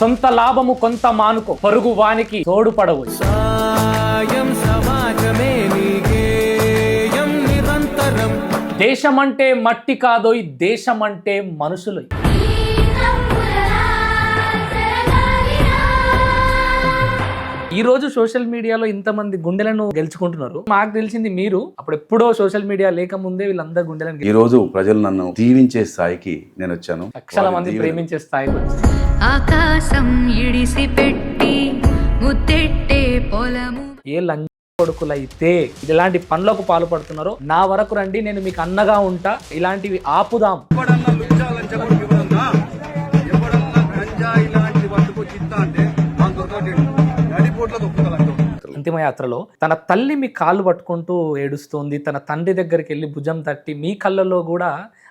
సొంత లాభము కొంత మానుకో, పొరుగు వానికి తోడుపడవు. దేశమంటే మట్టి కాదోయ్, దేశమంటే మనుషులు. ఈ రోజు సోషల్ మీడియాలో ఇంతమంది గుండెలను గెలుచుకుంటున్నారు. మాకు తెలిసింది మీరు అప్పుడు ఎప్పుడో సోషల్ మీడియా లేకముందే వీళ్ళందరూ గుండెలను. ఈ రోజు ప్రజలు నన్ను దీవించే స్థాయికి నేను వచ్చాను. లక్షల మంది ప్రేమించే స్థాయికి వచ్చాను. ఆకాశం ఇడిసి పెట్టి ముత్తెట్టే పొలము. ఏ లంచ కొడుకులైతే ఇలాంటి పనులకు పాల్పడుతున్నారో నా వరకు రండి, నేను మీకు అన్నగా ఉంటా. ఇలాంటివి ఆపుదాం. అంతిమ యాత్రలో తన తల్లి మీ కాళ్ళు పట్టుకుంటూ ఏడుస్తోంది, తన తండ్రి దగ్గరికి వెళ్ళి భుజం తట్టి మీ కళ్ళలో కూడా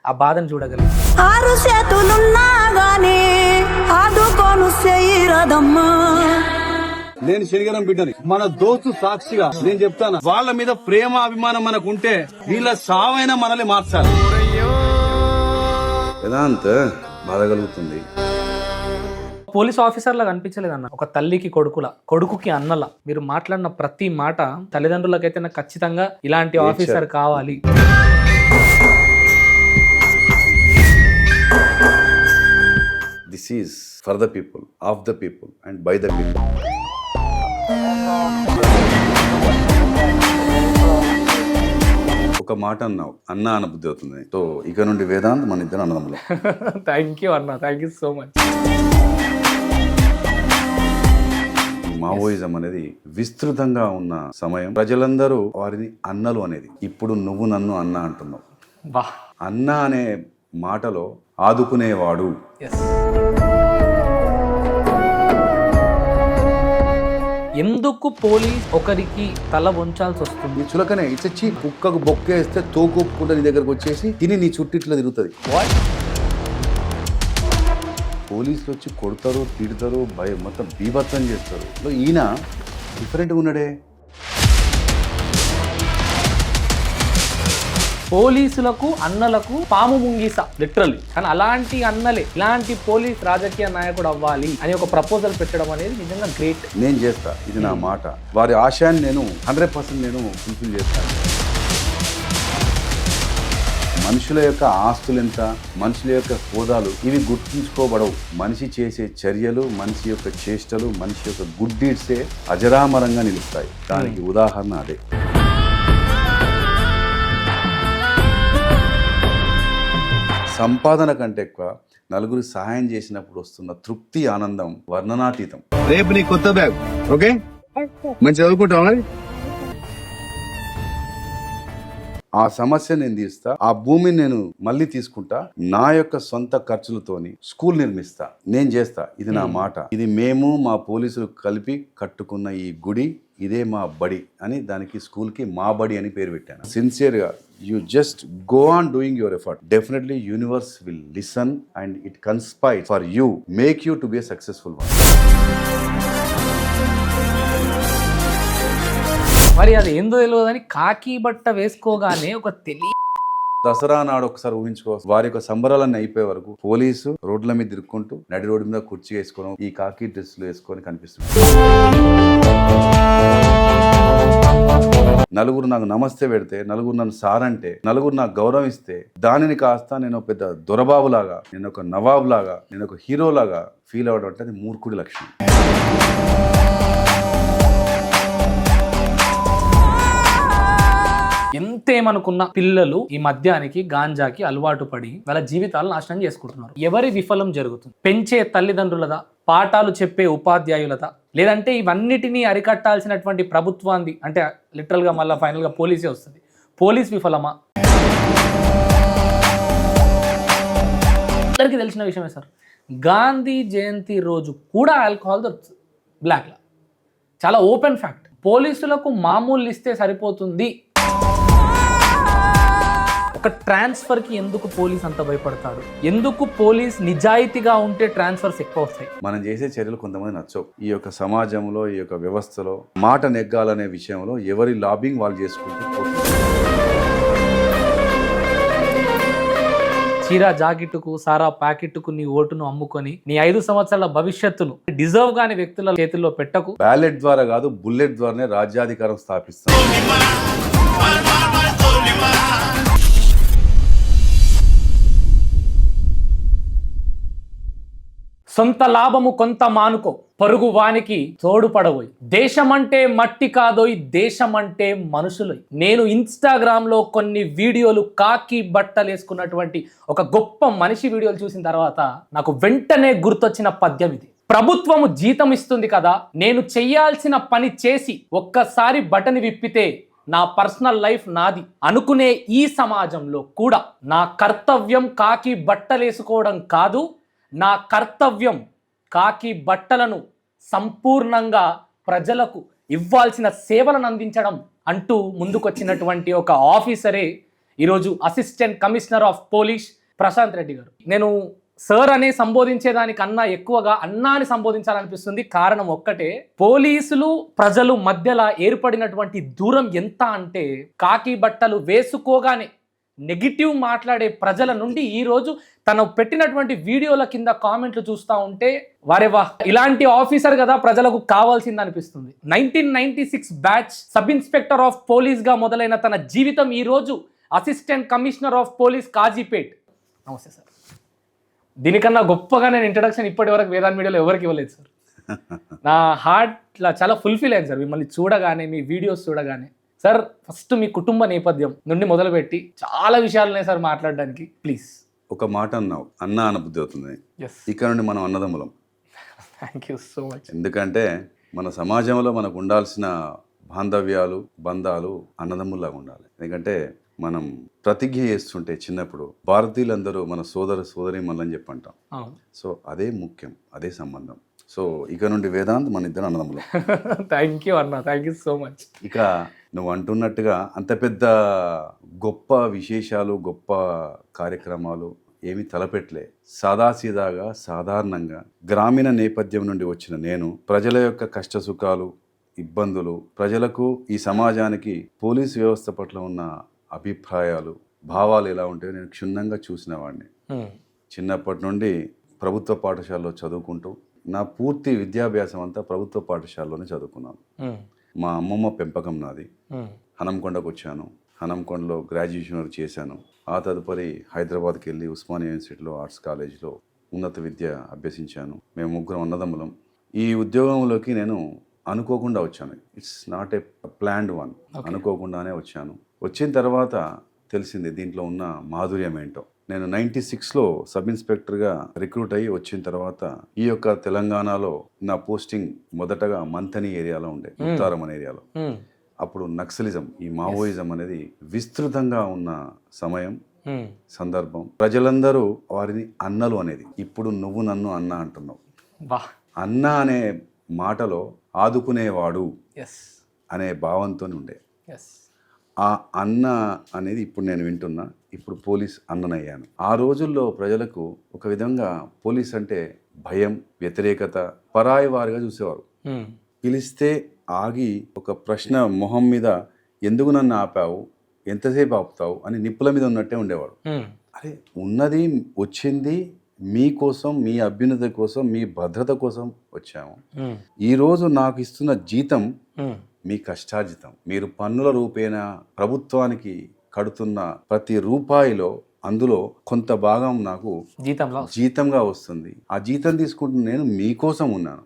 ఆ బాధను చూడగలిగింది. ఆరు చేతులున్నా గానీ ఆదుకోను చేయరదమ్మా. నేను శనిగరం బిడ్డని, మన దోస్తు సాక్షిగా నేను చెప్తాను, వాళ్ళ మీద ప్రేమ అభిమానం మనకు ఉంటే వీళ్ళ సావైనా మనల్ని మార్చాలి. వేదాంత్ బాధ కలుగుతుంది. పోలీస్ ఆఫీసర్లా కనిపించలేదన్న, ఒక తల్లికి కొడుకుల, కొడుకుకి అన్నల. మీరు మాట్లాడిన ప్రతి మాట తల్లిదండ్రులకైతే నాకు ఖచ్చితంగా ఇలాంటి ఆఫీసర్ కావాలి. This is for the people, of the people and by the people. ఒక మాట అన్నావు, అన్న అన్న బుద్ధి అవుతుంది. సో ఇక నుండి వేదాంత్ మన ఇద్దరు అన్నదమ్ములు. థ్యాంక్ యూ అన్న, thank you so much. Maoism అనేది విస్తృతంగా ఉన్న సమయం. ప్రజలందరూ వారిని అన్నలు అనేది. ఇప్పుడు నువ్వు నన్ను అన్న అంటున్నావు. బా, అన్న అనే మాటలో ఆదుకునేవాడు. ఎందుకు పోలీస్ ఒకరికి తల వంచాల్సి వస్తుంది? నీ చులకనే ఇచ్చి కుక్కకు బొక్కేస్తే తోకొప్పుకుంటే నీ దగ్గరకు వచ్చేసి తిని నీ చుట్టిట్లో తిరుగుతుంది. పోలీసులు వచ్చి కొడతారు, తిడతారు, భయం మొత్తం బీభత్సం చేస్తారు. ఈయన డిఫరెంట్గా ఉన్నాడే. పోలీసులకు అన్నలకు పాము ముంగీస లిటరల్లీ. కానీ అలాంటి అన్నలే ఇలాంటి పోలీస్ రాజకీయ నాయకుడు అవ్వాలి అని ఒక ప్రపోజల్ పెట్టడం అనేది నిజంగా గ్రేట్. నేను చేస్తా, ఇది నా మాట. వారి ఆశయాన్ని నేను 100% నేను ఫుల్ఫిల్ చేస్తాను. మనుషుల యొక్క ఆస్తులు ఎంత, మనుషుల యొక్క హోదాలు ఇవి గుర్తుంచుకోబడవు. మనిషి చేసే చర్యలు, మనిషి యొక్క చేష్టలు, మనిషి యొక్క గుడ్ డీడ్సే అజరామరంగా నిలుస్తాయి. దానికి ఉదాహరణ అదే. సంపాదన కంటే ఎక్కువ నలుగురు సహాయం చేసినప్పుడు వస్తున్న తృప్తి, ఆనందం వర్ణనాతీతం. రేపు నీ కొత్త బ్యాగ్, ఓకే? మంచి చదువుకుంటావా? ఆ సమస్య నేను తీరుస్తా, ఆ భూమిని నేను మళ్ళీ తీసుకుంటా, నా యొక్క సొంత ఖర్చులతోని స్కూల్ నిర్మిస్తా, నేను చేస్తా. ఇది నా మాట. ఇది మేము మా పోలీసులు కలిపి కట్టుకున్న ఈ గుడి, ఇదే మా బడి అని, దానికి స్కూల్ కి మా బడి అని పేరు పెట్టాను. సిన్సియర్ గా you just go on doing your effort. Definitely universe will listen and it conspires for you, make you to be a successful one. మరి అది ఏందో తెలియదని కాకి బట్ట వేసుకోగానే ఒక దసరా నాడు ఒకసారి ఊహించుకో, వారి యొక్క సంబరాలన్నీ అయిపోయే వరకు పోలీసు రోడ్ల మీద తిరుక్కుంటూ నడి రోడ్డు మీద కుర్చీ వేసుకొని ఈ కాకి డ్రెస్సులు వేసుకొని కనిపిస్తుంది. నలుగురు నాకు నమస్తే పెడితే, నలుగురు నన్ను సార్ అంటే, నలుగురు నాకు గౌరవం ఇస్తే, దానిని కాస్త నేను పెద్ద దొరబాబు లాగా, నేను ఒక నవాబు లాగా, నేను ఒక హీరో లాగా ఫీల్ అవ్వడం అంటే అది మూర్ఖుడి లక్షణం. ఎంతేమనుకున్న పిల్లలు ఈ మద్యానికి, గాంజాకి అలవాటు పడి వాళ్ళ జీవితాలు నాశనం చేసుకుంటున్నారు. ఎవరి విఫలం జరుగుతుంది? పెంచే తల్లిదండ్రులదా, పాఠాలు చెప్పే ఉపాధ్యాయులదా, లేదంటే ఇవన్నిటినీ అరికట్టాల్సినటువంటి ప్రభుత్వాన్ని, అంటే లిటరల్గా మళ్ళీ ఫైనల్గా పోలీసే వస్తుంది. పోలీస్ విఫలమా? అందరికీ తెలిసిన విషయమే సార్, గాంధీ జయంతి రోజు కూడా ఆల్కహాల్ దొరుకుతుంది బ్లాక్లో. చాలా ఓపెన్ ఫ్యాక్ట్. పోలీసులకు మామూలు ఇస్తే సరిపోతుంది. ఒక ట్రాన్స్ఫర్కి ఎందుకు పోలీస్ అంత భయపడతాడు? ఎందుకు పోలీస్ నిజాయితీగా ఉంటే ట్రాన్స్ఫర్స్ ఎక్కువ వస్తాయి? మనం చేసే చర్యలు కొంతమంది నచ్చవు. ఈ యొక్క సమాజంలో, ఈ యొక్క వ్యవస్థలో మాట నెగ్గాలనే విషయంలో ఎవరి లాబింగ్ వాళ్ళు చేసుకుంటూ పోతుంది. చీరా జాకెట్టుకు సారా ప్యాకెట్కు నీ ఓటును అమ్ముకొని నీ 5 సంవత్సరాల భవిష్యత్తును డిజర్వ్ కాని వ్యక్తుల చేతుల్లో పెట్టకు. బ్యాలెట్ ద్వారా కాదు, బుల్లెట్ ద్వారానే రాజ్యాధికారం స్థాపిస్తాం. సొంత లాభము కొంత మానుకో, పరుగు వానికి తోడుపడబోయి. దేశమంటే మట్టి కాదోయ్, దేశమంటే మనుషులు. నేను ఇన్స్టాగ్రామ్ లో కొన్ని వీడియోలు కాకి బట్టలు వేసుకున్నటువంటి ఒక గొప్ప మనిషి వీడియోలు చూసిన తర్వాత నాకు వెంటనే గుర్తొచ్చిన పద్యం ఇది. ప్రభుత్వము జీతం ఇస్తుంది కదా, నేను చెయ్యాల్సిన పని చేసి ఒక్కసారి బటన్ విప్పితే నా పర్సనల్ లైఫ్ నాది అనుకునే ఈ సమాజంలో కూడా నా కర్తవ్యం కాకి బట్టలేసుకోవడం కాదు, నా కర్తవ్యం కాకి బట్టలను సంపూర్ణంగా ప్రజలకు ఇవ్వాల్సిన సేవలను అందించడం అంటూ ముందుకొచ్చినటువంటి ఒక ఆఫీసరే ఈరోజు assistant commissioner of police Prashant Reddy గారు. నేను సార్ అనే సంబోధించేదానికన్నా ఎక్కువగా అన్నా అని సంబోధించాలనిపిస్తుంది. కారణం ఒక్కటే, పోలీసులు ప్రజలు మధ్యలో ఏర్పడినటువంటి దూరం ఎంత అంటే, కాకి బట్టలు వేసుకోగానే నెగిటివ్ మాట్లాడే ప్రజల నుండి ఈరోజు తను పెట్టినటువంటి వీడియోల కింద కామెంట్లు చూస్తూ ఉంటే వారే వా, ఇలాంటి ఆఫీసర్ కదా ప్రజలకు కావాల్సింది అనిపిస్తుంది. 1996 batch sub inspector of police గా మొదలైన తన జీవితం ఈరోజు assistant commissioner of police Kazipet. నమస్తే సార్. దీనికన్నా గొప్పగా నేను ఇంట్రడక్షన్ ఇప్పటి వరకు వేదాంత్ మీడియాలో ఎవరికి ఇవ్వలేదు సార్. నా హార్ట్ చాలా ఫుల్ఫిల్ అయింది సార్ మిమ్మల్ని చూడగానే, మీ వీడియోస్ చూడగానే. సార్, ఫస్ట్ మీ కుటుంబ నేపథ్యం నుండి మొదలుపెట్టి చాలా విషయాలు ఉన్నాయి సార్ మాట్లాడడానికి. ప్లీజ్. ఒక మాట అన్నావు, అన్న అనబుద్ధి అవుతుంది. ఎస్, ఇక్కడ నుండి మనం అన్నదమ్ములం. Thank you so much. ఎందుకంటే మన సమాజంలో మనకు ఉండాల్సిన బాంధవ్యాలు, బంధాలు అన్నదమ్ముల్లాగా ఉండాలి. ఎందుకంటే మనం ప్రతిజ్ఞ చేస్తుంటే చిన్నప్పుడు భారతీయులందరూ మన సోదరి మనని చెప్పి అంటాం. సో అదే ముఖ్యం, అదే సంబంధం. సో ఇక నుండి వేదాంత్ మన ఇద్దరు అన్నదమ్ములం. థ్యాంక్ యూ అన్న, థ్యాంక్ యూ సో మచ్. ఇక నువ్వు అంటున్నట్టుగా అంత పెద్ద గొప్ప విశేషాలు, గొప్ప కార్యక్రమాలు ఏమీ తలపెట్టలే. సాదాసీదాగా, సాధారణంగా గ్రామీణ నేపథ్యం నుండి వచ్చిన నేను ప్రజల యొక్క కష్ట సుఖాలు, ఇబ్బందులు, ప్రజలకు, ఈ సమాజానికి పోలీసు వ్యవస్థ పట్ల ఉన్న అభిప్రాయాలు, భావాలు ఎలా ఉంటాయో నేను క్షుణ్ణంగా చూసిన వాడిని. చిన్నప్పటి నుండి ప్రభుత్వ పాఠశాలలో చదువుకుంటూ నా పూర్తి విద్యాభ్యాసం అంతా ప్రభుత్వ పాఠశాలలోనే చదువుకున్నాను. మా అమ్మమ్మ పెంపకం నాది. హనంకొండకు వచ్చాను, హనంకొండలో గ్రాడ్యుయేషన్ వరకు చేశాను. ఆ తదుపరి హైదరాబాద్కి వెళ్ళి ఉస్మానియా యూనివర్సిటీలో ఆర్ట్స్ కాలేజ్లో ఉన్నత విద్య అభ్యసించాను. మేము ముగ్గురం అన్నదమ్ములం. ఈ ఉద్యోగంలోకి నేను అనుకోకుండా వచ్చాను. It's not a planned one. అనుకోకుండానే వచ్చాను. వచ్చిన తర్వాత తెలిసింది దీంట్లో ఉన్న మాధుర్యం ఏంటో. నేను 96లో సబ్ ఇన్స్పెక్టర్గా రిక్రూట్ అయ్యి వచ్చిన తర్వాత ఈ యొక్క తెలంగాణలో నా పోస్టింగ్ మొదటగా మంథని ఏరియాలో ఉండే, ముత్తారం అనే ఏరియాలో. అప్పుడు నక్సలిజం, ఈ మావోయిజం అనేది విస్తృతంగా ఉన్న సమయం, సందర్భం. ప్రజలందరూ వారిని అన్నలు అనేది. ఇప్పుడు నువ్వు నన్ను అన్న అంటున్నావు. అన్న అనే మాటలో ఆదుకునేవాడు అనే భావంతో ఉండే. ఆ అన్న అనేది ఇప్పుడు నేను వింటున్నా. ఇప్పుడు పోలీస్ అన్ననయ్యాను. ఆ రోజుల్లో ప్రజలకు ఒక విధంగా పోలీస్ అంటే భయం, వ్యతిరేకత, పరాయి వారిగా చూసేవారు. పిలిస్తే ఆగి ఒక ప్రశ్న మొహం మీద, ఎందుకు నన్ను ఆపావు, ఎంతసేపు ఆపుతావు అని నిప్పుల మీద ఉన్నట్టే ఉండేవాడు. అరే, ఉన్నది వచ్చింది మీకోసం, మీ అభ్యున్నతి కోసం, మీ భద్రత కోసం వచ్చాము. ఈరోజు నాకు ఇస్తున్న జీతం మీ కష్టార్జితం. మీరు పన్నుల రూపేణ ప్రభుత్వానికి కడుతున్న ప్రతి రూపాయిలో అందులో కొంత భాగం నాకు జీతంగా వస్తుంది. ఆ జీతం తీసుకుంటున్న నేను మీకోసం ఉన్నాను.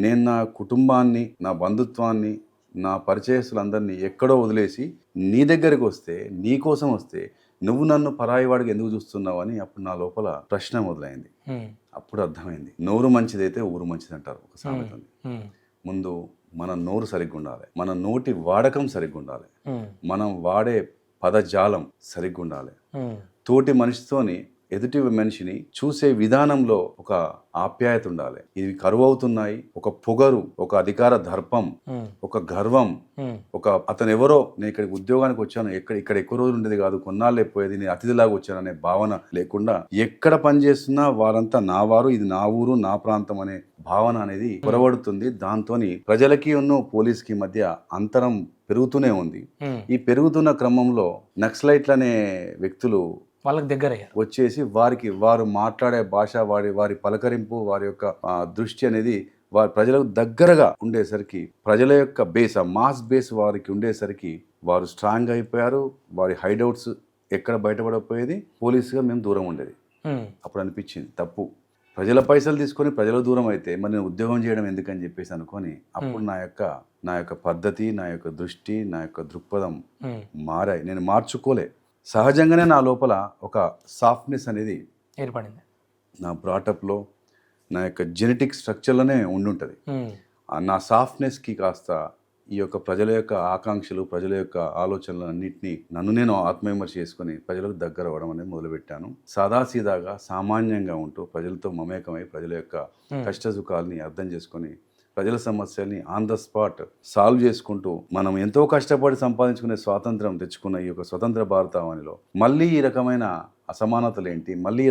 నేను నా కుటుంబాన్ని, నా బంధుత్వాన్ని, నా పరిచయస్తులందరినీ ఎక్కడో వదిలేసి నీ దగ్గరికి వస్తే, నీ కోసం వస్తే, నువ్వు నన్ను పరాయి వాడికి ఎందుకు చూస్తున్నావు అని అప్పుడు నా లోపల ప్రశ్న మొదలైంది. అప్పుడు అర్థమైంది, నోరు మంచిదైతే ఊరు మంచిది అంటారు ఒక సామెత. ముందు మన నోరు సరిగ్గా ఉండాలి, మన నోటి వాడకం సరిగ్గా ఉండాలి, మనం వాడే పదజాలం సరిగ్గా ఉండాలి. తోటి మనిషితోని ఎదుటి మనిషిని చూసే విధానంలో ఒక ఆప్యాయత ఉండాలి. ఇవి కరువవుతున్నాయి. ఒక పొగరు, ఒక అధికార దర్పం, ఒక గర్వం, ఒక అతను ఎవరో, నేను ఇక్కడికి ఉద్యోగానికి వచ్చాను, ఇక్కడ ఎక్కువ రోజులు ఉండేది కాదు, కొన్నాళ్ళే పోయేది, నేను అతిథిలాగా వచ్చాను అనే భావన లేకుండా ఎక్కడ పనిచేస్తున్నా వారంతా నా వారు, ఇది నా ఊరు, నా ప్రాంతం అనే భావన అనేది పొరబడుతుంది. దాంతో ప్రజలకి ఉన్న పోలీస్కి మధ్య అంతరం పెరుగుతూనే ఉంది. ఈ పెరుగుతున్న క్రమంలో నక్సలైట్లు అనే వ్యక్తులు వాళ్ళకి దగ్గర అయ్యారు. వచ్చేసి వారు మాట్లాడే భాష, వారి పలకరింపు, వారి యొక్క దృష్టి అనేది వారి ప్రజలకు దగ్గరగా ఉండేసరికి, ప్రజల యొక్క బేస్, ఆ మాస్ బేస్ వారికి ఉండేసరికి వారు స్ట్రాంగ్ అయిపోయారు. వారి హైడౌట్స్ ఎక్కడ బయటపడకపోయేది, పోలీసుగా మేము దూరం ఉండేది. అప్పుడు అనిపించింది తప్పు, ప్రజల పైసలు తీసుకొని ప్రజల దూరం అయితే మరి నేను ఉద్యోగం చేయడం ఎందుకని చెప్పేసి అనుకొని అప్పుడు నా యొక్క పద్ధతి, నా యొక్క దృష్టి, నా యొక్క దృక్పథం మారాయి. నేను మార్చుకోలే, సహజంగానే నా లోపల ఒక సాఫ్ట్నెస్ అనేది ఏర్పడింది. నా బ్రాటప్లో, నా యొక్క జెనెటిక్ స్ట్రక్చర్లోనే ఉండుంటుంది. నా సాఫ్ట్నెస్కి కాస్త ఈ యొక్క ప్రజల యొక్క ఆకాంక్షలు, ప్రజల యొక్క ఆలోచనలన్నింటినీ నన్ను నేను ఆత్మవిమర్శ చేసుకొని ప్రజలకు దగ్గర అవ్వడం అనేది మొదలుపెట్టాను. సాదాసీదాగా, సామాన్యంగా ఉంటూ ప్రజలతో మమేకమై ప్రజల యొక్క కష్ట సుఖాలని అర్థం చేసుకొని ప్రజల సమస్యల్ని ఆన్ ద స్పాట్ సాల్వ్ చేసుకుంటూ మనం ఎంతో కష్టపడి సంపాదించుకునే స్వాతంత్రం తెచ్చుకున్న ఈ యొక్క స్వతంత్ర భారతావనిలో మళ్ళీ ఈ రకమైన అసమానతలు ఏంటి, మళ్ళీ ఈ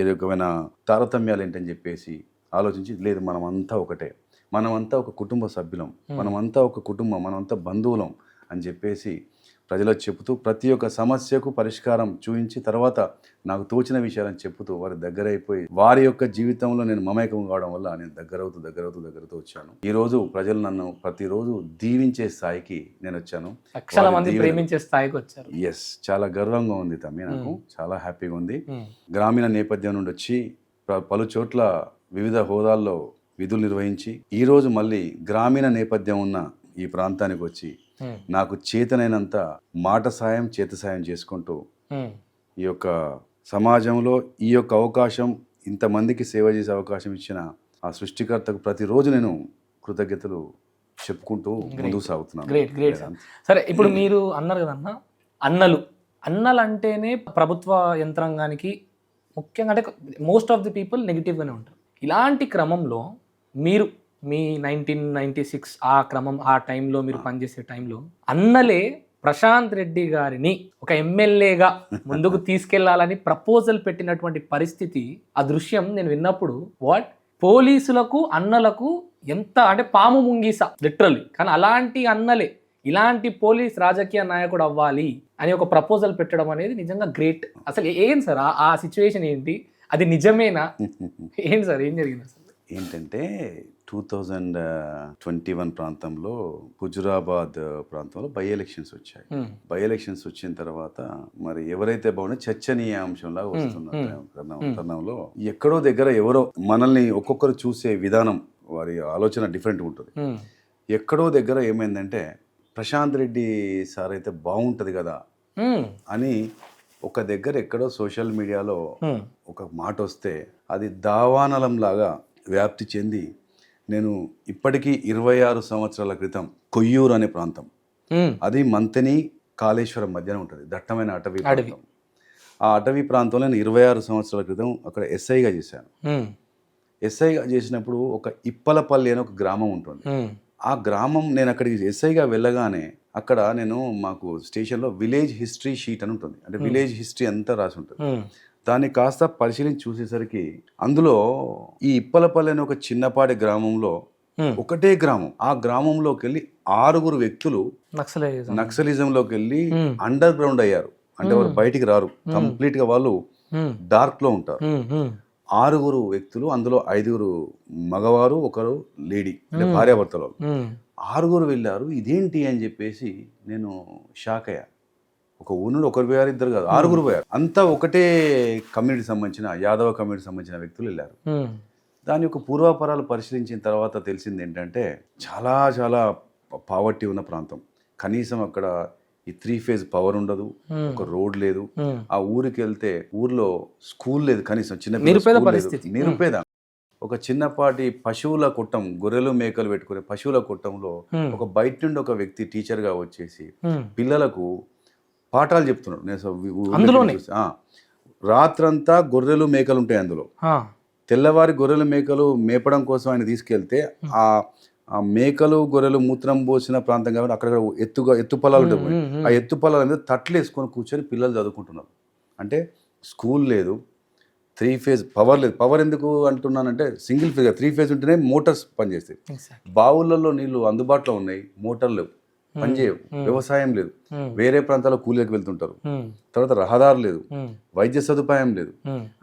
రకమైన తారతమ్యాలు ఏంటని చెప్పేసి ఆలోచించి, లేదు మనమంతా ఒకటే, మనమంతా ఒక కుటుంబ సభ్యులం, మనమంతా ఒక కుటుంబం, మనమంతా బంధువులం అని చెప్పేసి ప్రజలకు చెబుతూ ప్రతి ఒక్క సమస్యకు పరిష్కారం చూపించి తర్వాత నాకు తోచిన విషయాలను చెబుతూ వారి దగ్గర అయిపోయి వారి యొక్క జీవితంలో నేను మమేకం కావడం వల్ల నేను దగ్గరవుతూ వచ్చాను. ఈ రోజు ప్రజలు నన్ను ప్రతిరోజు దీవించే స్థాయికి నేను వచ్చాను. లక్షల మంది ప్రేమించే స్థాయికి వచ్చారు. ఎస్, చాలా గర్వంగా ఉంది తమ్మి, నాకు చాలా హ్యాపీగా ఉంది. గ్రామీణ నేపథ్యం నుండి వచ్చి పలు చోట్ల వివిధ హోదాల్లో విధులు నిర్వహించి ఈరోజు మళ్ళీ గ్రామీణ నేపథ్యం ఉన్న ఈ ప్రాంతానికి వచ్చి నాకు చేతనైనంత మాట సాయం, చేత సాయం చేసుకుంటూ ఈ యొక్క సమాజంలో ఈ యొక్క అవకాశం, ఇంతమందికి సేవ చేసే అవకాశం ఇచ్చిన ఆ సృష్టికర్తకు ప్రతిరోజు నేను కృతజ్ఞతలు చెప్పుకుంటూ ముందుకు సాగుతున్నాను. గ్రేట్. సరే, ఇప్పుడు మీరు అన్నారు కదన్నా, అన్నలు అంటేనే ప్రభుత్వ యంత్రాంగానికి ముఖ్యంగా అంటే మోస్ట్ ఆఫ్ ది పీపుల్ నెగిటివ్గానే ఉంటారు. ఇలాంటి క్రమంలో మీరు మీ 1996 ఆ టైంలో మీరు పనిచేసే టైంలో అన్నలే ప్రశాంత్ రెడ్డి గారిని ఒక ఎమ్మెల్యేగా ముందుకు తీసుకెళ్లాలని ప్రపోజల్ పెట్టినటువంటి పరిస్థితి, ఆ దృశ్యం నేను విన్నప్పుడు పోలీసులకు అన్నలకు ఎంత అంటే పాము ముంగీస లిటరల్లీ. కానీ అలాంటి అన్నలే ఇలాంటి పోలీస్ రాజకీయ నాయకుడు అవ్వాలి అని ఒక ప్రపోజల్ పెట్టడం అనేది నిజంగా గ్రేట్. అసలు ఏం సార్ ఆ సిచ్యువేషన్ ఏంటి, అది నిజమేనా, ఏంటి సార్, ఏం జరిగింది అసలు? ఏంటంటే 2021 ప్రాంతంలో హుజురాబాద్ ప్రాంతంలో బై ఎలక్షన్స్ వచ్చాయి. బై ఎలక్షన్స్ వచ్చిన తర్వాత మరి ఎవరైతే బాగుండే చర్చనీయాంశంలా వస్తున్న తరుణంలో ఎక్కడో దగ్గర ఎవరో మనల్ని ఒక్కొక్కరు చూసే విధానం, వారి ఆలోచన డిఫరెంట్ ఉంటుంది. ఎక్కడో దగ్గర ఏమైందంటే ప్రశాంత్ రెడ్డి సార్ అయితే బాగుంటది కదా అని ఒక దగ్గర ఎక్కడో సోషల్ మీడియాలో ఒక మాట వస్తే అది దావానలం లాగా వ్యాప్తి చెంది నేను ఇప్పటికీ 26 సంవత్సరాల క్రితం కొయ్యూరు అనే ప్రాంతం, అది మంతని కాళేశ్వరం మధ్యన ఉంటుంది, దట్టమైన అటవీ ప్రాంతం. ఆ అటవీ ప్రాంతంలో నేను 26 సంవత్సరాల క్రితం అక్కడ ఎస్ఐగా చేశాను. ఎస్ఐగా చేసినప్పుడు ఒక ఇప్పలపల్లి అనే ఒక గ్రామం ఉంటుంది. ఆ గ్రామం, నేను అక్కడికి ఎస్ఐగా వెళ్ళగానే అక్కడ మాకు స్టేషన్లో విలేజ్ హిస్టరీ షీట్ అని ఉంటుంది, అంటే విలేజ్ హిస్టరీ అంతా రాసి ఉంటుంది. దాన్ని కాస్త పరిశీలించి చూసేసరికి అందులో ఈ ఇప్పలపల్లి అనే ఒక చిన్నపాటి గ్రామంలో ఒకటే గ్రామం, ఆ గ్రామంలోకి వెళ్ళి 6 వ్యక్తులు నక్సలిజంలోకి వెళ్ళి అండర్ గ్రౌండ్ అయ్యారు. అంటే వారు బయటికి రారు, కంప్లీట్ గా వాళ్ళు డార్క్ లో ఉంటారు. 6 వ్యక్తులు, అందులో 5 మగవారు, 1 లేడీ, అంటే భార్యాభర్తలు. 6 వెళ్ళారు. ఇదేంటి అని చెప్పేసి నేను షాక్ అయ్యా. ఒక ఊరు నుండి 1 పోయారు, 2 కాదు, 6 పోయారు. అంతా ఒకటే కమ్యూనిటీ సంబంధించిన, యాదవ కమ్యూనిటీ సంబంధించిన వ్యక్తులు వెళ్ళారు. దాని యొక్క పూర్వాపరాలు పరిశీలించిన తర్వాత తెలిసింది ఏంటంటే చాలా చాలా పావర్టీ ఉన్న ప్రాంతం. కనీసం అక్కడ ఈ 3 ఫేజ్ పవర్ ఉండదు, ఒక రోడ్ లేదు. ఆ ఊరికి వెళ్తే ఊర్లో స్కూల్ లేదు, కనీసం చిన్న నిరుపేద. ఒక చిన్నపాటి పశువుల కొట్టం, గొర్రెలు మేకలు పెట్టుకునే పశువుల కొట్టంలో ఒక బయట నుండి ఒక వ్యక్తి టీచర్గా వచ్చేసి పిల్లలకు పాఠాలు చెప్తున్నాడు. రాత్రంతా గొర్రెలు మేకలు ఉంటాయి అందులో. తెల్లవారి గొర్రెలు మేకలు మేపడం కోసం ఆయన తీసుకెళ్తే ఆ మేకలు గొర్రెలు మూత్రం పోసిన ప్రాంతం కాబట్టి అక్కడ ఎత్తు పొలాలు ఉంటాయి. ఆ ఎత్తు పొలాల మీద తట్లు వేసుకొని కూర్చొని పిల్లలు చదువుకుంటున్నారు. అంటే స్కూల్ లేదు, 3 ఫేజ్ పవర్ లేదు. పవర్ ఎందుకు అంటున్నానంటే సింగిల్ ఫేజ్ 3 ఫేజ్ ఉంటేనే మోటార్స్ పనిచేస్తాయి. బావులలో నీళ్లు అందుబాటులో ఉన్నాయి, మోటార్లు పనిచేయవు, వ్యవసాయం లేదు, వేరే ప్రాంతాల్లో కూలీలకు వెళ్తుంటారు, తర్వాత రహదారు లేదు, వైద్య సదుపాయం లేదు,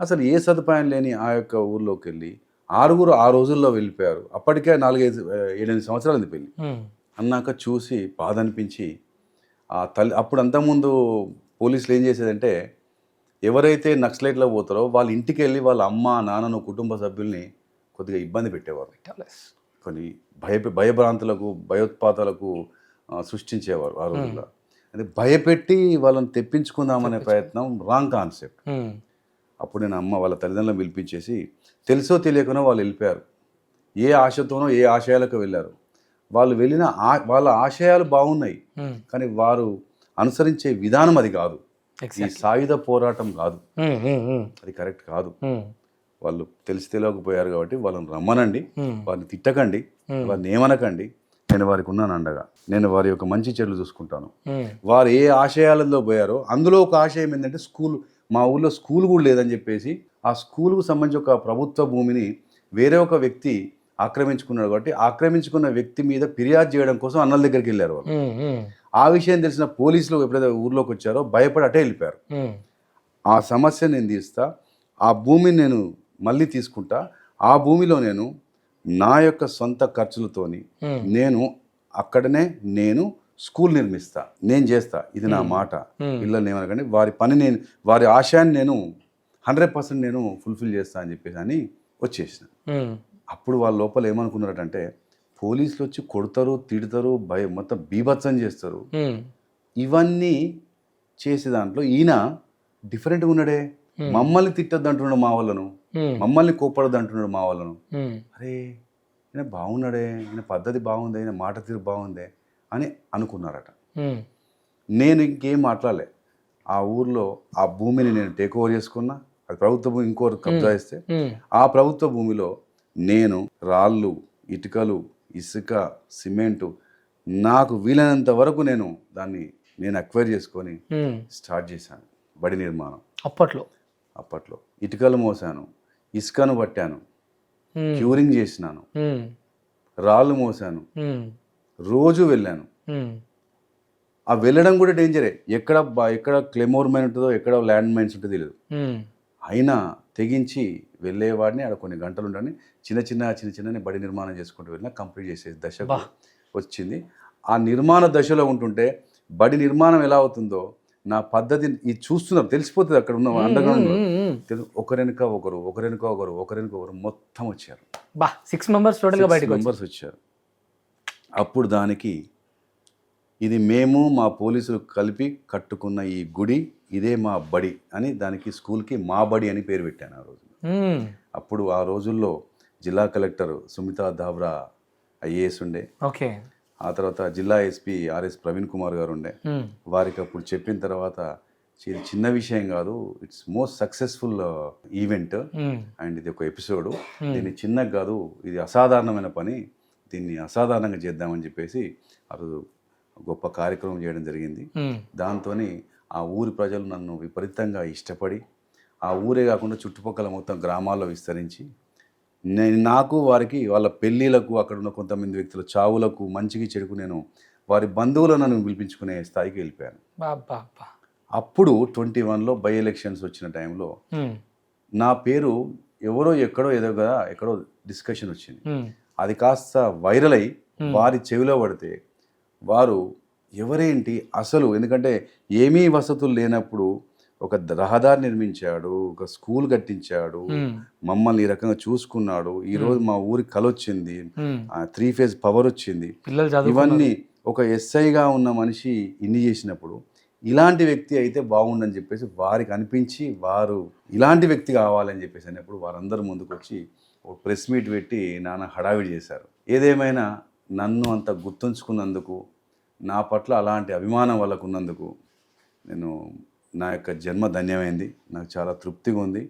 అసలు ఏ సదుపాయం లేని ఆ యొక్క ఊర్లోకి వెళ్ళి 6 ఆ రోజుల్లో వెళ్ళిపోయారు. అప్పటికే 4-7 సంవత్సరాలు పెళ్ళి అన్నాక చూసి బాధ అనిపించి ఆ తల్లి అప్పుడు అంతకుముందు పోలీసులు ఏం చేసేదంటే ఎవరైతే నక్సలైట్లో పోతారో వాళ్ళ ఇంటికి వెళ్ళి వాళ్ళ అమ్మ నాన్నను కుటుంబ సభ్యుల్ని కొద్దిగా ఇబ్బంది పెట్టేవారు, కొన్ని భయభ్రాంతులకు భయోత్పాతాలకు సృష్టించేవారు ఆ రోజుల్లో. అంటే భయపెట్టి వాళ్ళని తెప్పించుకుందామనే ప్రయత్నం రాంగ్ కాన్సెప్ట్. అప్పుడు నేను అమ్మ వాళ్ళ తల్లిదండ్రులను పిలిపించేసి తెలుసో తెలియకనో వాళ్ళు వెళ్ళిపోయారు, ఏ ఆశతోనో ఏ ఆశయాలకు వెళ్ళారు. వాళ్ళు వెళ్ళిన వాళ్ళ ఆశయాలు బాగున్నాయి కానీ వారు అనుసరించే విధానం అది కాదు, ఈ సాయుధ పోరాటం కాదు, అది కరెక్ట్ కాదు. వాళ్ళు తెలిసి తెలియకపోయారు కాబట్టి వాళ్ళని రమ్మనండి, వారిని తిట్టకండి, వారిని ఏమనకండి, నేను వారికి ఉన్నాను అండగా, నేను వారి యొక్క మంచి చెడులు చూసుకుంటాను. వారు ఏ ఆశయాలలో పోయారో అందులో ఒక ఆశయం ఏంటంటే మా ఊళ్ళో స్కూల్ కూడా లేదని చెప్పేసి ఆ స్కూల్కు సంబంధించి ఒక ప్రభుత్వ భూమిని వేరే ఒక వ్యక్తి ఆక్రమించుకున్నాడు కాబట్టి ఆక్రమించుకున్న వ్యక్తి మీద ఫిర్యాదు చేయడం కోసం అన్నల దగ్గరికి వెళ్ళారు వాళ్ళు. ఆ విషయం తెలిసిన పోలీసులు ఎప్పుడైతే ఊర్లోకి వచ్చారో భయపడి అటే వెళ్ళిపోయారు. ఆ సమస్య నేను తీస్తా, ఆ భూమిని నేను మళ్ళీ తీసుకుంటా, ఆ భూమిలో నేను నా యొక్క సొంత ఖర్చులతోని నేను అక్కడనే నేను స్కూల్ నిర్మిస్తా, నేను చేస్తా, ఇది నా మాట. పిల్లల్ని ఏమనకండి, వారి పని నేను వారి ఆశయాన్ని నేను 100% నేను ఫుల్ఫిల్ చేస్తా అని చెప్పేసి అని వచ్చేసిన. అప్పుడు వాళ్ళ లోపల ఏమనుకున్నారంటే పోలీసులు వచ్చి కొడతారు, తిడతారు, మొత్తం బీభత్సం చేస్తారు. ఇవన్నీ చేసే దాంట్లో ఈయన డిఫరెంట్గా ఉన్నాడే, మమ్మల్ని తిట్టద్దు అంటున్నాడు మా వాళ్ళను, మమ్మల్ని కోప్పడద్దు అంటున్నాడు మా వాళ్ళను. అరే ఈయన బాగున్నాడే, ఈయన పద్ధతి బాగుందే, ఈయన మాట తీరు బాగుందే అని అనుకున్నారట. నేను ఇంకేం మాట్లాడలే. ఆ ఊర్లో ఆ భూమిని నేను టేక్ ఓవర్ చేసుకున్నా, అది ప్రభుత్వ భూమి, ఇంకోరు కబ్జా ఇస్తే ఆ ప్రభుత్వ భూమిలో నేను రాళ్ళు, ఇటుకలు, ఇసుక, సిమెంటు నాకు వీలైనంత వరకు నేను అక్వైర్ చేసుకొని స్టార్ట్ చేశాను బడి నిర్మాణం. అప్పట్లో ఇటుకలు మోసాను, ఇసుకను పట్టాను, క్యూరింగ్ చేసినాను, రాళ్ళు మోసాను, రోజు వెళ్ళాను. ఆ వెళ్ళడం కూడా డేంజరే, ఎక్కడ క్లెమోర్ మైన్ ఉంటుందో ఎక్కడ ల్యాండ్ మైన్స్ ఉంటుందో తెలియదు. అయినా తెగించి వెళ్ళేవాడిని. ఆడ కొన్ని గంటలు ఉండని చిన్న చిన్న బడి నిర్మాణం చేసుకుంటూ వెళ్ళినా కంప్లీట్ చేసే దశకు వచ్చింది. ఆ నిర్మాణ దశలో ఉంటుంటే బడి నిర్మాణం ఎలా అవుతుందో నా పద్ధతి ఇది చూస్తున్నారు, తెలిసిపోతుంది. అక్కడ ఉన్న అండర్గ్రౌండ్ ఒకరెనుక ఒకరు మొత్తం వచ్చారు. 6 మెంబర్స్ వచ్చారు. అప్పుడు దానికి ఇది మేము మా పోలీసులు కలిపి కట్టుకున్న ఈ గుడి, ఇదే మా బడి అని దానికి స్కూల్కి మా బడి అని పేరు పెట్టాను ఆ రోజు. అప్పుడు ఆ రోజుల్లో జిల్లా కలెక్టర్ సుమితా దావ్రా ఐఏఎస్ ఉండే, ఆ తర్వాత జిల్లా ఎస్పీ ఆర్ఎస్ ప్రవీణ్ కుమార్ గారు ఉండే. వారికి అప్పుడు చెప్పిన తర్వాత ఇది చిన్న విషయం కాదు, it's most successful event and ఇది ఒక ఎపిసోడ్, దీన్ని చిన్నగా కాదు, ఇది అసాధారణమైన పని, దీన్ని అసాధారణంగా చేద్దామని చెప్పేసి ఆ రోజు గొప్ప కార్యక్రమం చేయడం జరిగింది. దాంతో ఆ ఊరి ప్రజలు నన్ను విపరీతంగా ఇష్టపడి ఆ ఊరే కాకుండా చుట్టుపక్కల మొత్తం గ్రామాల్లో విస్తరించి నాకు వారికి వాళ్ళ పెళ్ళిళ్ళకు అక్కడ ఉన్న కొంతమంది వ్యక్తుల చావులకు మంచికి చెడుకు నేను వారి బంధువులను నన్ను పిలిపించుకునే స్థాయికి వెళ్ళిపోయాను. అప్పుడు 21లో బై ఎలక్షన్స్ వచ్చిన టైంలో నా పేరు ఎవరో ఎక్కడో డిస్కషన్ వచ్చింది. అది కాస్త వైరల్ అయి వారి చెవిలో పడితే వారు ఎవరేంటి అసలు, ఎందుకంటే ఏమీ వసతులు లేనప్పుడు ఒక రహదారి నిర్మించాడు, ఒక స్కూల్ కట్టించాడు, మమ్మల్ని ఈ రకంగా చూసుకున్నాడు, ఈరోజు మా ఊరికి కలొచ్చింది, 3 ఫేజ్ పవర్ వచ్చింది, ఇవన్నీ ఒక ఎస్ఐగా ఉన్న మనిషి ఇన్ని చేసినప్పుడు ఇలాంటి వ్యక్తి అయితే బాగుండని చెప్పేసి వారికి అనిపించి వారు ఇలాంటి వ్యక్తి కావాలని చెప్పేసి అన్నప్పుడు వారందరూ ముందుకు వచ్చి ఒక ప్రెస్ మీట్ పెట్టి నాన్న హడావిడి చేశారు. ఏదేమైనా నన్ను అంత గుర్తుంచుకున్నందుకు, నా పట్ల అలాంటి అభిమానం వాళ్ళకు ఉన్నందుకు నా యొక్క జన్మ ధన్యమైంది. నాకు చాలా తృప్తిగా ఉంది.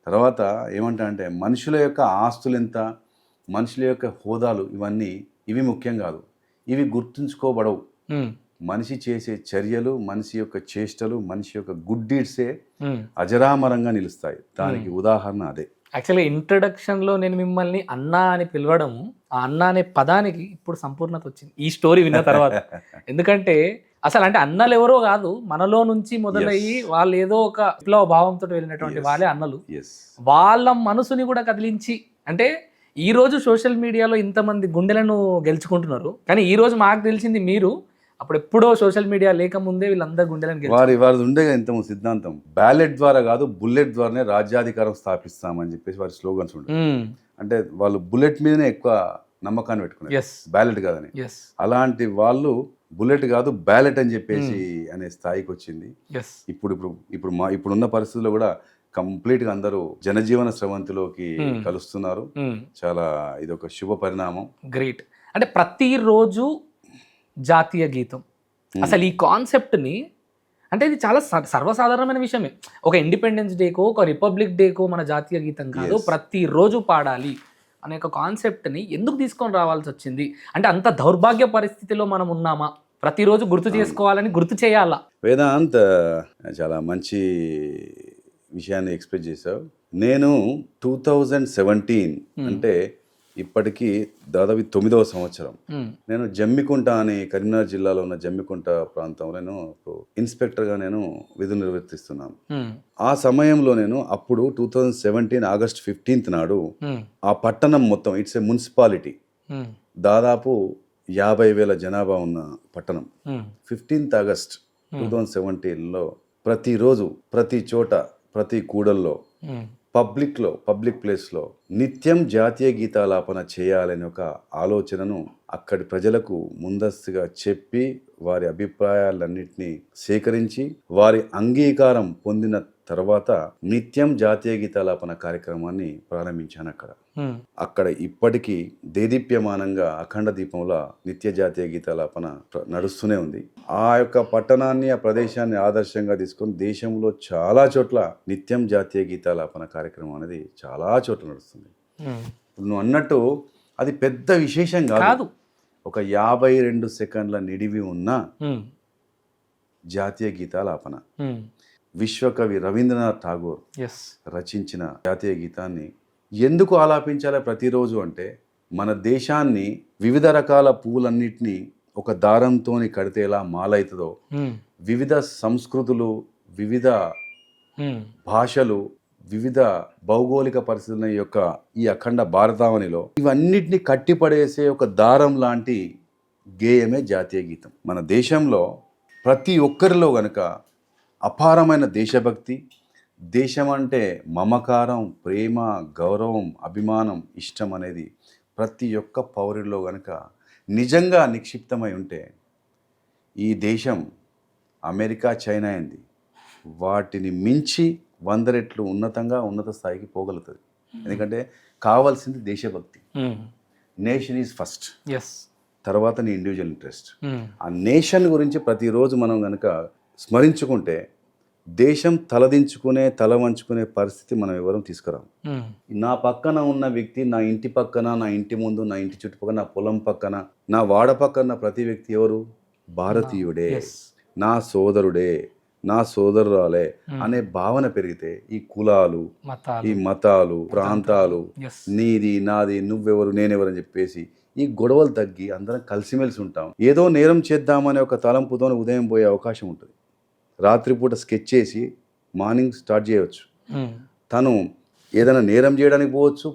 తర్వాత ఏమంటా అంటే మనుషుల యొక్క ఆస్తులు ఎంత, మనుషుల యొక్క హోదాలు ఇవి ముఖ్యం కాదు, ఇవి గుర్తుంచుకోబడవు. మనిషి చేసే చర్యలు, మనిషి యొక్క చేష్టలు, మనిషి యొక్క గుడ్ డీడ్సే అజరామరంగా నిలుస్తాయి. దానికి ఉదాహరణ అదే. యాక్చువల్గా ఇంట్రడక్షన్లో నేను మిమ్మల్ని అన్నా అని పిలవడము, ఆ అన్నా అనే పదానికి ఇప్పుడు సంపూర్ణత వచ్చింది ఈ స్టోరీ విన్న తర్వాత. ఎందుకంటే అసలు అంటే అన్నలు ఎవరో కాదు, మనలో నుంచి మొదలయ్యి వాళ్ళు ఏదో ఒక విప్లవ భావంతో వెళ్ళినటువంటి వాళ్ళే అన్నలు. ఎస్, వాళ్ళ మనసుని కూడా కదిలించి, అంటే ఈ రోజు సోషల్ మీడియాలో ఇంతమంది గుండెలను గెలుచుకుంటున్నారు, కానీ ఈ రోజు మాకు తెలిసింది మీరు అప్పుడు ఎప్పుడో సోషల్ మీడియా లేకముందే వీళ్ళందరూ గుండెలను గెలుచుకున్నారు. వారి ఉండే ఇంత సిద్ధాంతం, బ్యాలెట్ ద్వారా కాదు బుల్లెట్ ద్వారానే రాజ్యాధికారం స్థాపిస్తామని చెప్పేసి వారి స్లోగన్స్ ఉంటాయి. అంటే వాళ్ళు బుల్లెట్ మీదనే ఎక్కువ నమ్మకాన్ని పెట్టుకున్నారు, ఎస్ బ్యాలెట్ కాదని. ఎస్ అలాంటి వాళ్ళు బుల్లెట్ కాదు బ్యాలెట్ అని చెప్పేసి అనే స్థాయికి వచ్చింది. ఎస్ ఇప్పుడున్న పరిస్థితుల్లో కూడా కంప్లీట్ గా అందరూ జనజీవన స్రవంతిలోకి కలుస్తున్నారు. చాలా ఇది ఒక శుభ పరిణామం. గ్రేట్. అంటే ప్రతిరోజు జాతీయ గీతం, అసలు ఈ కాన్సెప్ట్ని, అంటే ఇది చాలా సర్వసాధారణమైన విషయమే. ఒక ఇండిపెండెన్స్ డేకో ఒక రిపబ్లిక్ డేకో మన జాతీయ గీతం కాదు, ప్రతిరోజు పాడాలి అనే ఒక కాన్సెప్ట్ని ఎందుకు తీసుకొని రావాల్సి వచ్చింది? అంటే అంత దౌర్భాగ్య పరిస్థితిలో మనం ఉన్నామా? ప్రతిరోజు గుర్తు చేసుకోవాలని గుర్తు చేయాలా? వేదాంత్ చాలా మంచి విషయాన్ని ఎక్స్ప్రెస్ చేశావు. నేను 2017 అంటే ఇప్పటికీ దాదాపు 9వ సంవత్సరం. నేను జమ్మికుంట అని కరీంనగర్ జిల్లాలో ఉన్న జమ్మికుంట ప్రాంతంలో నేను ఇన్స్పెక్టర్గా నేను విధులు నిర్వర్తిస్తున్నాను. ఆ సమయంలో నేను అప్పుడు 2017 ఆగస్ట్ 15 నాడు ఆ పట్టణం మొత్తం, ఇట్స్ ఏ మున్సిపాలిటీ, దాదాపు 50,000 జనాభా ఉన్న పట్టణం. 15th ఆగస్ట్ 2017లో ప్రతిరోజు ప్రతి చోట ప్రతి కూడల్లో పబ్లిక్ ప్లేస్లో నిత్యం జాతీయ గీతాలాపన చేయాలని ఒక ఆలోచనను అక్కడి ప్రజలకు ముందస్తుగా చెప్పి వారి అభిప్రాయాలన్నింటినీ సేకరించి వారి అంగీకారం పొందిన తర్వాత నిత్యం జాతీయ గీతాలాపన కార్యక్రమాన్ని ప్రారంభించాను. అక్కడ ఇప్పటికీ దేదీప్యమానంగా అఖండ దీపంలో నిత్య జాతీయ గీతాలాపన నడుస్తూనే ఉంది. ఆ యొక్క పట్టణాన్ని, ఆ ప్రదేశాన్ని ఆదర్శంగా తీసుకొని దేశంలో చాలా చోట్ల నిత్యం జాతీయ గీతాలాపన కార్యక్రమం అనేది చాలా చోట్ల నడుస్తుంది. నువ్వు అన్నట్టు అది పెద్ద విశేషం కాదు. ఒక 52 సెకండ్ల నిడివి ఉన్న జాతీయ గీతాలాపన, విశ్వకవి రవీంద్రనాథ్ ఠాగూర్ రచించిన జాతీయ గీతాన్ని ఎందుకు ఆలాపించాలి ప్రతిరోజు అంటే, మన దేశాన్ని వివిధ రకాల పూలన్నిటినీ ఒక దారంతోని కడితే ఎలా మాలవుతుందో, వివిధ సంస్కృతులు, వివిధ భాషలు, వివిధ భౌగోళిక పరిస్థితుల యొక్క ఈ అఖండ భారతావనిలో ఇవన్నిటిని కట్టిపడేసే ఒక దారం లాంటి గేయమే జాతీయ గీతం. మన దేశంలో ప్రతి ఒక్కరిలో గనుక అపారమైన దేశభక్తి, దేశం అంటే మమకారం, ప్రేమ, గౌరవం, అభిమానం, ఇష్టం అనేది ప్రతి ఒక్క పౌరుల్లో గనుక నిజంగా నిక్షిప్తమై ఉంటే ఈ దేశం అమెరికా, చైనా అయింది వాటిని మించి 100 రెట్లు ఉన్నత స్థాయికి పోగలుగుతుంది. ఎందుకంటే కావాల్సింది దేశభక్తి. నేషన్ ఈజ్ ఫస్ట్, తర్వాత నీ ఇండివిజువల్ ఇంట్రెస్ట్. ఆ నేషన్ గురించి ప్రతిరోజు మనం కనుక స్మరించుకుంటే దేశం తల వంచుకునే పరిస్థితి మనం ఎవరూ తీసుకురాము. నా పక్కన ఉన్న వ్యక్తి, నా ఇంటి పక్కన, నా ఇంటి ముందు, నా ఇంటి చుట్టుపక్కల, నా పొలం పక్కన, నా వాడ పక్కన ప్రతి వ్యక్తి ఎవరు? భారతీయుడే, నా సోదరుడే, నా సోదరురాలే అనే భావన పెరిగితే ఈ కులాలు, ఈ మతాలు, ప్రాంతాలు, నీది నాది, నువ్వెవరు నేనెవరు అని చెప్పేసి ఈ గొడవలు తగ్గి అందరం కలిసిమెలిసి ఉంటాం. ఏదో నేరం చేద్దామనే ఒక తలంపుతో ఉదయం పోయే అవకాశం ఉంటుంది. రాత్రిపూట స్కెచ్ చేసి మార్నింగ్ స్టార్ట్ చేయవచ్చు. తను ఏదైనా నేరం చేయడానికి పోవచ్చు,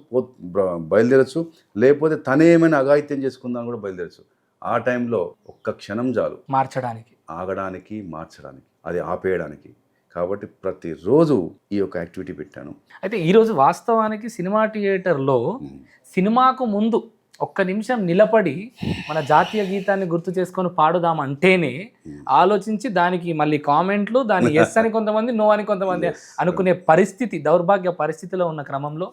బయలుదేరచ్చు, లేకపోతే తనే ఏమైనా అఘాయిత్యం చేసుకుందాం కూడా బయలుదేరచ్చు. ఆ టైంలో ఒక్క క్షణం చాలు మార్చడానికి, ఆగడానికి, మార్చడానికి, అది ఆపేయడానికి. కాబట్టి ప్రతిరోజు ఈ యొక్క యాక్టివిటీ పెట్టాను. అయితే ఈరోజు వాస్తవానికి సినిమా థియేటర్లో సినిమాకు ముందు ఒక్క నిమిషం నిలబడి మన జాతీయ గీతాన్ని గుర్తు చేసుకొని పాడుదామంటేనే ఆలోచించి దానికి మళ్ళీ కామెంట్లు, దాన్ని ఎస్ అని కొంతమంది, నో అని కొంతమంది అనుకునే పరిస్థితి, దౌర్భాగ్య పరిస్థితిలో ఉన్న క్రమంలో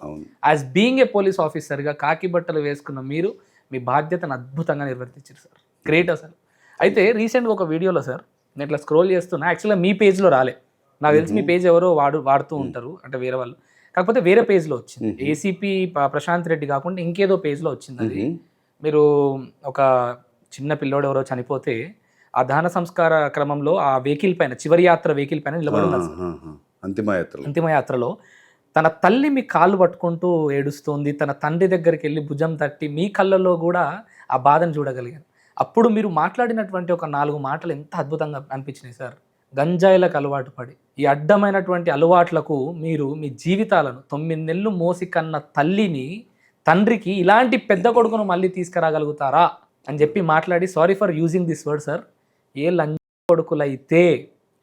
యాజ్ బీయింగ్ ఏ పోలీస్ ఆఫీసర్గా కాకి బట్టలు వేసుకున్న మీరు మీ బాధ్యతను అద్భుతంగా నిర్వర్తించారు సార్. గ్రేట్ అసలు. అయితే రీసెంట్గా ఒక వీడియోలో సార్ నేను ఇట్లా స్క్రోల్ చేస్తున్నా, యాక్చువల్గా మీ పేజ్లో రాలే, నాకు తెలిసి మీ పేజ్ ఎవరో వాడుతూ ఉంటారు అంటే వేరే వాళ్ళు, కాకపోతే వేరే పేజ్లో వచ్చింది. ఏసీపీ ప్రశాంత్ రెడ్డి కాకుండా ఇంకేదో పేజ్లో వచ్చింది. అది మీరు ఒక చిన్న పిల్లోడు ఎవరో చనిపోతే ఆ దహన సంస్కార క్రమంలో ఆ వెహికల్ పైన, చివరి యాత్ర వెహికల్ పైన నిలబడి ఉన్నారు. అంతిమయాత్రలో తన తల్లి మీ కాళ్ళు పట్టుకుంటూ ఏడుస్తుంది, తన తండ్రి దగ్గరికి వెళ్ళి భుజం తట్టి మీ కళ్ళలో కూడా ఆ బాధను చూడగలిగాను. అప్పుడు మీరు మాట్లాడినటువంటి ఒక 4 మాటలు ఎంత అద్భుతంగా అనిపించినాయి సార్. గంజాయిలకు అలవాటు పడి ఈ అడ్డమైనటువంటి అలవాట్లకు మీరు మీ జీవితాలను 9 నెలలు మోసి కన్న తల్లిని, తండ్రికి ఇలాంటి పెద్ద కొడుకును మళ్ళీ తీసుకురాగలుగుతారా అని చెప్పి మాట్లాడి, sorry for using this word sir, ఏ లంచ కొడుకులైతే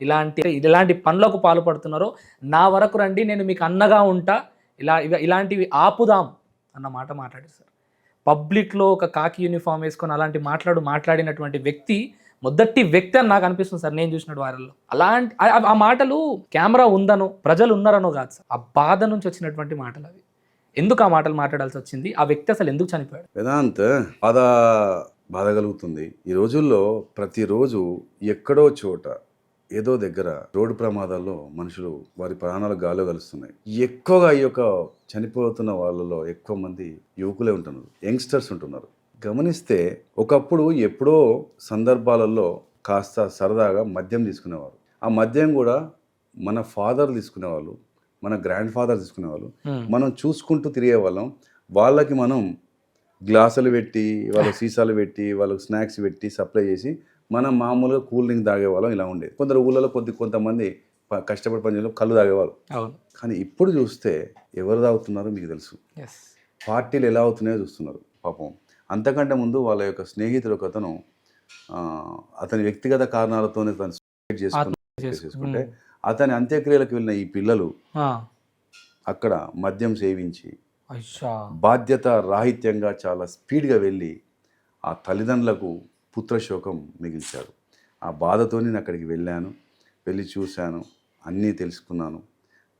ఇలాంటి పనులకు పాల్పడుతున్నారో నా వరకు రండి, నేను మీకు అన్నగా ఉంటా, ఇలాంటివి ఆపుదాం అన్న మాట మాట్లాడారు సార్. పబ్లిక్లో ఒక కాకి యూనిఫామ్ వేసుకొని అలాంటి మాట్లాడినటువంటి వ్యక్తి మొదటి వ్యక్తి అని నాకు అనిపిస్తుంది సార్, నేను చూసినట్టు వారిలో. అలాంటి ఆ మాటలు కెమెరా ఉందనో ప్రజలు ఉన్నారనో కాదు సార్, ఆ బాధ నుంచి వచ్చినటువంటి మాటలు అవి. ఎందుకు ఆ మాటలు మాట్లాడాల్సి వచ్చింది? ఆ వ్యక్తి అసలు ఎందుకు చనిపోయాడు? వేదాంత్, బాధ కలుగుతుంది. ఈ రోజుల్లో ప్రతిరోజు ఎక్కడో చోట ఏదో దగ్గర రోడ్డు ప్రమాదాల్లో మనుషులు వారి ప్రాణాలు గాల్లో కలుస్తున్నాయి. ఎక్కువగా ఈ యొక్క చనిపోతున్న వాళ్ళలో ఎక్కువ మంది యువకులే ఉంటున్నారు, యంగ్స్టర్స్ ఉంటున్నారు. గమనిస్తే ఒకప్పుడు ఎప్పుడో సందర్భాలలో కాస్త సరదాగా మద్యం తీసుకునేవారు. ఆ మద్యం కూడా మన ఫాదర్ తీసుకునేవాళ్ళు, మన గ్రాండ్ ఫాదర్ తీసుకునేవాళ్ళు. మనం చూసుకుంటూ తిరిగే వాళ్ళం. వాళ్ళకి మనం గ్లాసులు పెట్టి, వాళ్ళకి సీసాలు పెట్టి, వాళ్ళకి స్నాక్స్ పెట్టి సప్లై చేసి మనం మామూలుగా కూల్ డ్రింక్ తాగేవాళ్ళం. ఇలా ఉండేది. కొందరు ఊళ్ళలో కొంతమంది కష్టపడి పనిచేయడం కళ్ళు తాగేవాళ్ళు. కానీ ఇప్పుడు చూస్తే ఎవరు తాగుతున్నారో మీకు తెలుసు. పార్టీలు ఎలా అవుతున్నాయో చూస్తున్నారు పాపం. అంతకంటే ముందు వాళ్ళ యొక్క స్నేహితుడు ఒక అతని వ్యక్తిగత కారణాలతోనే తను సూసైడ్ చేసుకుంటే అతని అంత్యక్రియలకు వెళ్ళిన ఈ పిల్లలు అక్కడ మద్యం సేవించి బాధ్యత రాహిత్యంగా చాలా స్పీడ్గా వెళ్ళి ఆ తల్లిదండ్రులకు పుత్రశోకం మిగిల్చారు. ఆ బాధతో నేను అక్కడికి వెళ్ళి చూశాను, అన్నీ తెలుసుకున్నాను.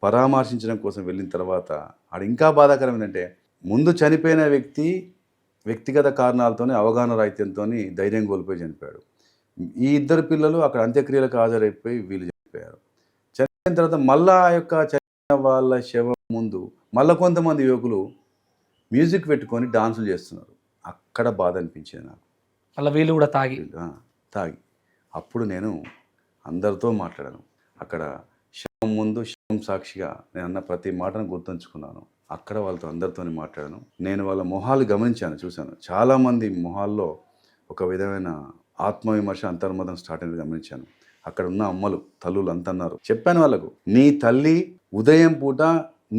పరామర్శించడం కోసం వెళ్ళిన తర్వాత ఆడ ఇంకా బాధాకరం ఏంటంటే, ముందు చనిపోయిన వ్యక్తి వ్యక్తిగత కారణాలతోనే, అవగాహన రాహిత్యంతో ధైర్యం కోల్పోయి చనిపోయాడు. ఈ ఇద్దరు పిల్లలు అక్కడ అంత్యక్రియలకు హాజరైపోయి వీళ్ళు చనిపోయారు. చనిపోయిన తర్వాత మళ్ళా ఆ యొక్క చనిపోయిన వాళ్ళ శవం ముందు మళ్ళీ కొంతమంది యువకులు మ్యూజిక్ పెట్టుకొని డాన్సులు చేస్తున్నారు. అక్కడ బాధ అనిపించింది నాకు. అలా వీళ్ళు కూడా తాగి అప్పుడు నేను అందరితో మాట్లాడాను. అక్కడ శవం ముందు శవం సాక్షిగా నేను అన్న ప్రతి మాటను గుర్తుంచుకున్నాను. అక్కడ వాళ్ళతో అందరితో మాట్లాడాను. నేను వాళ్ళ మొహాలు గమనించాను, చూశాను. చాలామంది మొహాల్లో ఒక విధమైన ఆత్మవిమర్శ, అంతర్మదం స్టార్ట్ అనేది గమనించాను. అక్కడ ఉన్న అమ్మలు, తల్లులు అంత అన్నారు. చెప్పాను వాళ్ళకు, నీ తల్లి ఉదయం పూట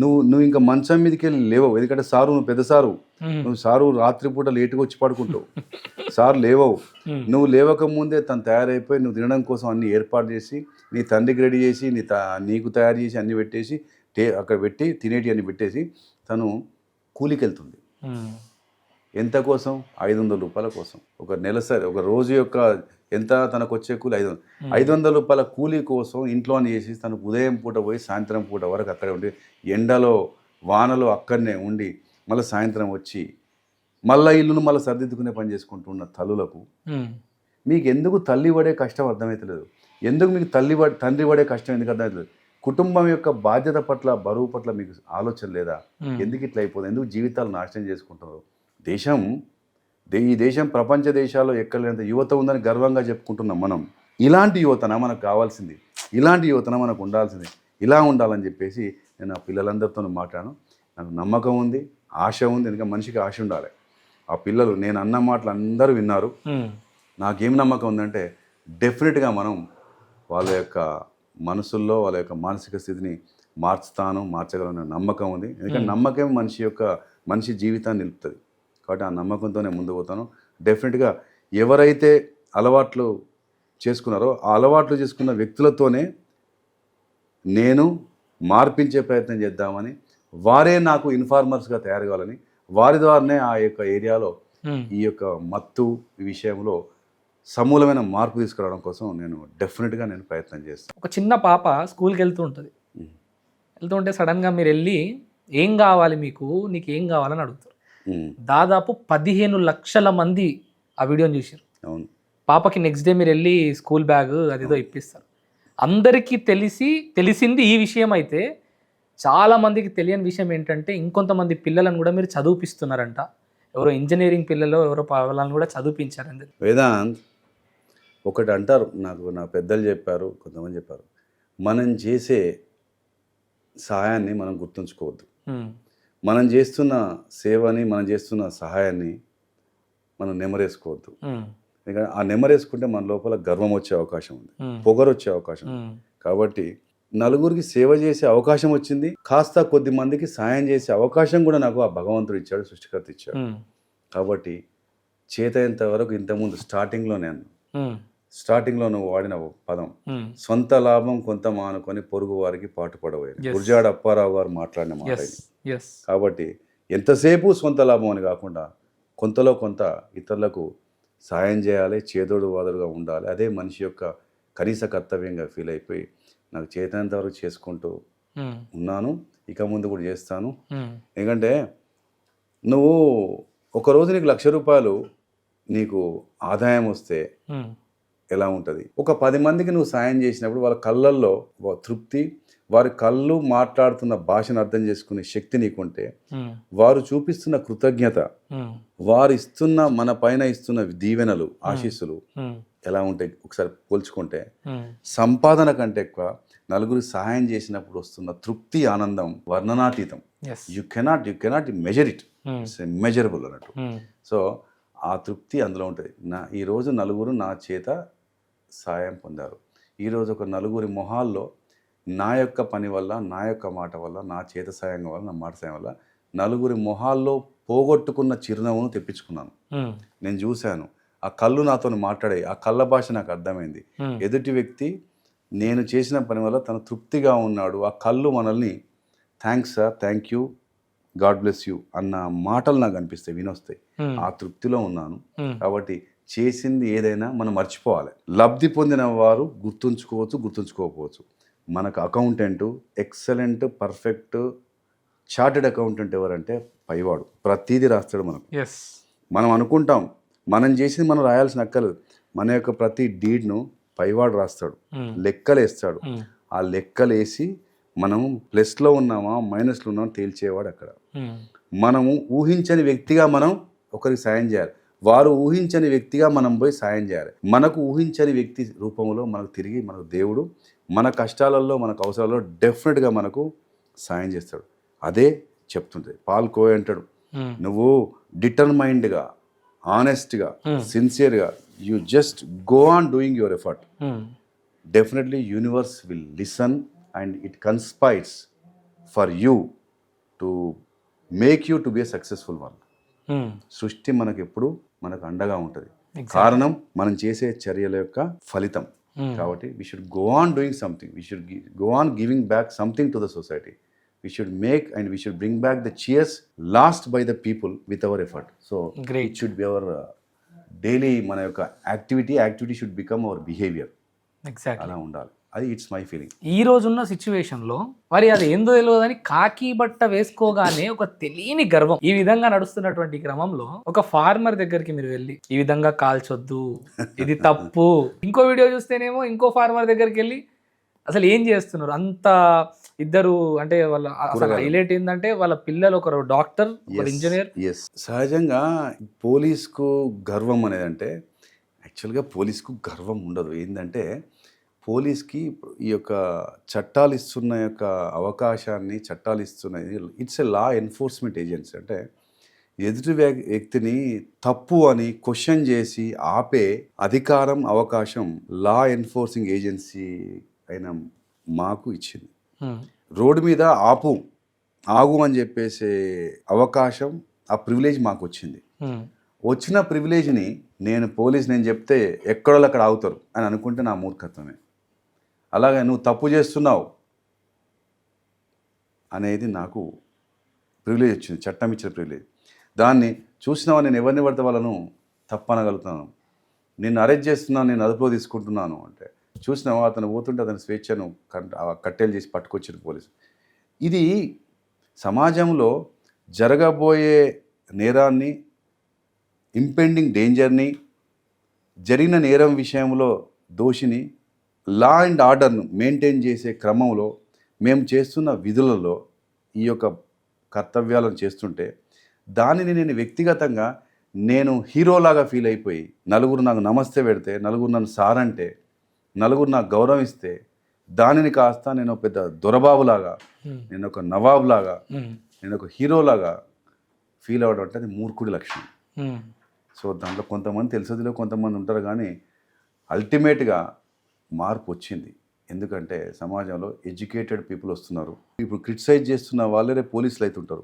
నువ్వు ఇంకా మంచం మీదకి వెళ్ళి లేవవు. ఎందుకంటే సారు, నువ్వు పెద్ద సారు, నువ్వు సారు రాత్రిపూట లేటుగా వచ్చి పడుకుంటావు. సారు లేవవు. నువ్వు లేవక ముందే తను తయారైపోయి నువ్వు తినడం కోసం అన్ని ఏర్పాటు చేసి, నీ తండ్రికి రెడీ చేసి, నీకు తయారు చేసి అన్ని పెట్టేసి అక్కడ పెట్టి తినేటి అన్ని పెట్టేసి తను కూలికి వెళ్తుంది. ఎంత కోసం? 500 రూపాయల కోసం. ఒక నెలసరి, ఒక రోజు యొక్క ఎంత తనకు వచ్చే కూలి 500 రూపాయల కూలీ కోసం ఇంట్లో చేసి తనకు ఉదయం పూట పోయి సాయంత్రం పూట వరకు అక్కడే ఉండి, ఎండలో వానలో అక్కడనే ఉండి మళ్ళీ సాయంత్రం వచ్చి మళ్ళీ ఇల్లును మళ్ళీ సర్దిద్దుకునే పని చేసుకుంటున్న తల్లులకు మీకు ఎందుకు తల్లి పడే కష్టం అర్థమవుతలేదు? ఎందుకు మీకు తండ్రి పడే కష్టం ఎందుకు అర్థమవుతలేదు? కుటుంబం యొక్క బాధ్యత పట్ల, బరువు పట్ల మీకు ఆలోచన లేదా? ఎందుకు ఇట్లా అయిపోతుంది? ఎందుకు జీవితాలు నాశనం చేసుకుంటున్నారు? ఈ దేశం ప్రపంచ దేశాల్లో ఎక్కడ లేనంత యువత ఉందని గర్వంగా చెప్పుకుంటున్నాం మనం. ఇలాంటి యువతన మనకు కావాల్సింది, ఇలాంటి యువతన మనకు ఉండాల్సింది, ఇలా ఉండాలని చెప్పేసి నేను ఆ పిల్లలందరితో మాట్లాడాను. నాకు నమ్మకం ఉంది, ఆశ ఉంది. ఎందుకంటే మనిషికి ఆశ ఉండాలి. ఆ పిల్లలు నేను అన్న మాటలు అందరూ విన్నారు. నాకేం నమ్మకం ఉందంటే, డెఫినెట్గా మనం వాళ్ళ యొక్క మనసుల్లో వాళ్ళ యొక్క మానసిక స్థితిని మార్చగలనే నమ్మకం ఉంది. ఎందుకంటే నమ్మకం మనిషి జీవితాన్ని నిలుపుతుంది. కాబట్టి ఆ నమ్మకంతోనే ముందు పోతాను. డెఫినెట్గా ఎవరైతే అలవాట్లు చేసుకున్నారో ఆ అలవాట్లు చేసుకున్న వ్యక్తులతోనే నేను మార్పించే ప్రయత్నం చేద్దామని, వారే నాకు ఇన్ఫార్మర్స్గా తయారు కావాలని, వారి ద్వారానే ఆ యొక్క ఏరియాలో ఈ యొక్క మత్తు విషయంలో సమూలమైన మార్పు తీసుకురావడం కోసం నేను డెఫినెట్గా ప్రయత్నం చేస్తాను. ఒక చిన్న పాప స్కూల్కి వెళ్తుంటే సడన్గా మీరు వెళ్ళి ఏం కావాలి నీకు ఏం కావాలని అడుగుతారు. దాదాపు 15 లక్షల మంది ఆ వీడియోని చూసారు. అవును. పాపకి నెక్స్ట్ డే మీరు వెళ్ళి స్కూల్ బ్యాగ్ అదిదో ఇప్పిస్తారు. అందరికీ తెలిసింది ఈ విషయం అయితే, చాలా మందికి తెలియని విషయం ఏంటంటే, ఇంకొంతమంది పిల్లలను కూడా మీరు చదివిపిస్తున్నారంట. ఎవరో ఇంజనీరింగ్ పిల్లలు ఎవరో వాళ్ళని కూడా చదివించారండి. వేదాంత్, ఒకటి అంటారు, నాకు నా పెద్దలు చెప్పారు, కొంతమంది చెప్పారు, మనం చేసే సహాయాన్ని మనం గుర్తుంచుకోవద్దు. ఉమ్, మనం చేస్తున్న సేవని, మనం చేస్తున్న సహాయాన్ని మనం నెమరేసుకోవద్దు. ఉమ్, ఎందుకంటే ఆ నెమరేసుకుంటే మన లోపల గర్వం వచ్చే అవకాశం ఉంది, ఉమ్, పొగరు వచ్చే అవకాశం ఉంది. ఉమ్, కాబట్టి నలుగురికి సేవ చేసే అవకాశం వచ్చింది, కాస్త కొద్ది మందికి సాయం చేసే అవకాశం కూడా నాకు ఆ భగవంతుడు ఇచ్చాడు, సృష్టికర్త ఇచ్చాడు. ఉమ్, కాబట్టి చేతైనంత వరకు ఇంతకుముందు స్టార్టింగ్లో నువ్వు వాడిన పదం ఉమ్, సొంత లాభం కొంత మానుకొని పొరుగు వారికి పాటుపడబోయేది. Yes. గురజాడ అప్పారావు గారు మాట్లాడిన మాట ఎస్ ఇది. ఎస్ కాబట్టి ఎంతసేపు సొంత లాభం అని కాకుండా కొంతలో కొంత ఇతరులకు సాయం చేయాలి, చేదోడు వాదోడుగా ఉండాలి. అదే మనిషి యొక్క కనీస కర్తవ్యంగా ఫీల్ అయిపోయి నాకు చేతనంత వరకు చేసుకుంటూ ఉమ్, ఉన్నాను, ఇక ముందు కూడా చేస్తాను. ఉమ్, ఎందుకంటే నువ్వు ఒకరోజు నీకు ₹1,00,000 నీకు ఆదాయం వస్తే ఉమ్, ఎలా ఉంటుంది? ఒక 10 మందికి నువ్వు సాయం చేసినప్పుడు వాళ్ళ కళ్ళల్లో తృప్తి, వారి కళ్ళు మాట్లాడుతున్న భాషను అర్థం చేసుకునే శక్తి నీకుంటే, ఉమ్, వారు చూపిస్తున్న కృతజ్ఞత, ఉమ్, వారు ఇస్తున్న మన పైన ఇస్తున్న దీవెనలు, ఆశీస్సులు ఉమ్, ఎలా ఉంటాయి ఒకసారి పోల్చుకుంటే, ఉమ్, సంపాదన కంటే ఎక్కువ నలుగురు సహాయం చేసినప్పుడు వస్తున్న తృప్తి, ఆనందం వర్ణనాతీతం. Yes you cannot measure it, um, it's measurable అన్నట్టు. ఉమ్, సో ఆ తృప్తి అందులో ఉంటుంది. ఈరోజు నలుగురు నా చేత సాయం పొందారు. ఈరోజు ఒక నలుగురి మొహాల్లో నా యొక్క పని వల్ల, నా యొక్క మాట వల్ల, నా చేత సాయం వల్ల, నా మాట సాయం వల్ల నలుగురి మొహాల్లో పోగొట్టుకున్న చిరునవ్వును తెప్పించుకున్నాను. ఉమ్, నేను చూశాను, ఆ కళ్ళు నాతో మాట్లాడే, ఆ కళ్ళ భాష నాకు అర్థమైంది. ఉమ్, ఎదుటి వ్యక్తి నేను చేసిన పని వల్ల తను తృప్తిగా ఉన్నాడు. ఆ కళ్ళు మనల్ని thanks sir, thank you, God bless you అన్న మాటలు నాకు అనిపిస్తాయి, వినొస్తాయి. ఉమ్, ఆ తృప్తిలో ఉన్నాను. ఉమ్, కాబట్టి చేసింది ఏదైనా మనం మర్చిపోవాలి. లబ్ధి పొందిన వారు గుర్తుంచుకోవచ్చు, గుర్తుంచుకోకపోవచ్చు. మనకు accountant, excellent, perfect chartered accountant ఎవరంటే పైవాడు. ప్రతిదీ రాస్తాడు మనకు. ఎస్ మనం అనుకుంటాం మనం చేసింది మనం రాయాల్సిన అక్కర్లేదు. మన యొక్క ప్రతి డీడ్ను పైవాడు రాస్తాడు, ఉమ్, లెక్కలేస్తాడు. ఉమ్, ఆ లెక్కలేసి మనం ప్లస్లో ఉన్నామా మైనస్లో ఉన్నామా తేల్చేవాడు అక్కడ. ఉమ్, మనము ఊహించని వ్యక్తిగా మనం ఒకరికి సాయం చేయాలి, వారు ఊహించని వ్యక్తిగా మనం పోయి సాయం చేయాలి. మనకు ఊహించని వ్యక్తి రూపంలో మనకు తిరిగి మనకు దేవుడు మన కష్టాలలో, మనకు అవసరాల్లో డెఫినెట్గా మనకు సాయం చేస్తాడు. అదే చెప్తుంటుంది పాల్ కోయ్ అంటాడు, ఉమ్, నువ్వు డిటర్మైండ్గా, ఆనెస్ట్గా, సిన్సియర్గా you just go on doing your effort. Um, definitely universe will listen and it conspires for you to make you to be a successful one. Um, సృష్టి మనకు ఎప్పుడు మనకు అండగా ఉంటుంది. Exactly. కారణం మనం చేసే చర్యల యొక్క ఫలితం. Hmm. కాబట్టి we should go on doing something, we should go on giving back something to the society. We should make and we should bring back the cheers last by the people with our effort. So Great. It should be our daily మన యొక్క activity should become our behaviour. Exactly. అలా ఉండాలి. అది it's my feeling. ఈ రోజున్న సిచ్యువేషన్లో మరి అది ఏందో తెలియదని కాకి బట్ట వేసుకోగానే ఒక తెలియని గర్వం. ఈ విధంగా నడుస్తున్నటువంటి క్రమంలో ఒక ఫార్మర్ దగ్గరికి మీరు వెళ్ళి ఈ విధంగా కాల్చొద్దు, ఇది తప్పు, ఇంకో వీడియో చూస్తేనేమో ఇంకో ఫార్మర్ దగ్గరికి వెళ్ళి అసలు ఏం చేస్తున్నారు అంత ఇద్దరు, అంటే వాళ్ళ అసలు హైలైట్ ఏంటంటే వాళ్ళ పిల్లలు, ఒకరు డాక్టర్, ఒకరు ఇంజనీర్. ఎస్, సహజంగా పోలీస్కు గర్వం అనేది అంటే యాక్చువల్గా పోలీస్కు గర్వం ఉండదు. ఏంటంటే పోలీస్కి ఈ యొక్క చట్టాలు ఇస్తున్న యొక్క అవకాశాన్ని, చట్టాలు ఇస్తున్నది it's a law enforcement agency. అంటే ఎదుటి వ్యక్తిని తప్పు అని క్వశ్చన్ చేసి ఆపే అధికారం, అవకాశం లా ఎన్ఫోర్సింగ్ ఏజెన్సీ అయిన మాకు ఇచ్చింది. రోడ్డు మీద ఆగు అని చెప్పేసే అవకాశం, ఆ ప్రివిలేజ్ మాకు వచ్చింది. వచ్చిన ప్రివిలేజ్ని నేను చెప్తే ఎక్కడోళ్ళు అక్కడ ఆగుతారు అని అనుకుంటే నా మూర్ఖత్వమే. అలాగే నువ్వు తప్పు చేస్తున్నావు అనేది నాకు ప్రివిలేజ్ వచ్చింది, చట్టం ఇచ్చిన ప్రివిలేజ్. దాన్ని చూసినావా, నేను ఎవరిని పడితే వాళ్ళను తప్పనగలుగుతున్నాను, నిన్ను అరెస్ట్ చేస్తున్నాను, నేను అదుపులో తీసుకుంటున్నాను అంటే చూసినావా, అతను పోతుంటే అతని స్వేచ్ఛను కట్టెలు చేసి పట్టుకొచ్చిన పోలీసు. ఇది సమాజంలో జరగబోయే నేరాన్ని, ఇంపెండింగ్ డేంజర్ని, జరిగిన నేరం విషయంలో దోషిని, లా అండ్ ఆర్డర్ను మెయింటైన్ చేసే క్రమంలో మేము చేస్తున్న విధులలో ఈ యొక్క కర్తవ్యాలను చేస్తుంటే దానిని నేను వ్యక్తిగతంగా నేను హీరోలాగా ఫీల్ అయిపోయి నలుగురు నాకు నమస్తే పెడితే, నలుగురు నన్ను సార్ అంటే, నలుగురు నాకు గౌరవిస్తే దానిని కాస్త నేను ఒక పెద్ద దొరబాబులాగా, నేను ఒక నవాబులాగా, నేను ఒక హీరోలాగా ఫీల్ అవ్వడం అంటే అది మూర్ఖుడి లక్షణం. సో దాంట్లో కొంతమంది తెలిసేదిలో కొంతమంది ఉంటారు, కానీ అల్టిమేట్గా మార్పు వచ్చింది. ఎందుకంటే సమాజంలో ఎడ్యుకేటెడ్ పీపుల్ వస్తున్నారు. ఇప్పుడు క్రిటిసైజ్ చేస్తున్న వాళ్ళే రేపు పోలీసులు అవుతుంటారు.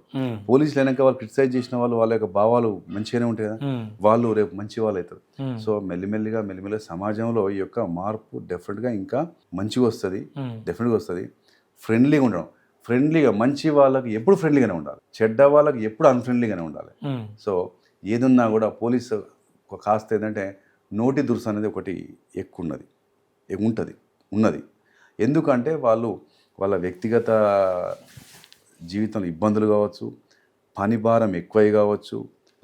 పోలీసులు అయినాక వాళ్ళు క్రిటిసైజ్ చేసిన వాళ్ళు వాళ్ళ యొక్క భావాలు మంచిగానే ఉంటాయి కదా, వాళ్ళు రేపు మంచి వాళ్ళు అవుతారు. సో మెల్లిమెల్లిగా సమాజంలో ఈ యొక్క మార్పు డెఫినెట్గా ఇంకా మంచిగా వస్తుంది, డెఫినెట్గా వస్తుంది. ఫ్రెండ్లీగా ఉండడం, ఫ్రెండ్లీగా మంచి వాళ్ళకి ఎప్పుడు ఫ్రెండ్లీగానే ఉండాలి, చెడ్డ వాళ్ళకి ఎప్పుడు అన్ఫ్రెండ్లీగానే ఉండాలి. సో ఏదున్నా కూడా పోలీసు కాస్త ఏంటంటే నోటి దురుసు అనేది ఒకటి ఎక్కువ ఉన్నది. ఎందుకంటే వాళ్ళ వ్యక్తిగత జీవితంలో ఇబ్బందులు కావచ్చు, పని భారం ఎక్కువై కావచ్చు,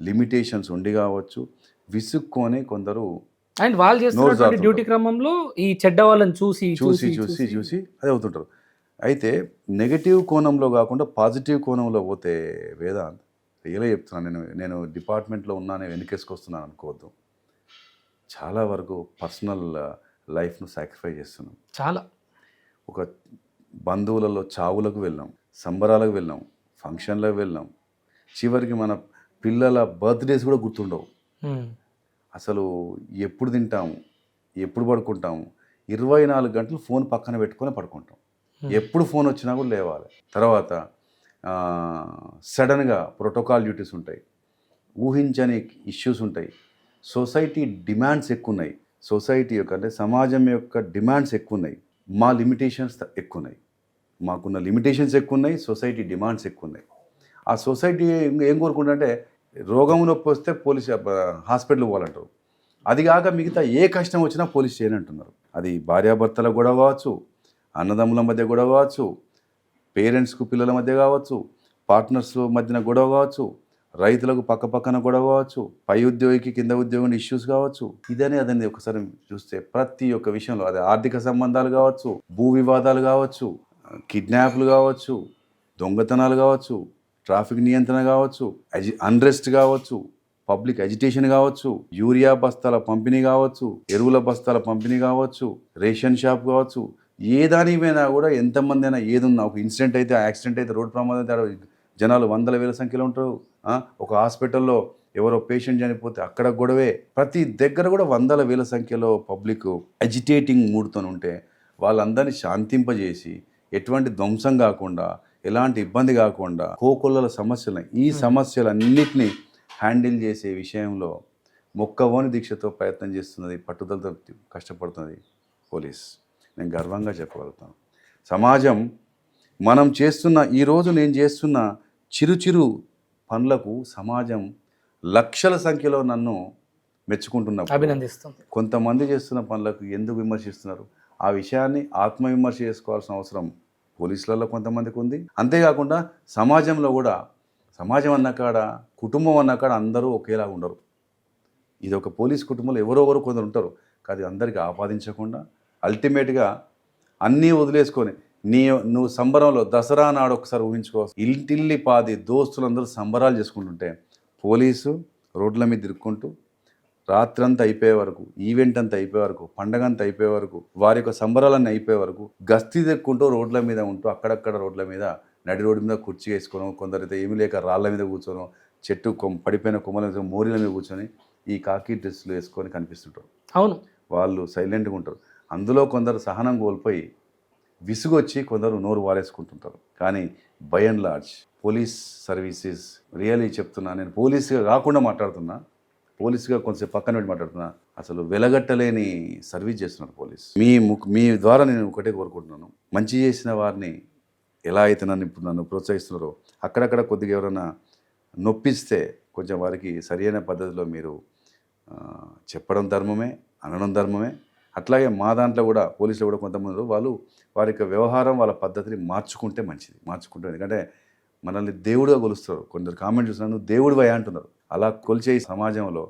లిమిటేషన్స్ ఉండి కావచ్చు, విసుక్కొని కొందరు అండ్ వాళ్ళు చేస్తున్నటువంటి డ్యూటీ క్రమంలో ఈ చెడ్డ వాళ్ళని చూసి అదే అవుతుంటారు. అయితే నెగటివ్ కోణంలో కాకుండా పాజిటివ్ కోణంలో పోతే వేదాంత్ రియల్గా చెప్తున్నాను, నేను డిపార్ట్మెంట్లో ఉన్నాను వెనకేసుకొస్తున్నాను అనుకోవద్దు. చాలా వరకు పర్సనల్ లైఫ్ను సాక్రిఫై చేస్తున్నాం. చాలా ఒక బంధువులలో చావులకు వెళ్ళాం, సంబరాలకు వెళ్ళాం, ఫంక్షన్లకు వెళ్ళాం, చివరికి మన పిల్లల బర్త్డేస్ కూడా గుర్తుండవు. అసలు ఎప్పుడు తింటాము, ఎప్పుడు పడుకుంటాము, 24 గంటలు ఫోన్ పక్కన పెట్టుకొని పడుకుంటాం. ఎప్పుడు ఫోన్ వచ్చినా కూడా లేవాలి. తర్వాత సడన్గా ప్రోటోకాల్ డ్యూటీస్ ఉంటాయి, ఊహించని ఇష్యూస్ ఉంటాయి, సొసైటీ డిమాండ్స్ ఎక్కువ ఉన్నాయి, సొసైటీ యొక్క అంటే సమాజం యొక్క డిమాండ్స్ ఎక్కువ ఉన్నాయి, మా లిమిటేషన్స్ ఎక్కువ ఉన్నాయి, మాకున్న లిమిటేషన్స్ ఎక్కువ ఉన్నాయి, సొసైటీ డిమాండ్స్ ఎక్కువ ఉన్నాయి. ఆ సొసైటీ ఏం కోరుకుంటుంటే రోగం నొప్పి వస్తే పోలీస్ హాస్పిటల్కి పోవాలంటారు, అది కాక మిగతా ఏ కష్టం వచ్చినా పోలీస్ చేయని అంటున్నారు. అది భార్యాభర్తల గొడవ కావచ్చు, అన్నదమ్ముల మధ్య గొడవ కావచ్చు, పేరెంట్స్కు పిల్లల మధ్య కావచ్చు, పార్ట్నర్స్ మధ్యన గొడవ కావచ్చు, రైతులకు పక్కన గొడవ కావచ్చు, పై ఉద్యోగికి కింద ఉద్యోగం ఇష్యూస్ కావచ్చు, అదని ఒకసారి చూస్తే ప్రతి ఒక్క విషయంలో అది ఆర్థిక సంబంధాలు కావచ్చు, భూ వివాదాలు కావచ్చు, కిడ్నాప్లు కావచ్చు, దొంగతనాలు కావచ్చు, ట్రాఫిక్ నియంత్రణ కావచ్చు, అన్రెస్ట్ కావచ్చు, పబ్లిక్ ఎజిటేషన్ కావచ్చు, యూరియా బస్తాల పంపిణీ కావచ్చు, ఎరువుల బస్తాల పంపిణీ కావచ్చు, రేషన్ షాప్ కావచ్చు, ఏ దానిపైనా కూడా ఎంతమంది అయినా ఏదున్నా ఒక ఇన్సిడెంట్ అయితే, యాక్సిడెంట్ అయితే, రోడ్డు ప్రమాదం అయితే జనాలు 100,000 సంఖ్యలో ఉంటారు. ఒక హాస్పిటల్లో ఎవరో పేషెంట్ చనిపోతే అక్కడ గొడవే. ప్రతి దగ్గర కూడా 100,000 సంఖ్యలో పబ్లిక్ అజిటేటింగ్ మూడ్తో ఉంటే వాళ్ళందరినీ శాంతింపజేసి ఎటువంటి ధ్వంసం కాకుండా, ఎలాంటి ఇబ్బంది కాకుండా కోకొల్లల సమస్యలు, ఈ సమస్యలన్నిటినీ హ్యాండిల్ చేసే విషయంలో మొక్కవోని దీక్షతో ప్రయత్నం చేస్తున్నది, పట్టుదలతో కష్టపడుతున్నది పోలీస్. నేను గర్వంగా చెప్పగలుగుతాను. సమాజం మనం చేస్తున్న ఈరోజు నేను చేస్తున్న చిరు పనులకు సమాజం లక్షల సంఖ్యలో నన్ను మెచ్చుకుంటున్నప్పుడు, అభినందిస్తుంది. కొంతమంది చేస్తున్న పనులకు ఎందుకు విమర్శిస్తున్నారు? ఆ విషయాన్ని ఆత్మవిమర్శ చేసుకోవాల్సిన అవసరం పోలీసులలో కొంతమందికి ఉంది. అంతేకాకుండా సమాజంలో కూడా, సమాజం అన్నకాడ, కుటుంబం అన్నకాడ అందరూ ఒకేలాగా ఉండరు. ఇది ఒక పోలీస్ కుటుంబంలో ఎవరో కొందరు ఉంటారు, కానీ అందరికీ ఆపాదించకుండా అల్టిమేట్గా అన్నీ వదిలేసుకొని నువ్వు సంబరంలో దసరా నాడు ఒకసారి ఊహించుకో, ఇంటిల్లి పాది దోస్తులందరూ సంబరాలు చేసుకుంటుంటే పోలీసు రోడ్ల మీద తిరుక్కుంటూ రాత్రంతా అయిపోయే వరకు, ఈవెంట్ అంతా అయిపోయే వరకు, పండగ అంతా అయిపోయే వరకు, వారి యొక్క సంబరాలన్నీ అయిపోయే వరకు గస్తీ తెక్కుంటూ రోడ్ల మీద ఉంటూ అక్కడక్కడ రోడ్ల మీద నడి రోడ్డు మీద కుర్చీ వేసుకోవడం, కొందరైతే ఏమి లేక రాళ్ళ మీద కూర్చోవడం, చెట్టు పడిపోయిన కొమ్మల మీద మోరీల మీద కూర్చొని ఈ కాకి డ్రెస్సులు వేసుకొని కనిపిస్తుంటారు. అవును, వాళ్ళు సైలెంట్గా ఉంటారు. అందులో కొందరు సహనం కోల్పోయి విసుగొచ్చి కొందరు నోరు వారేసుకుంటుంటారు. కానీ by and large police services really చెప్తున్నా, నేను పోలీసుగా కాకుండా మాట్లాడుతున్నా, పోలీసుగా కొంచెం పక్కన పెట్టి మాట్లాడుతున్నా, అసలు వెలగట్టలేని సర్వీస్ చేస్తున్నారు పోలీస్. మీ ద్వారా నేను ఒకటే కోరుకుంటున్నాను, మంచి చేసిన వారిని ఎలా అయితే నన్ను ప్రోత్సహిస్తున్నారో అక్కడక్కడ కొద్దిగా ఎవరైనా నొప్పిస్తే కొంచెం వారికి సరైన పద్ధతిలో మీరు చెప్పడం ధర్మమే, అనడం ధర్మమే. అట్లాగే మా దాంట్లో కూడా పోలీసులు కూడా కొంతమంది వారి యొక్క వ్యవహారం, వాళ్ళ పద్ధతిని మార్చుకుంటే మంచిది, ఎందుకంటే మనల్ని దేవుడిగా కొలుస్తారు. కొందరు కామెంట్ చూస్తున్నాను దేవుడివా అంటున్నారు. అలా కొలిచే ఈ సమాజంలో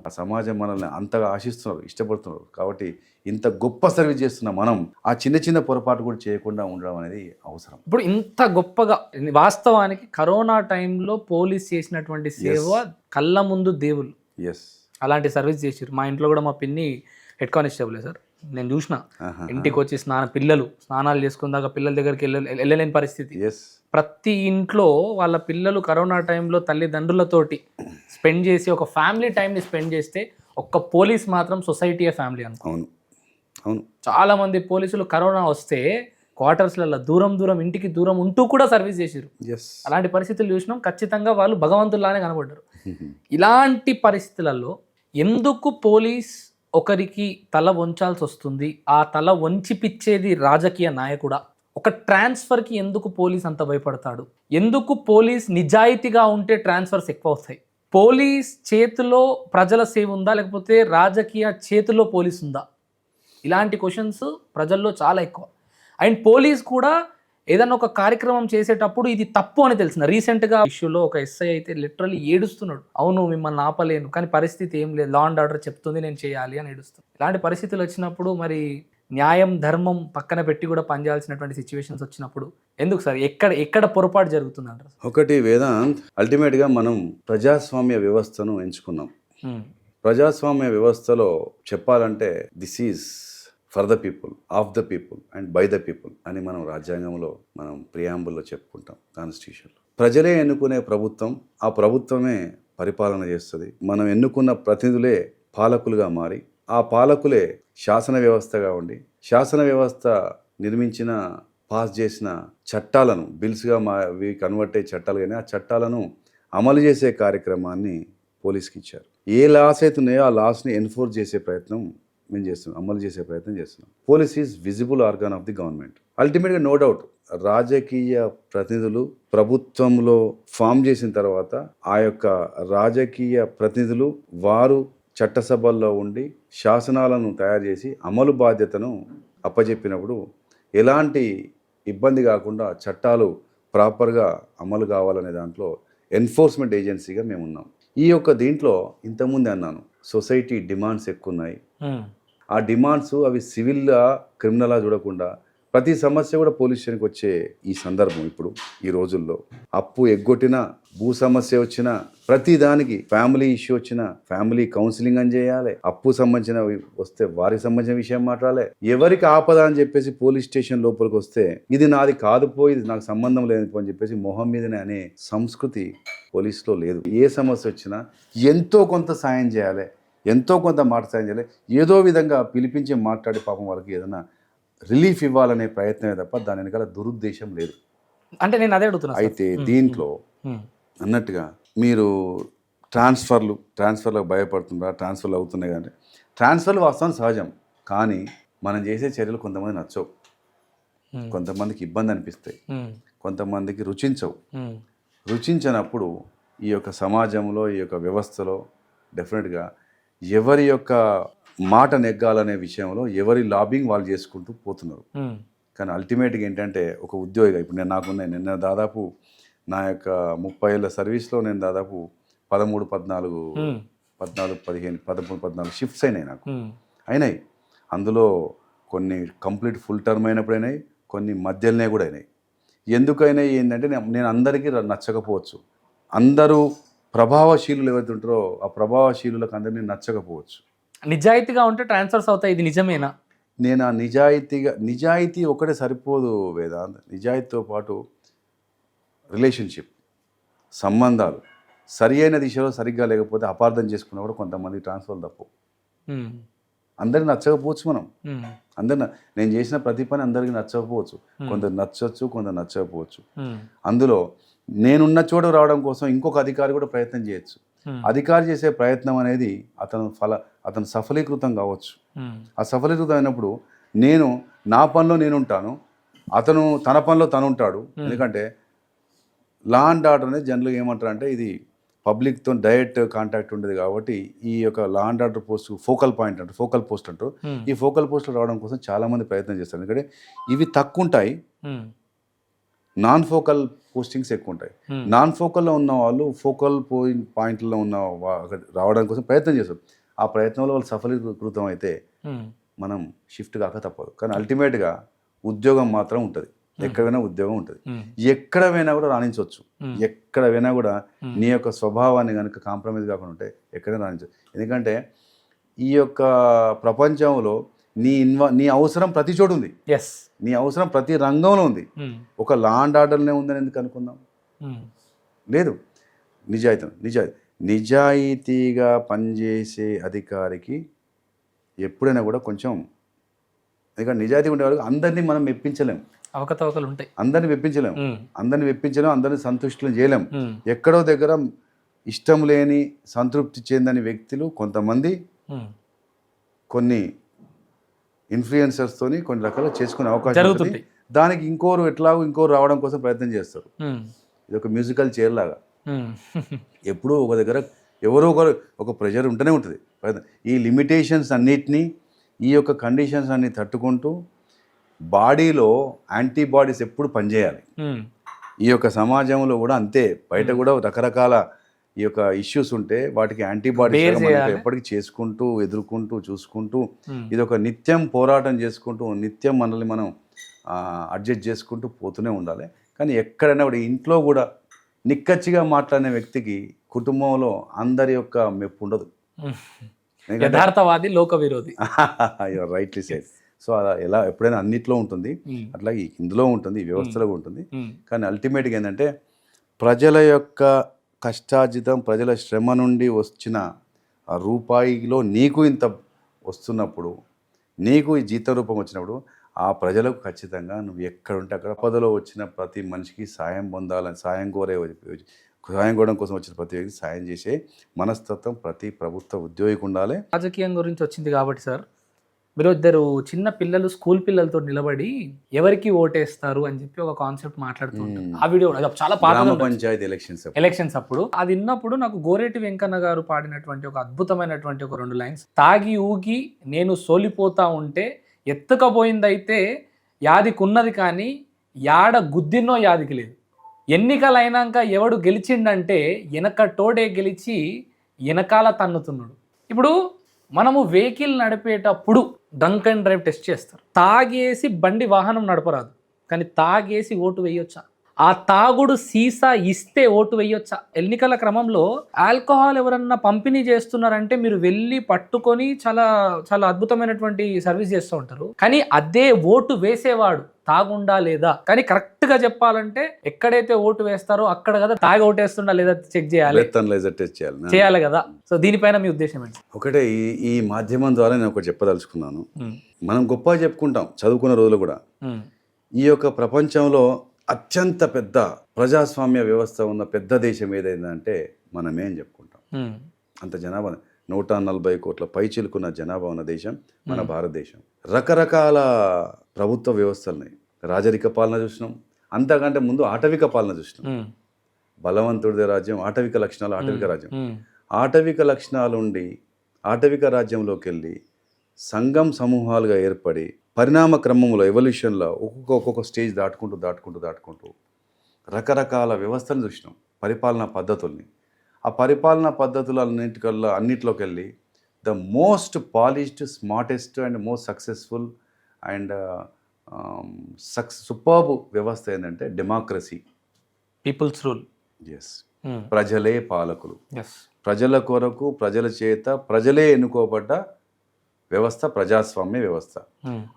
ఆ సమాజం మనల్ని అంతగా ఆశిస్తున్నారు, ఇష్టపడుతున్నారు. కాబట్టి ఇంత గొప్ప సర్వీస్ చేస్తున్న మనం ఆ చిన్న పొరపాటు కూడా చేయకుండా ఉండడం అనేది అవసరం. ఇప్పుడు ఇంత గొప్పగా వాస్తవానికి కరోనా టైంలో పోలీస్ చేసినటువంటి సేవ కళ్ళ ముందు దేవుళ్ళు. ఎస్, అలాంటి సర్వీస్ చేసారు. మా ఇంట్లో కూడా మా పిన్ని హెడ్ కానిస్టేబులే సార్. నేను చూసిన ఇంటికి వచ్చి పిల్లలు స్నానాలు చేసుకున్నాక పిల్లల దగ్గరికి వెళ్ళలేని పరిస్థితి. ఎస్, ప్రతి ఇంట్లో వాళ్ళ పిల్లలు కరోనా టైంలో తల్లిదండ్రులతోటి స్పెండ్ చేసి ఒక ఫ్యామిలీ టైంని స్పెండ్ చేస్తే ఒక్క పోలీస్ మాత్రం సొసైటీయే ఫ్యామిలీ అనుకో. అవును అవును. చాలా మంది పోలీసులు కరోనా వస్తే క్వార్టర్స్లలో దూరం ఇంటికి దూరం ఉంటూ కూడా సర్వీస్ చేసారు. ఎస్, అలాంటి పరిస్థితులు చూసినాం. ఖచ్చితంగా వాళ్ళు భగవంతుల్లానే కనబడ్డారు. ఇలాంటి పరిస్థితులలో ఎందుకు పోలీస్ ఒకరికి తల వంచాల్సి వస్తుంది? ఆ తల వంచిపిచ్చేది రాజకీయ నాయకుడా? ఒక ట్రాన్స్ఫర్కి ఎందుకు పోలీస్ అంత భయపడతాడు? ఎందుకు పోలీస్ నిజాయితీగా ఉంటే ట్రాన్స్ఫర్స్ ఎక్కువ వస్తాయి? పోలీస్ చేతిలో ప్రజల సేవ ఉందా, లేకపోతే రాజకీయ చేతిలో పోలీస్ ఉందా? ఇలాంటి క్వశ్చన్స్ ప్రజల్లో చాలా ఎక్కువ. అండ్ పోలీస్ కూడా ఏదైనా ఒక కార్యక్రమం చేసేటప్పుడు ఇది తప్పు అని తెలిసిన రీసెంట్గా ఇష్యూలో ఒక ఎస్ఐ అయితే లిటరల్లీ ఏడుస్తున్నాడు. అవును మిమ్మల్ని ఆపలేను, కానీ పరిస్థితి ఏం లేదు, లా అండ్ ఆర్డర్ చెప్తుంది నేను చేయాలి అని ఏడుస్తున్నాడు. ఇలాంటి పరిస్థితులు వచ్చినప్పుడు మరి న్యాయం ధర్మం పక్కన పెట్టి కూడా పనిచేయాల్సినటువంటి సిచ్యువేషన్స్ వచ్చినప్పుడు ఎందుకు సార్ ఎక్కడ పొరపాటు జరుగుతుంది అంటారు? ఒకటి వేదాంత్, అల్టిమేట్గా మనం ప్రజాస్వామ్య వ్యవస్థను ఎంచుకున్నాం. ప్రజాస్వామ్య వ్యవస్థలో చెప్పాలంటే this is for the people, of the people and by the people అని మనం రాజ్యాంగంలో మనం ప్రియాంబుల్లో చెప్పుకుంటాం, కాన్స్టిట్యూషన్లో. ప్రజలే ఎన్నుకునే ప్రభుత్వం, ఆ ప్రభుత్వమే పరిపాలన చేస్తుంది. మనం ఎన్నుకున్న ప్రతినిధులే పాలకులుగా మారి, ఆ పాలకులే శాసన వ్యవస్థగా ఉండి, శాసన వ్యవస్థ నిర్మించిన పాస్ చేసిన చట్టాలను బిల్స్గా కన్వర్ట్ అయ్యే చట్టాలు కానీ ఆ చట్టాలను అమలు చేసే కార్యక్రమాన్ని పోలీస్కి ఇచ్చారు. ఏ లాస్ అయితే ఉన్నాయో ఆ లాస్ని ఎన్ఫోర్స్ చేసే ప్రయత్నం మేము చేస్తున్నాం, అమలు చేసే ప్రయత్నం చేస్తున్నాం. Police is visible organ of the government. అల్టిమేట్గా నో డౌట్ రాజకీయ ప్రతినిధులు ప్రభుత్వంలో ఫామ్ చేసిన తర్వాత ఆ యొక్క రాజకీయ ప్రతినిధులు వారు చట్టసభల్లో ఉండి శాసనాలను తయారు చేసి అమలు బాధ్యతను అప్పచెప్పినప్పుడు ఎలాంటి ఇబ్బంది కాకుండా చట్టాలు ప్రాపర్గా అమలు కావాలనే దాంట్లో ఎన్ఫోర్స్మెంట్ ఏజెన్సీగా మేము ఉన్నాం. ఈ యొక్క దీంట్లో ఇంతకుముందే అన్నాను, సొసైటీ డిమాండ్స్ ఎక్కువ ఉన్నాయి. ఆ డిమాండ్స్ అవి సివిల్గా క్రిమినల్గా చూడకుండా ప్రతి సమస్య కూడా పోలీస్ స్టేషన్కి వచ్చే ఈ సందర్భం ఇప్పుడు ఈ రోజుల్లో. అప్పు ఎగ్గొట్టినా, భూ సమస్య వచ్చినా, ప్రతి దానికి ఫ్యామిలీ ఇష్యూ వచ్చినా ఫ్యామిలీ కౌన్సిలింగ్ అని చేయాలి. అప్పు సంబంధించిన వస్తే వారికి సంబంధించిన విషయం మాట్లాడాలి. ఎవరికి ఆపద అని చెప్పేసి పోలీస్ స్టేషన్ లోపలికి వస్తే ఇది నాది కాదు పో, ఇది నాకు సంబంధం లేదు అని చెప్పేసి మొహం మీదనే అనే సంస్కృతి పోలీసులో లేదు. ఏ సమస్య వచ్చినా ఎంతో కొంత సాయం చేయాలి, ఎంతో కొంత మాట సాయం చేయాలి. ఏదో విధంగా పిలిపించి మాట్లాడి పాపం వాళ్ళకి ఏదైనా రిలీఫ్ ఇవ్వాలనే ప్రయత్నమే తప్ప దాని వెనకాల దురుద్దేశం లేదు. అంటే నేను అదే అడుగుతున్నా. అయితే దీంట్లో అన్నట్టుగా మీరు ట్రాన్స్ఫర్లకు భయపడుతుందా? ట్రాన్స్ఫర్లు అవుతున్నాయి కానీ ట్రాన్స్ఫర్లు వాస్తవం సహజం, కానీ మనం చేసే చర్యలు కొంతమంది నచ్చవు, కొంతమందికి ఇబ్బంది అనిపిస్తాయి, కొంతమందికి రుచించవు. రుచించినప్పుడు ఈ యొక్క సమాజంలో, ఈ యొక్క వ్యవస్థలో డెఫినెట్గా ఎవరి యొక్క మాట నెగ్గాలనే విషయంలో ఎవరి లాబింగ్ వాళ్ళు చేసుకుంటూ పోతున్నారు. కానీ అల్టిమేట్గా ఏంటంటే ఒక ఉద్యోగిగా ఇప్పుడు నేను దాదాపు నా యొక్క 30 ఏళ్ళ సర్వీస్లో నేను దాదాపు 13 షిఫ్ట్స్ అయినాయి నాకు. అయినాయి, అందులో కొన్ని కంప్లీట్ ఫుల్ టర్మ్ అయినప్పుడు అయినాయి, కొన్ని మధ్యలోనే కూడా అయినాయి. ఎందుకైనాయి ఏంటంటే నేను అందరికీ నచ్చకపోవచ్చు, అందరూ ప్రభావశీలులు ఎవరైతే ఉంటారో ఆ ప్రభావశీలులకు అందరినీ నచ్చకపోవచ్చు. నిజాయితీగా ఉంటే ట్రాన్స్ఫర్స్ అవుతాయి, ఇది నిజమేనా? నేను ఆ నిజాయితీ ఒకటే సరిపోదు వేదాంత్. నిజాయితీతో పాటు రిలేషన్షిప్, సంబంధాలు సరి అయిన దిశలో సరిగ్గా లేకపోతే అపార్థం చేసుకున్నా కూడా కొంతమంది ట్రాన్స్ఫర్ తప్పు. అందరికి నచ్చకపోవచ్చు, నేను చేసిన ప్రతి పని అందరికి నచ్చకపోవచ్చు, కొందరు నచ్చవచ్చు, కొందరు నచ్చకపోవచ్చు. అందులో నేనున్న చోట రావడం కోసం ఇంకొక అధికారి కూడా ప్రయత్నం చేయొచ్చు. అధికారి చేసే ప్రయత్నం అనేది అతను సఫలీకృతం కావచ్చు. ఆ సఫలీకృతం అయినప్పుడు నేను నా పనిలో నేను ఉంటాను, అతను తన పనిలో తను ఉంటాడు. ఎందుకంటే లా అండ్ ఆర్డర్ అనేది జనరల్గా ఏమంటారు అంటే ఇది పబ్లిక్తో డైరెక్ట్ కాంటాక్ట్ ఉండేది కాబట్టి ఈ యొక్క law and order post focal post అంటారు. ఈ ఫోకల్ పోస్ట్లో రావడం కోసం చాలామంది ప్రయత్నం చేస్తారు. ఎందుకంటే ఇవి తక్కువ ఉంటాయి, నాన్ ఫోకల్ పోస్టింగ్స్ ఎక్కువ ఉంటాయి. నాన్ ఫోకల్లో ఉన్న వాళ్ళు ఫోకల్ పాయింట్లో ఉన్న రావడానికి కోసం ప్రయత్నం చేస్తారు. ఆ ప్రయత్నంలో వాళ్ళు సఫలీకృతం అయితే మనం షిఫ్ట్ కాక తప్పదు. కానీ అల్టిమేట్గా ఉద్యోగం మాత్రం ఉంటుంది, ఎక్కడైనా ఉద్యోగం ఉంటుంది, ఎక్కడ పోయినా కూడా రాణించవచ్చు. ఎక్కడ పోయినా కూడా నీ యొక్క స్వభావాన్ని కనుక కాంప్రమైజ్ కాకుండా ఉంటే ఎక్కడైనా రాణించవచ్చు. ఎందుకంటే ఈ యొక్క ప్రపంచంలో నీ అవసరం ప్రతి చోటు ఉంది, ఎస్. నీ అవసరం ప్రతి రంగంలో ఉంది. ఒక లా అండ్ ఆర్డర్నే ఉందని ఎందుకు అనుకుందాం? లేదు. నిజాయితీగా పనిచేసే అధికారికి ఎప్పుడైనా కూడా కొంచెం, ఎందుకంటే నిజాయితీగా ఉండే వాళ్ళకి అందరినీ మనం మెప్పించలేం, అవకతవకలు ఉంటాయి, అందరినీ మెప్పించలేం, అందరినీ సంతుష్టులు చేయలేం. ఎక్కడో దగ్గర ఇష్టం లేని, సంతృప్తి చెందని వ్యక్తులు కొంతమంది కొన్ని ఇన్ఫ్లుయెన్సర్స్తోని కొన్ని రకాల చేసుకునే అవకాశం జరుగుతుంది. దానికి ఇంకోరు రావడం కోసం ప్రయత్నం చేస్తారు. ఇది ఒక మ్యూజికల్ చైర్ లాగా, ఎప్పుడూ ఒక దగ్గర ఎవరో ఒకరు ఒక ప్రెషర్ ఉంటూనే ఉంటుంది. ఈ లిమిటేషన్స్ అన్నిటినీ, ఈ యొక్క కండిషన్స్ అన్ని తట్టుకుంటూ బాడీలో యాంటీబాడీస్ ఎప్పుడు పనిచేయాలి. ఈ యొక్క సమాజంలో కూడా అంతే, బయట కూడా రకరకాల ఈ యొక్క ఇష్యూస్ ఉంటే వాటికి యాంటీబాడీస్ ఎప్పటికీ చేసుకుంటూ, ఎదుర్కొంటూ, చూసుకుంటూ, ఇది ఒక నిత్యం పోరాటం చేసుకుంటూ, నిత్యం మనల్ని మనం అడ్జస్ట్ చేసుకుంటూ పోతూనే ఉండాలి. కానీ ఎక్కడైనా కూడా ఇంట్లో కూడా నిక్కచ్చిగా మాట్లాడిన వ్యక్తికి కుటుంబంలో అందరి యొక్క మెప్పు ఉండదు. యథార్థవాది, లోక విరోధి. Rightly side. సో అలా ఎలా ఎప్పుడైనా అన్నిట్లో ఉంటుంది, అట్లాగే ఇందులో ఉంటుంది, ఈ వ్యవస్థలో ఉంటుంది. కానీ అల్టిమేట్గా ఏంటంటే ప్రజల యొక్క కష్టార్జితం, ప్రజల శ్రమ నుండి వచ్చిన ఆ రూపాయిలో నీకు ఇంత వస్తున్నప్పుడు, నీకు ఈ జీతం రూపం వచ్చినప్పుడు, ఆ ప్రజలకు ఖచ్చితంగా నువ్వు ఎక్కడుంటే అక్కడ పదలో వచ్చిన ప్రతి మనిషికి సాయం పొందాలని, సాయం కోరడం కోసం వచ్చిన ప్రతి వ్యక్తి సాయం చేసే మనస్తత్వం ప్రతి ప్రభుత్వ ఉద్యోగికి ఉండాలి. రాజకీయం గురించి వచ్చింది కాబట్టి సార్, మీరు ఇద్దరు చిన్న పిల్లలు, స్కూల్ పిల్లలతో నిలబడి ఎవరికి ఓటేస్తారు అని చెప్పి ఒక కాన్సెప్ట్ మాట్లాడుతుంటారు. ఆ వీడియో చాలా పాత పంచాయతీ ఎలక్షన్స్ అప్పుడు అది విన్నప్పుడు నాకు గోరేటి వెంకన్న గారు పాడినటువంటి ఒక అద్భుతమైనటువంటి ఒక 2 లైన్స్, తాగి ఊగి నేను సోలిపోతా ఉంటే ఎత్తుకపోయిందైతే యాదికున్నది కానీ యాడ గుద్దిన్నో యాదికి లేదు. ఎన్నికలైనాక ఎవడు గెలిచిండంటే వెనకటోడే గెలిచి వెనకాల తన్నుతున్నాడు. ఇప్పుడు మనము వెహికల్ నడిపేటప్పుడు డ్రంక్ అండ్ డ్రైవ్ టెస్ట్ చేస్తారు. తాగేసి బండి వాహనం నడపరాదు, కానీ తాగేసి ఓటు వేయొచ్చా? ఆ తాగుడు సీసా ఇస్తే ఓటు వేయొచ్చా? ఎన్నికల క్రమంలో ఆల్కహాల్ ఎవరన్నా పంపిణీ చేస్తున్నారంటే మీరు వెళ్ళి పట్టుకొని చాలా చాలా అద్భుతమైనటువంటి సర్వీస్ చేస్తూ ఉంటారు. కానీ అదే ఓటు వేసేవాడు తాగుండా లేదా, కానీ కరెక్ట్ గా చెప్పాలంటే ఎక్కడైతే ఓటు వేస్తారో అక్కడ కదా తాగి ఓటేస్తుండా లేదా చెక్ చేయాలి కదా. సో దీనిపైన మీ ఉద్దేశం ఏంటి? ఒకటే, ఈ మాధ్యమం ద్వారా నేను ఒకటి చెప్పదలుచుకున్నాను. మనం గొప్పగా చెప్పుకుంటాం చదువుకున్న రోజులు కూడా, ఈ యొక్క ప్రపంచంలో అత్యంత పెద్ద ప్రజాస్వామ్య వ్యవస్థ ఉన్న పెద్ద దేశం ఏదైందంటే మనమేం చెప్పుకుంటాం. అంత జనాభా 140 కోట్ల పైచిలుకున్న జనాభా ఉన్న దేశం మన భారతదేశం. రకరకాల ప్రభుత్వ వ్యవస్థలున్నాయి. రాజరిక పాలన చూసినాం, అంతకంటే ముందు ఆటవిక పాలన చూసినాం. బలవంతుడిదే రాజ్యం, ఆటవిక లక్షణాలు, ఆటవిక రాజ్యం. ఆటవిక లక్షణాలు ఉండి ఆటవిక రాజ్యంలోకి వెళ్ళి సంఘం సమూహాలుగా ఏర్పడి పరిణామ క్రమంలో, ఎవల్యూషన్లో ఒక్కొక్క స్టేజ్ దాటుకుంటూ రకరకాల వ్యవస్థను చూసినాం, పరిపాలనా పద్ధతుల్ని. ఆ పరిపాలనా అన్నిటిలోకి వెళ్ళి the most polished, smartest and most successful and superb వ్యవస్థ ఏంటంటే డెమోక్రసీ, పీపుల్స్ రూల్. ఎస్, ప్రజలే పాలకులు, ప్రజల కొరకు, ప్రజల చేత, ప్రజలే ఎన్నుకోబడ్డ వ్యవస్థ ప్రజాస్వామ్య వ్యవస్థ.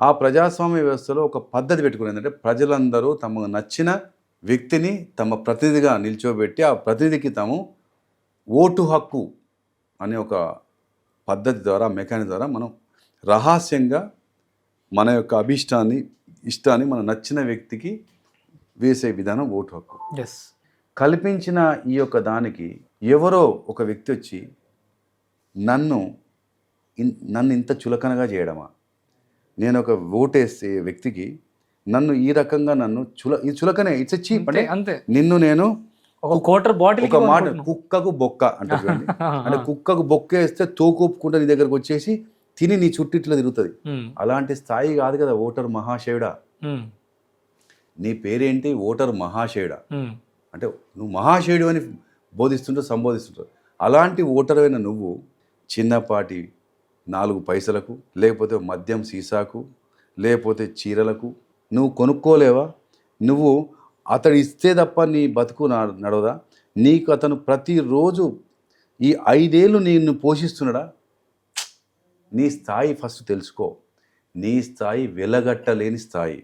ఆ ప్రజాస్వామ్య వ్యవస్థలో ఒక పద్ధతి పెట్టుకుని ఏంటంటే ప్రజలందరూ తమకు నచ్చిన వ్యక్తిని తమ ప్రతినిధిగా నిల్చోబెట్టి ఆ ప్రతినిధికి తాము ఓటు హక్కు అనే ఒక పద్ధతి ద్వారా, మెకానిజం ద్వారా మనం రహస్యంగా మన యొక్క ఇష్టాన్ని మన నచ్చిన వ్యక్తికి వేసే విధానం ఓటు హక్కు కల్పించిన ఈ యొక్క దానికి ఎవరో ఒక వ్యక్తి వచ్చి నన్ను ఇంత చులకనగా చేయడమా, నేను ఒక ఓటేసే వ్యక్తికి నన్ను ఈ రకంగా ఈ చులకనే, ఇట్స్ ఎ చీప్. అంటే నిన్ను నేను ఒక మాట కుక్కకు బొక్క అంటే కుక్కకు బొక్క వేస్తే తోకూపుకుంటే నీ దగ్గరకు వచ్చేసి తిని నీ చుట్టిట్లో తిరుగుతుంది. అలాంటి స్థాయి కాదు కదా ఓటర్ మహాశయుడా. నీ పేరేంటి? ఓటర్ మహాశయుడా. అంటే నువ్వు మహాశయుడు అని సంబోధిస్తుంటావు. అలాంటి ఓటర్ అయిన నువ్వు చిన్నపాటి 4 పైసలకు, లేకపోతే మద్యం సీసాకు, లేకపోతే చీరలకు నువ్వు కొనుక్కోలేవా? నువ్వు అతడు ఇస్తే తప్ప నీ బతుకు నడవదా? నీకు అతను ప్రతిరోజు ఈ 5 ఏళ్ళు నిన్ను పోషిస్తున్నాడా? నీ స్థాయి ఫస్ట్ తెలుసుకో. నీ స్థాయి వెలగట్టలేని స్థాయి.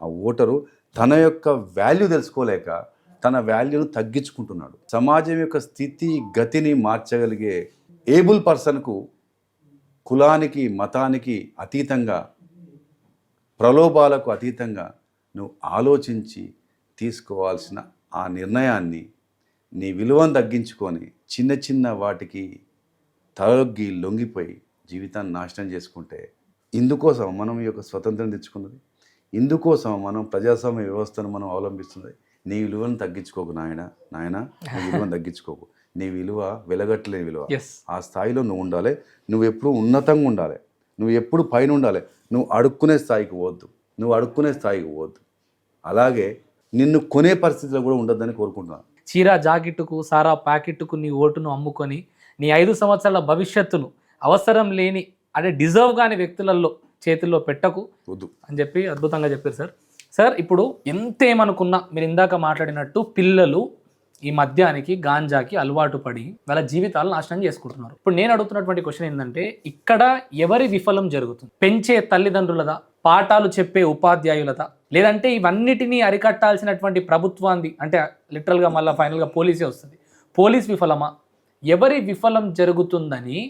ఆ ఓటరు తన యొక్క వాల్యూ తెలుసుకోలేక తన వాల్యూను తగ్గించుకుంటున్నాడు. సమాజం యొక్క స్థితి గతిని మార్చగలిగే ఏబుల్ పర్సన్కు కులానికి మతానికి అతీతంగా, ప్రలోభాలకు అతీతంగా నువ్వు ఆలోచించి తీసుకోవాల్సిన ఆ నిర్ణయాన్ని నీ విలువను తగ్గించుకొని చిన్న చిన్న వాటికి తలొగ్గి లొంగిపోయి జీవితాన్ని నాశనం చేసుకుంటే, ఇందుకోసం మనం ఈ యొక్క స్వతంత్రం తెచ్చుకున్నది, ఇందుకోసం మనం ప్రజాస్వామ్య వ్యవస్థను మనం అవలంబిస్తున్నది. నీ విలువను తగ్గించుకోకు నాయన, నీ విలువను తగ్గించుకోకు. నీ విలువ వెలగట్టలేని విలువ. ఆ స్థాయిలో నువ్వు ఉండాలి. నువ్వు ఎప్పుడు ఉన్నతంగా ఉండాలి. నువ్వు ఎప్పుడు పైన ఉండాలి. నువ్వు అడుక్కునే స్థాయికి పోవద్దు. అలాగే నిన్ను కొనే పరిస్థితిలో కూడా ఉండొద్దని కోరుకుంటున్నాను. చీరా జాకెట్టుకు సారా ప్యాకెట్కు నీ ఓటును అమ్ముకొని నీ 5 సంవత్సరాల భవిష్యత్తును అవసరం లేని అంటే డిజర్వ్ కాని వ్యక్తులలో చేతుల్లో పెట్టకు వద్దు అని చెప్పి అద్భుతంగా చెప్పారు సార్. సార్ ఇప్పుడు ఎంతేమనుకున్నా మీరు ఇందాక మాట్లాడినట్టు పిల్లలు ఈ మద్యానికి గాంజాకి అలవాటు పడి వాళ్ళ జీవితాలు నాశనం చేసుకుంటున్నారు. ఇప్పుడు నేను అడుగుతున్నటువంటి క్వశ్చన్ ఏంటంటే, ఇక్కడ ఎవరి విఫలం జరుగుతుంది? పెంచే తల్లిదండ్రులదా, పాఠాలు చెప్పే ఉపాధ్యాయులదా, లేదంటే ఇవన్నిటినీ అరికట్టాల్సినటువంటి ప్రభుత్వాన్ని, అంటే లిటరల్గా మళ్ళీ ఫైనల్గా పోలీసే వస్తుంది, పోలీస్ విఫలమా? ఎవరి విఫలం జరుగుతుందని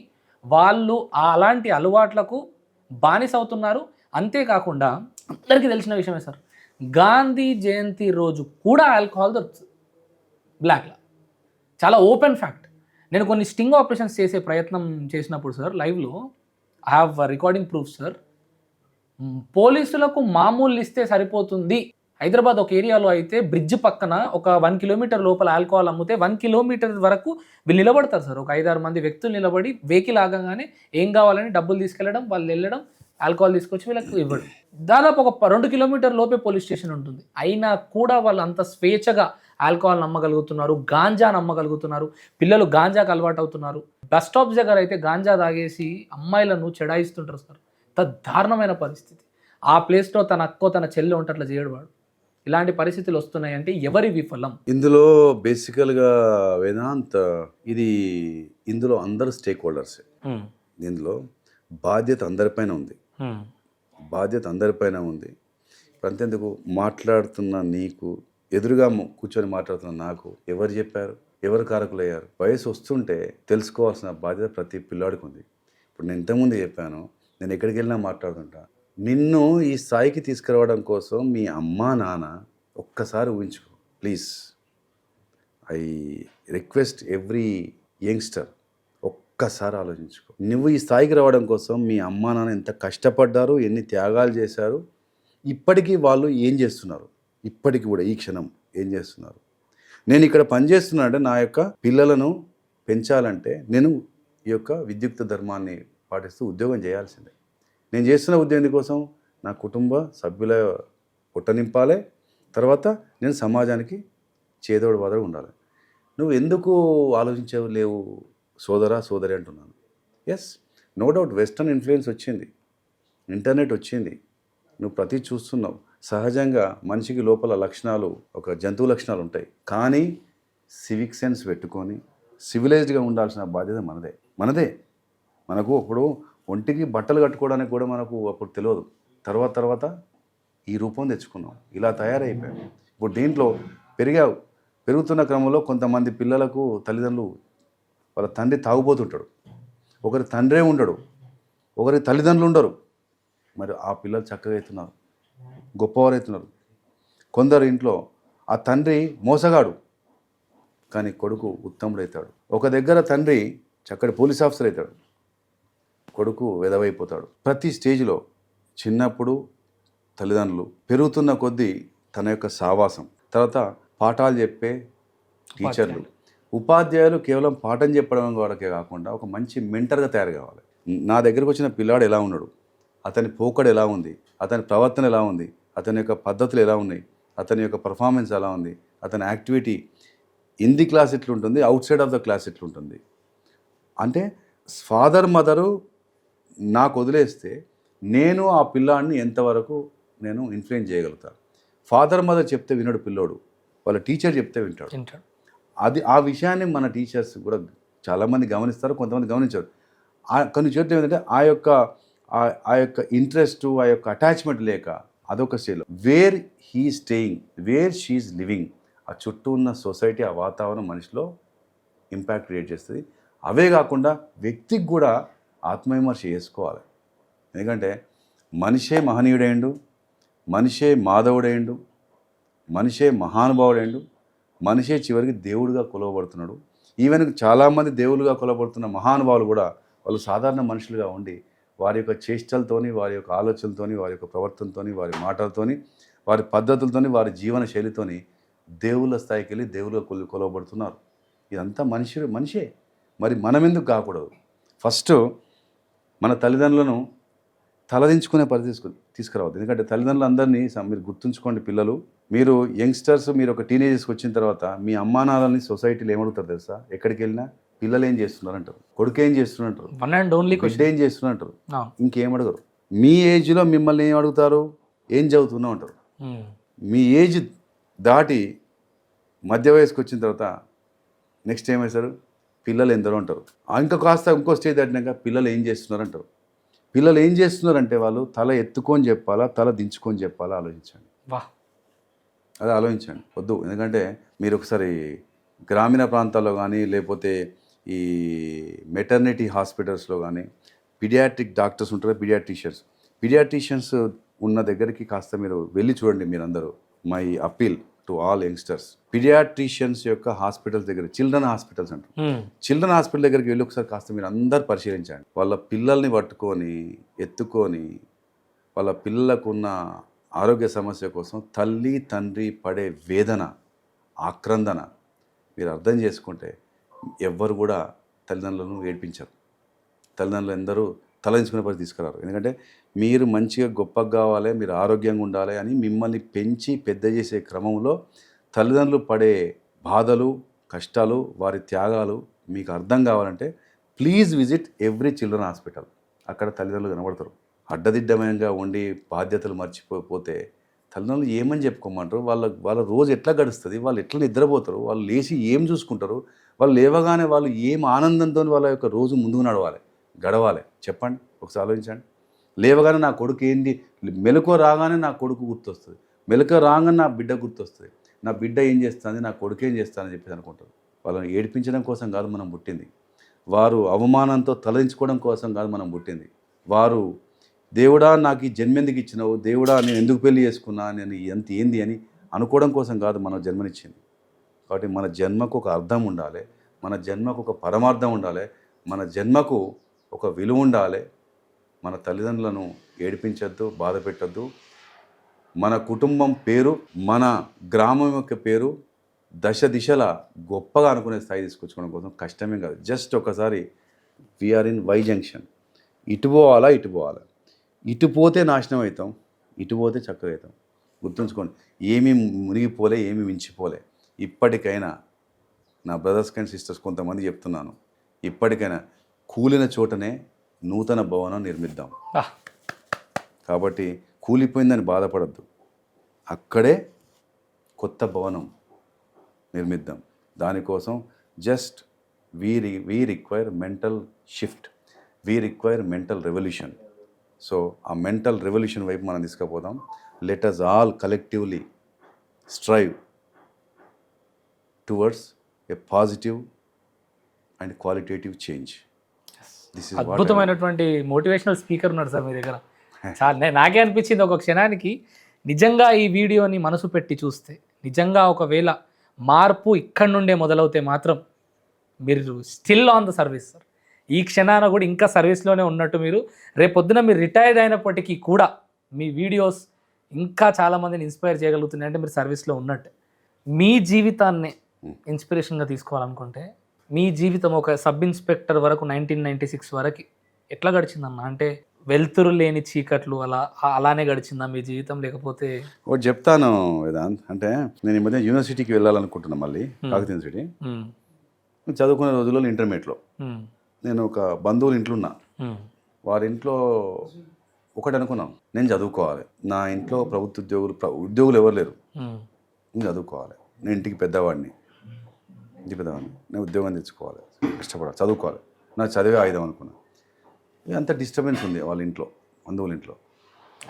వాళ్ళు అలాంటి అలవాట్లకు బానిస అవుతున్నారు. అంతేకాకుండా అందరికీ తెలిసిన విషయమే సార్, గాంధీ జయంతి రోజు కూడా ఆల్కహాల్ దొరుకుతుంది బ్లాక్లో. చాలా ఓపెన్ ఫ్యాక్ట్. నేను కొన్ని స్టింగ్ ఆపరేషన్స్ చేసే ప్రయత్నం చేసినప్పుడు సార్, లైవ్లో I have recording proof sir, పోలీసులకు మామూలు ఇస్తే సరిపోతుంది. హైదరాబాద్ ఒక ఏరియాలో అయితే బ్రిడ్జ్ పక్కన ఒక 1 కిలోమీటర్ లోపల ఆల్కహాల్ అమ్మితే 1 కిలోమీటర్ వరకు వీళ్ళు నిలబడతారు సార్. ఒక 5-6 మంది వ్యక్తులు నిలబడి వెహికల్ ఆగగానే ఏం కావాలని డబ్బులు తీసుకెళ్ళడం, వాళ్ళు వెళ్ళడం, ఆల్కహాల్ తీసుకొచ్చి వీళ్ళకి ఇవ్వడం. దాదాపు ఒక 2 కిలోమీటర్ లోపే పోలీస్ స్టేషన్ ఉంటుంది. అయినా కూడా వాళ్ళు అంత స్వేచ్ఛగా ఆల్కహాల్ నమ్మగలుగుతున్నారు, గాంజా నమ్మగలుగుతున్నారు. పిల్లలు గాంజాకు అలవాటు అవుతున్నారు. బస్ స్టాప్స్ దగ్గర అయితే గాంజా తాగేసి అమ్మాయిలను చెడాయిస్తుంటారు సార్. అంత దారుణమైన పరిస్థితి. ఆ ప్లేస్లో తన అక్కో తన చెల్లె ఉంటే అట్లా చేయడు వాడు. ఇలాంటి పరిస్థితులు వస్తున్నాయంటే ఎవరి విఫలం? ఇందులో బేసికల్గా వేదాంత్, ఇందులో అందరు స్టేక్ హోల్డర్సే. ఇందులో బాధ్యత అందరిపైన ఉంది. అంతేందుకు మాట్లాడుతున్న నీకు, ఎదురుగా కూర్చొని మాట్లాడుతున్న నాకు ఎవరు చెప్పారు, ఎవరు కారకులయ్యారు? వయసు వస్తుంటే తెలుసుకోవాల్సిన బాధ్యత ప్రతి పిల్లాడికి ఉంది. ఇప్పుడు నేను ఇంతకుముందు చెప్పాను, నేను ఎక్కడికి వెళ్ళినా మాట్లాడుతుంటా. నిన్ను ఈ స్థాయికి తీసుకురావడం కోసం మీ అమ్మా నాన్న ఒక్కసారి ఊహించుకో please. I request every youngster, ఒక్కసారి ఆలోచించుకో. నువ్వు ఈ స్థాయికి రావడం కోసం మీ అమ్మా నాన్న ఎంత కష్టపడ్డారు, ఎన్ని త్యాగాలు చేశారు, ఇప్పటికీ వాళ్ళు ఏం చేస్తున్నారు, ఇప్పటికి కూడా ఈ క్షణం ఏం చేస్తున్నారు. నేను ఇక్కడ పనిచేస్తున్నా అంటే నా యొక్క పిల్లలను పెంచాలంటే నేను ఈ యొక్క విద్యుక్త ధర్మాన్ని పాటిస్తూ ఉద్యోగం చేయాల్సిందే. నేను చేస్తున్న ఉద్యోగం కోసం నా కుటుంబ సభ్యుల పొట్ట నింపాలి, తర్వాత నేను సమాజానికి చేదోడు వాదోడు ఉండాలి. నువ్వు ఎందుకు ఆలోచించవు లేవు సోదరి అంటున్నాను. Yes, no doubt western influence వచ్చింది, ఇంటర్నెట్ వచ్చింది, నువ్వు ప్రతి చూస్తున్నావు. సహజంగా మనిషికి లోపల లక్షణాలు, ఒక జంతువు లక్షణాలు ఉంటాయి. కానీ సివిక్ సెన్స్ పెట్టుకొని సివిలైజ్డ్గా ఉండాల్సిన బాధ్యత మనదే. మనకు అప్పుడు ఒంటికి బట్టలు కట్టుకోవడానికి కూడా మనకు అప్పుడు తెలియదు. తర్వాత ఈ రూపం తెచ్చుకున్నాం, ఇలా తయారైపోయాం. ఇప్పుడు దీంట్లో పెరుగుతున్న క్రమంలో కొంతమంది పిల్లలకు తల్లిదండ్రులు, వాళ్ళ తండ్రి తాగుబోతుంటాడు, ఒకరి తండ్రే ఉండడు, ఒకరి తల్లిదండ్రులు ఉండరు. మరి ఆ పిల్లలు చక్కగా అవుతున్నారు, గొప్పవారు అవుతున్నారు. కొందరు ఇంట్లో ఆ తండ్రి మోసగాడు కానీ కొడుకు ఉత్తముడవుతాడు. ఒక దగ్గర తండ్రి చక్కటి పోలీస్ ఆఫీసర్ అవుతాడు, కొడుకు వెధవైపోతాడు. ప్రతి స్టేజ్లో చిన్నప్పుడు తల్లిదండ్రులు, పెరుగుతున్న కొద్దీ తన యొక్క సావాసం, తర్వాత పాఠాలు చెప్పే టీచర్లు, ఉపాధ్యాయులు కేవలం పాఠం చెప్పడం వరకే కాకుండా ఒక మంచి మెంటర్గా తయారు కావాలి. నా దగ్గరకు వచ్చిన పిల్లాడు ఎలా ఉన్నాడు, అతని పోకడు ఎలా ఉంది, అతని ప్రవర్తన ఎలా ఉంది, అతని యొక్క పద్ధతులు ఎలా ఉన్నాయి, అతని యొక్క పర్ఫార్మెన్స్ ఎలా ఉంది, అతని యాక్టివిటీ ఇన్ ది క్లాస్ ఎట్లుంటుంది, out side of the class ఎట్లుంటుంది. అంటే ఫాదర్ మదరు నాకు వదిలేస్తే నేను ఆ పిల్లాడిని ఎంతవరకు నేను ఇన్ఫ్లుయెన్స్ చేయగలుగుతాను. ఫాదర్ మదర్ చెప్తే వినడు పిల్లోడు, వాళ్ళ టీచర్ చెప్తే వింటాడు. ఆ విషయాన్ని మన టీచర్స్ కూడా చాలామంది గమనిస్తారు, కొంతమంది గమనించారు. కొన్ని చోట్ల ఏంటంటే ఆ యొక్క ఆ యొక్క ఇంట్రెస్ట్, ఆ యొక్క అటాచ్మెంట్ లేక అదొక స్టేజ్లో where he staying, where she is living, ఆ చుట్టూ ఉన్న సొసైటీ, ఆ వాతావరణం మనిషిలో ఇంపాక్ట్ క్రియేట్ చేస్తుంది. అవే కాకుండా వ్యక్తికి కూడా ఆత్మవిమర్శ చేసుకోవాలి. ఎందుకంటే మనిషే మహనీయుడైండు, మనిషే మాధవుడైండు, మనిషే మహానుభావుడైండు, మనిషే చివరికి దేవుడిగా కొలవబడుతున్నాడు. ఈవెన్ చాలామంది దేవులుగా కొలబడుతున్న మహానుభావులు కూడా వాళ్ళు సాధారణ మనుషులుగా ఉండి వారి యొక్క చేష్టలతోని, వారి యొక్క ఆలోచనలతోని, వారి యొక్క ప్రవర్తనతోని, వారి మాటలతోని, వారి పద్ధతులతోని, వారి జీవన శైలితోని దేవుళ్ళ స్థాయికి వెళ్ళి దేవుళ్ళగా కొలవబడుతున్నారు. ఇదంతా మనిషే. మరి మనం ఎందుకు కాకూడదు? ఫస్ట్ మన తల్లిదండ్రులను తలదించుకునే పరిస్థితి తీసుకురావద్దు. ఎందుకంటే తల్లిదండ్రులందరినీ మీరు గుర్తుంచుకోండి, పిల్లలు, మీరు యంగ్స్టర్స్, మీరు ఒక టీనేజర్స్కి వచ్చిన తర్వాత మీ అమ్మానాలని సొసైటీలో ఏమడుగుతారు తెలుసా? ఎక్కడికి వెళ్ళినా పిల్లలు ఏం చేస్తున్నారు అంటారు, కొడుకు ఏం చేస్తున్నారు అంటారు, వన్ అండ్ ఓన్లీ బిడ్డ ఏం చేస్తున్నారు అంటారు, ఇంకేం అడగరు. మీ ఏజ్లో మిమ్మల్ని ఏం అడుగుతారు? ఏం చదువుతున్నావు అంటారు. మీ ఏజ్ దాటి మధ్య వయసుకు వచ్చిన తర్వాత నెక్స్ట్ ఏం వేస్తారు? పిల్లలు ఎందరో అంటారు. ఇంకా కాస్త ఇంకో స్టేజ్ దాటినాక పిల్లలు ఏం చేస్తున్నారు అంటారు. పిల్లలు ఏం చేస్తున్నారంటే వాళ్ళు తల ఎత్తుకొని చెప్పాలా, తల దించుకొని చెప్పాలా? ఆలోచించండి. అదే ఆలోచించండి. వద్దు. ఎందుకంటే మీరు ఒకసారి గ్రామీణ ప్రాంతాల్లో కానీ, లేకపోతే ఈ మెటర్నిటీ హాస్పిటల్స్లో కానీ పీడియాట్రిక్ డాక్టర్స్ ఉంటారు, పీడియాట్రిషియన్స్ ఉన్న దగ్గరికి కాస్త మీరు వెళ్ళి చూడండి. మీరందరూ, my appeal to all youngsters, paediatricians యొక్క హాస్పిటల్స్ దగ్గర, చిల్డ్రన్ హాస్పిటల్స్ అంటారు, చిల్డ్రన్ హాస్పిటల్ దగ్గరికి వెళ్ళి ఒకసారి కాస్త మీరు అందరు పరిశీలించండి. వాళ్ళ పిల్లల్ని పట్టుకొని ఎత్తుకొని వాళ్ళ పిల్లలకున్న ఆరోగ్య సమస్య కోసం తల్లి తండ్రి పడే వేదన, ఆక్రందన మీరు అర్థం చేసుకుంటే ఎవ్వరు కూడా తల్లిదండ్రులను ఏడ్పించరు. తల్లిదండ్రులు ఎందరూ తలదించుకునే పరిస్థితి తీసుకురారు. ఎందుకంటే మీరు మంచిగా గొప్పగా కావాలి, మీరు ఆరోగ్యంగా ఉండాలి అని మిమ్మల్ని పెంచి పెద్ద చేసే క్రమంలో తల్లిదండ్రులు పడే బాధలు, కష్టాలు, వారి త్యాగాలు మీకు అర్థం కావాలంటే please visit every children hospital. అక్కడ తల్లిదండ్రులు కనబడతారు. అడ్డదిడ్డమయంగా ఉండి బాధ్యతలు మర్చిపోతే తల్లిదండ్రులు ఏమని చెప్పుకోమంటారు? వాళ్ళ రోజు ఎట్లా గడుస్తుంది, వాళ్ళు ఎట్లా నిద్రపోతారు, వాళ్ళు లేచి ఏం చూసుకుంటారు, వాళ్ళు లేవగానే వాళ్ళు ఏం ఆనందంతో వాళ్ళ యొక్క రోజు ముందుకు గడవాలి చెప్పండి. ఒకసారి ఆలోచించండి. లేవగానే నా కొడుకు ఏంది, మెలకువ రాగానే నా కొడుకు గుర్తొస్తుంది, మెలకువ రాగానే నా బిడ్డ గుర్తొస్తుంది, నా బిడ్డ ఏం చేస్తుంది, నా కొడుకు ఏం చేస్తానని చెప్పేసి అనుకుంటారు. వాళ్ళని ఏడిపించడం కోసం కాదు మనం పుట్టింది, వారు అవమానంతో తలదించుకోవడం కోసం కాదు మనం పుట్టింది. వారు దేవుడా నాకు ఈ జన్మెందుకు ఇచ్చినావు, దేవుడా నేను ఎందుకు పెళ్లి చేసుకున్నా, నేను ఏంది అని అనుకోవడం కోసం కాదు మనం జన్మనిచ్చింది. కాబట్టి మన జన్మకు ఒక అర్థం ఉండాలి, మన జన్మకు ఒక పరమార్థం ఉండాలి, మన జన్మకు ఒక విలువ ఉండాలి. మన తల్లిదండ్రులను ఏడిపించద్దు, బాధ పెట్టద్దు. మన కుటుంబం పేరు, మన గ్రామం యొక్క పేరు దశ దిశల గొప్పగా అనుకునే స్థాయి తీసుకొచ్చుకోవడం కోసం కష్టమే కాదు. జస్ట్ ఒకసారి వీఆర్ ఇన్ వై జంక్షన్, ఇటు పోవాలా, ఇటు పోతే నాశనం అవుతాం, ఇటు పోతే చక్కగా అవుతాం. గుర్తుంచుకోండి, ఏమీ మునిగిపోలే, ఏమీ మించిపోలే. ఇప్పటికైనా నా బ్రదర్స్ అండ్ సిస్టర్స్ కొంతమంది చెప్తున్నాను, ఇప్పటికైనా కూలిన చోటనే నూతన భవనం నిర్మిద్దాం. కాబట్టి కూలిపోయిందని బాధపడద్దు, అక్కడే కొత్త భవనం నిర్మిద్దాం. దానికోసం just we require mental shift, we require mental revolution. So ఆ మెంటల్ రెవల్యూషన్ వైపు మనం తీసుకుపోదాం. Let us all collectively strive towards a positive and qualitative change. అద్భుతమైనటువంటి మోటివేషనల్ స్పీకర్ ఉన్నాడు సార్ మీ దగ్గర. చాలా నాకే అనిపించింది ఒక క్షణానికి, నిజంగా ఈ వీడియోని మనసు పెట్టి చూస్తే, నిజంగా ఒకవేళ మార్పు ఇక్కడి నుండే మొదలవుతే మాత్రం మీరు still on the service sir. ఈ క్షణాన కూడా ఇంకా సర్వీస్లోనే ఉన్నట్టు మీరు. రేపొద్దున మీరు రిటైర్డ్ అయినప్పటికీ కూడా మీ వీడియోస్ ఇంకా చాలామందిని ఇన్స్పైర్ చేయగలుగుతున్నాయి అంటే మీరు సర్వీస్లో ఉన్నట్టే. మీ జీవితాన్ని ఇన్స్పిరేషన్గా తీసుకోవాలనుకుంటే మీ జీవితం ఒక సబ్ ఇన్స్పెక్టర్ వరకు 1996 వరకు ఎట్లా గడిచిందన్న? అంటే వెలుతురు లేని చీకట్లు అలానే గడిచిందా మీ జీవితం, లేకపోతే? ఒకటి చెప్తాను వేదాంత్. అంటే నేను ఈ మధ్య యూనివర్సిటీకి వెళ్ళాలనుకుంటున్నా, మళ్ళీ కాకతీయ యూనివర్సిటీ. చదువుకునే రోజుల్లో ఇంటర్మీడియట్లో నేను ఒక బంధువుల ఇంట్లో ఉన్నా. వారి ఇంట్లో ఒకటి అనుకున్నాం, నేను చదువుకోవాలి, నా ఇంట్లో ప్రభుత్వ ఉద్యోగులు ఎవరు లేరు, నేను చదువుకోవాలి, నేను ఇంటికి పెద్దవాడిని, నేను ఉద్యోగం తెచ్చుకోవాలి, కష్టపడాలి, చదువుకోవాలి, నా చదివే ఆయుధం అనుకున్నా. అంత డిస్టర్బెన్స్ ఉంది వాళ్ళ ఇంట్లో, బంధువుల ఇంట్లో.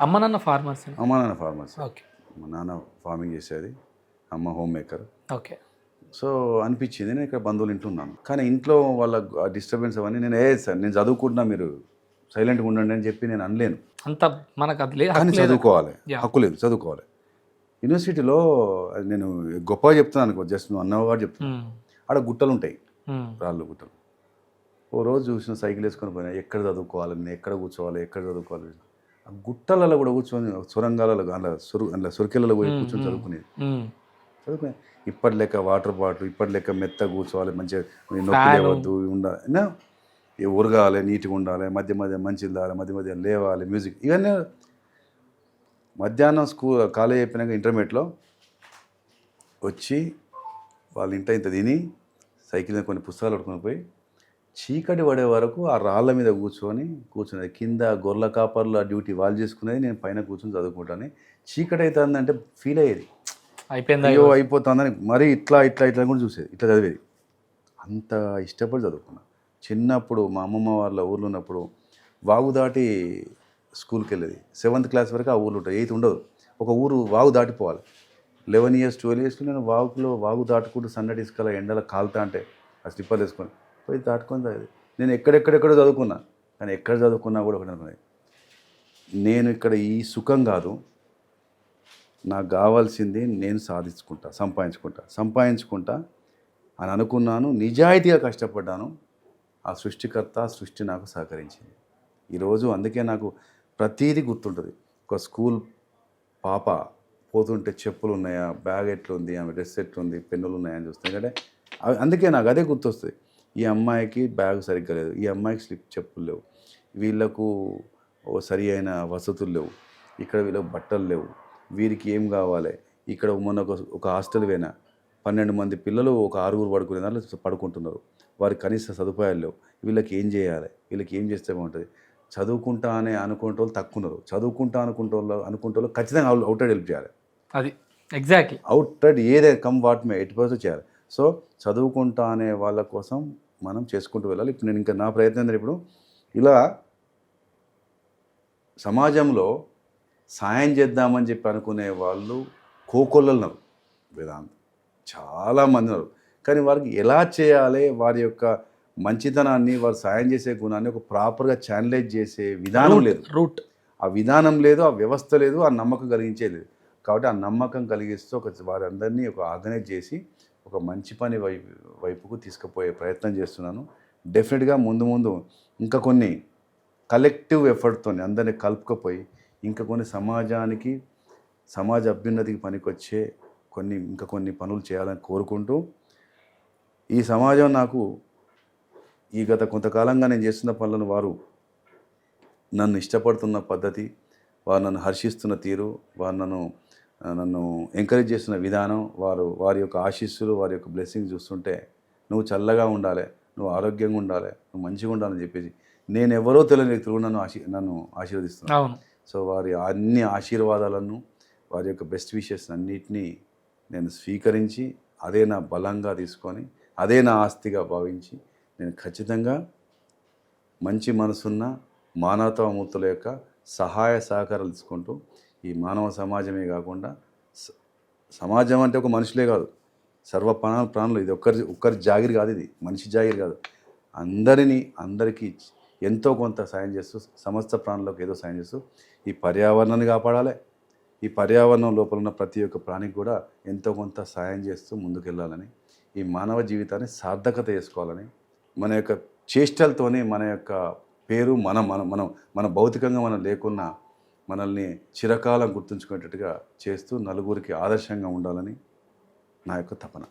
అమ్మ నాన్న ఫార్మర్స్. అమ్మ నాన్న ఫార్మర్స్, ఓకే మా నాన్న ఫార్మింగ్ చేసేది, అమ్మ హోమ్ మేకర్. ఓకే. సో అనిపించింది నేను ఇక్కడ బంధువులు ఇంట్లో ఉన్నాను, కానీ ఇంట్లో వాళ్ళ డిస్టర్బెన్స్ అవన్నీ నేను సార్ నేను చదువుకుంటున్నా, మీరు సైలెంట్గా ఉండండి అని చెప్పి నేను అనలేను. అంత మనకు అది లేదు, కానీ చదువుకోవాలి, Yeah. హక్కు లేదు, చదువుకోవాలి. యూనివర్సిటీలో అది నేను గొప్పగా చెప్తున్నాను అనుకో, జస్ట్ నువ్వు అన్నవాడు చెప్తున్నాను. ఆడ గుట్టలు ఉంటాయి, రాళ్ళు గుట్టలు. ఓ రోజు చూసిన సైకిల్ వేసుకొని పోయినా, ఎక్కడ చదువుకోవాలి, నేను ఎక్కడ కూర్చోవాలి, ఎక్కడ చదువుకోవాలి. ఆ గుట్టలలో కూడా కూర్చొని, సొరంగాలలో అందులో సొరికెలలో పోయి కూర్చొని చదువుకునేది. చదువుకునే ఇప్పటి లెక్క వాటర్ బాటిల్, ఇప్పటి లెక్క మెత్త కూర్చోవాలి, మంచిగా నొప్పి లేవద్దు ఉండాలి, ఉరగాలి, నీట్గా ఉండాలి, మధ్య మధ్య మంచిది తాగాలి, మధ్య మధ్య లేవాలి, మ్యూజిక్ ఇవన్నీ. మధ్యాహ్నం కాలేజ్ అయిపోయినాక ఇంటర్మీడియట్లో వచ్చి వాళ్ళ ఇంట ఇంత తిని సైకిల్ మీద కొన్ని పుస్తకాలు పట్టుకొని పోయి చీకటి పడే వరకు ఆ రాళ్ళ మీద కూర్చునేది. కింద గొర్రెల కాపర్ల డ్యూటీ వాళ్ళు చేసుకునేది, నేను పైన కూర్చొని చదువుకుంటాను. చీకటి అవుతుందంటే ఫీల్ అయ్యేది, అయిపోయింది, అయ్యో అయిపోతుందని. మరీ ఇట్లా ఇట్లా ఇట్లా కూడా చూసేది, ఇట్లా చదివేది. అంత ఇష్టపడి చదువుకున్నా. చిన్నప్పుడు మా అమ్మమ్మ వాళ్ళ ఊర్లో ఉన్నప్పుడు వాగు దాటి స్కూల్కి వెళ్ళేది. 7th క్లాస్ వరకు ఆ ఊర్లో ఉంటుంది, 8th ఉండదు. ఒక ఊరు వాగు దాటిపోవాలి. 11 years 12 years నేను వాగు దాటుకుంటూ సన్నటి ఇసుకల ఎండల కాలుతా అంటే ఆ స్లిప్పర్లు వేసుకొని పోయి దాటుకొని చదివేది. నేను ఎక్కడెక్కడెక్కడో చదువుకున్నా, కానీ ఎక్కడ చదువుకున్నా కూడా ఒకటి అనుకునేది, నేను ఇక్కడ ఈ సుఖం కాదు, నాకు కావాల్సింది నేను సంపాదించుకుంటా అని అనుకున్నాను. నిజాయితీగా కష్టపడ్డాను. ఆ సృష్టికర్త, సృష్టి నాకు సహకరించింది. ఈరోజు అందుకే నాకు ప్రతీది గుర్తుంటుంది. ఒక స్కూల్ పాప పోతుంటే చెప్పులు ఉన్నాయా, బ్యాగ్ ఎట్లుంది, ఆమె డ్రెస్ ఎట్లుంది, పెన్నులు ఉన్నాయని చూస్తాను. ఎందుకంటే అందుకే నాకు అదే గుర్తొస్తుంది. ఈ అమ్మాయికి బ్యాగ్ సరిగ్గా లేదు, ఈ అమ్మాయికి చెప్పులు లేవు, వీళ్ళకు సరి అయిన వసతులు లేవు, ఇక్కడ వీళ్ళకు బట్టలు లేవు, వీరికి ఏం కావాలి. ఇక్కడ మొన్న ఒక హాస్టల్ పోయినా 12 మంది పిల్లలు ఒక 6 పడుకునే దాంట్లో పడుకుంటున్నారు. వారికి కనీస సదుపాయాలు లేవు. వీళ్ళకి ఏం చేయాలి, వీళ్ళకి ఏం చేస్తే బాగుంటుంది. చదువుకుంటా అని అనుకుంటే వాళ్ళు తక్కువ ఉన్నారు. చదువుకుంటా అనుకుంటే వాళ్ళు ఖచ్చితంగా అవుట్సైడ్ హెల్ప్ చేయాలి. అది ఎగ్జాక్ట్లీ అవుట్సైడ్ ఏదైనా కమ్ వాట్ మే 80% చేయాలి. సో చదువుకుంటా అనే వాళ్ళ కోసం మనం చేసుకుంటూ వెళ్ళాలి. ఇప్పుడు నేను ఇంకా నా ప్రయత్నం ఏంటంటే, ఇప్పుడు ఇలా సమాజంలో సాయం చేద్దామని చెప్పి అనుకునే వాళ్ళు కోకొల్లన్నారు. వేదాంత్ చాలామంది ఉన్నారు, కానీ వారికి ఎలా చేయాలి, వారి యొక్క మంచితనాన్ని, వారు సాయం చేసే గుణాన్ని ఒక ప్రాపర్గా ఛానలైజ్ చేసే విధానం లేదు, ఆ విధానం లేదు, ఆ వ్యవస్థ లేదు, ఆ నమ్మకం కలిగించేది లేదు. కాబట్టి ఆ నమ్మకం కలిగిస్తూ వారందరినీ ఆర్గనైజ్ చేసి ఒక మంచి పని వైపుకు తీసుకుపోయే ప్రయత్నం చేస్తున్నాను. డెఫినెట్గా ముందు ఇంకా కొన్ని కలెక్టివ్ ఎఫర్ట్తో అందరినీ కలుపుకపోయి ఇంకా కొన్ని సమాజ అభ్యున్నతికి పనికొచ్చే కొన్ని పనులు చేయాలని కోరుకుంటూ, ఈ సమాజం నాకు ఈ గత కొంతకాలంగా నేను చేస్తున్న పనులను వారు నన్ను ఇష్టపడుతున్న పద్ధతి, వారు నన్ను హర్షిస్తున్న తీరు, వారు నన్ను ఎంకరేజ్ చేస్తున్న విధానం, వారి యొక్క ఆశీస్సులు, వారి యొక్క బ్లెస్సింగ్స్ చూస్తుంటే, నువ్వు చల్లగా ఉండాలి, నువ్వు ఆరోగ్యంగా ఉండాలి, నువ్వు మంచిగా ఉండాలని చెప్పేసి నేను ఎవరో తెలియని వ్యక్తులు నన్ను ఆశీర్వదిస్తున్నాను. సో వారి అన్ని ఆశీర్వాదాలను, వారి యొక్క బెస్ట్ విషెస్ అన్నిటినీ నేను స్వీకరించి, అదే నా బలంగా తీసుకొని, అదే నా ఆస్తిగా భావించి, నేను ఖచ్చితంగా మంచి మనసున్న మానవతామూర్తుల యొక్క సహాయ సహకారాలు తీసుకుంటూ, ఈ మానవ సమాజమే కాకుండా, సమాజం అంటే ఒక మనుషులే కాదు, సర్వ ప్రాణులు, ఇది ఒక్కరి జాగిరి కాదు, ఇది మనిషి జాగిరి కాదు, అందరికీ ఎంతో కొంత సాయం చేస్తూ, సమస్త ప్రాణులకు ఏదో సాయం చేస్తూ ఈ పర్యావరణాన్ని కాపాడాలి. ఈ పర్యావరణం లోపల ఉన్న ప్రతి ఒక్క ప్రాణికి కూడా ఎంతో కొంత సాయం చేస్తూ ముందుకెళ్ళాలని, ఈ మానవ జీవితాన్ని సార్థకత చేసుకోవాలని, మన యొక్క చేష్టలతోనే మన యొక్క పేరు మన భౌతికంగా మనం లేకున్నా మనల్ని చిరకాలం గుర్తుంచుకునేటట్టుగా చేస్తూ నలుగురికి ఆదర్శంగా ఉండాలని నా యొక్క తపన.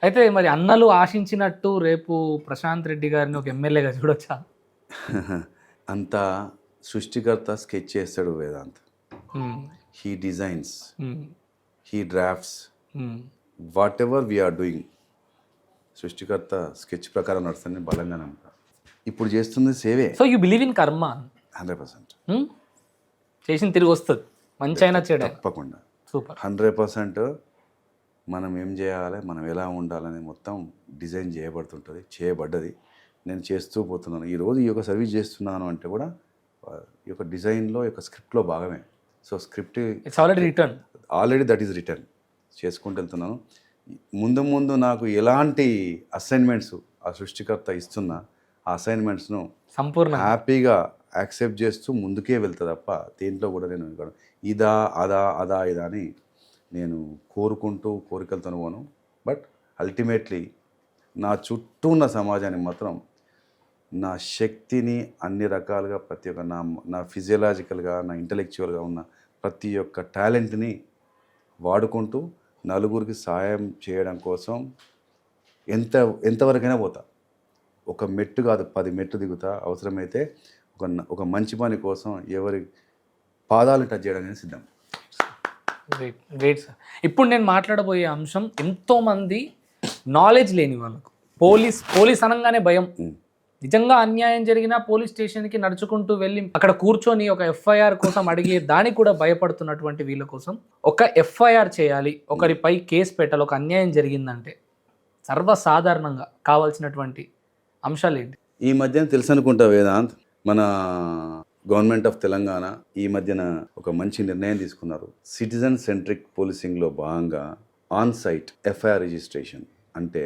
అయితే మరి అన్నలు ఆశించినట్టు రేపు ప్రశాంత్ రెడ్డి గారిని ఒక ఎమ్మెల్యేగా చూడొచ్చా? అంతా సృష్టికర్త స్కెచ్ చేస్తాడు Vedant. He designs, he drafts, whatever we are doing సృష్టికర్త స్కెచ్ ప్రకారం నడుస్తుంది బలంగా నమ్ముతా. ఇప్పుడు చేస్తుంది సేవే. So you believe in karma? 100% చేసిన తిరిగి వస్తుంది, మంచి అయినా చెడు, తప్పకుండా. సూపర్. 100% మనం ఏం చేయాలి, మనం ఎలా ఉండాలని మొత్తం డిజైన్ చేయబడుతుంటుంది, చేయబడ్డది. నేను చేస్తూ పోతున్నాను. ఈరోజు ఈ యొక్క సర్వీస్ చేస్తున్నాను అంటే కూడా ఈ యొక్క డిజైన్లో ఈ యొక్క స్క్రిప్ట్లో భాగమే. So script it's already return. Already that is return చేసుకుంటూ వెళ్తున్నాను. ముందు ముందు నాకు ఎలాంటి అసైన్మెంట్స్ ఆ సృష్టికర్త ఇస్తున్న ఆ అసైన్మెంట్స్ను సంపూర్ణ హ్యాపీగా యాక్సెప్ట్ చేస్తూ ముందుకే వెళ్తా తప్ప దేంట్లో కూడా నేను ఇక్కడ ఇదా అదా ఇదా అని నేను కోరుకుంటూ కోరికలతో పోను. బట్ అల్టిమేట్లీ నా చుట్టూ ఉన్న సమాజానికి మాత్రం నా శక్తిని అన్ని రకాలుగా ప్రతి ఒక్క నా ఫిజియలాజికల్గా నా ఇంటలెక్చువల్గా ఉన్న ప్రతి ఒక్క టాలెంట్ని వాడుకుంటూ నలుగురికి సాయం చేయడం కోసం ఎంతవరకైనా పోతా. ఒక మెట్టు కాదు 10 మెట్లు దిగుతా. అవసరమైతే ఒక మంచి పని కోసం ఎవరి పాదాలు టచ్ చేయడానికి సిద్ధం. Great great sir. ఇప్పుడు నేను మాట్లాడబోయే అంశం ఎంతోమంది నాలెడ్జ్ లేని వాళ్ళకు పోలీస్ అనగానే భయం. నిజంగా అన్యాయం జరిగినా పోలీస్ స్టేషన్కి నడుచుకుంటూ వెళ్ళి అక్కడ కూర్చొని ఒక ఎఫ్ఐఆర్ కోసం అడిగే దానికి కూడా భయపడుతున్నటువంటి వీళ్ళ కోసం ఒక ఎఫ్ఐఆర్ చేయాలి, ఒకరిపై కేసు పెట్టాలి, ఒక అన్యాయం జరిగిందంటే సర్వసాధారణంగా కావాల్సినటువంటి అంశాలు ఏంటి? ఈ మధ్యన తెలుసు అనుకుంటా వేదాంత్, మన గవర్నమెంట్ ఆఫ్ తెలంగాణ ఈ మధ్యన ఒక మంచి నిర్ణయం తీసుకున్నారు. సిటిజన్ సెంట్రిక్ పోలీసింగ్లో భాగంగా ఆన్ సైట్ ఎఫ్ఐఆర్ రిజిస్ట్రేషన్. అంటే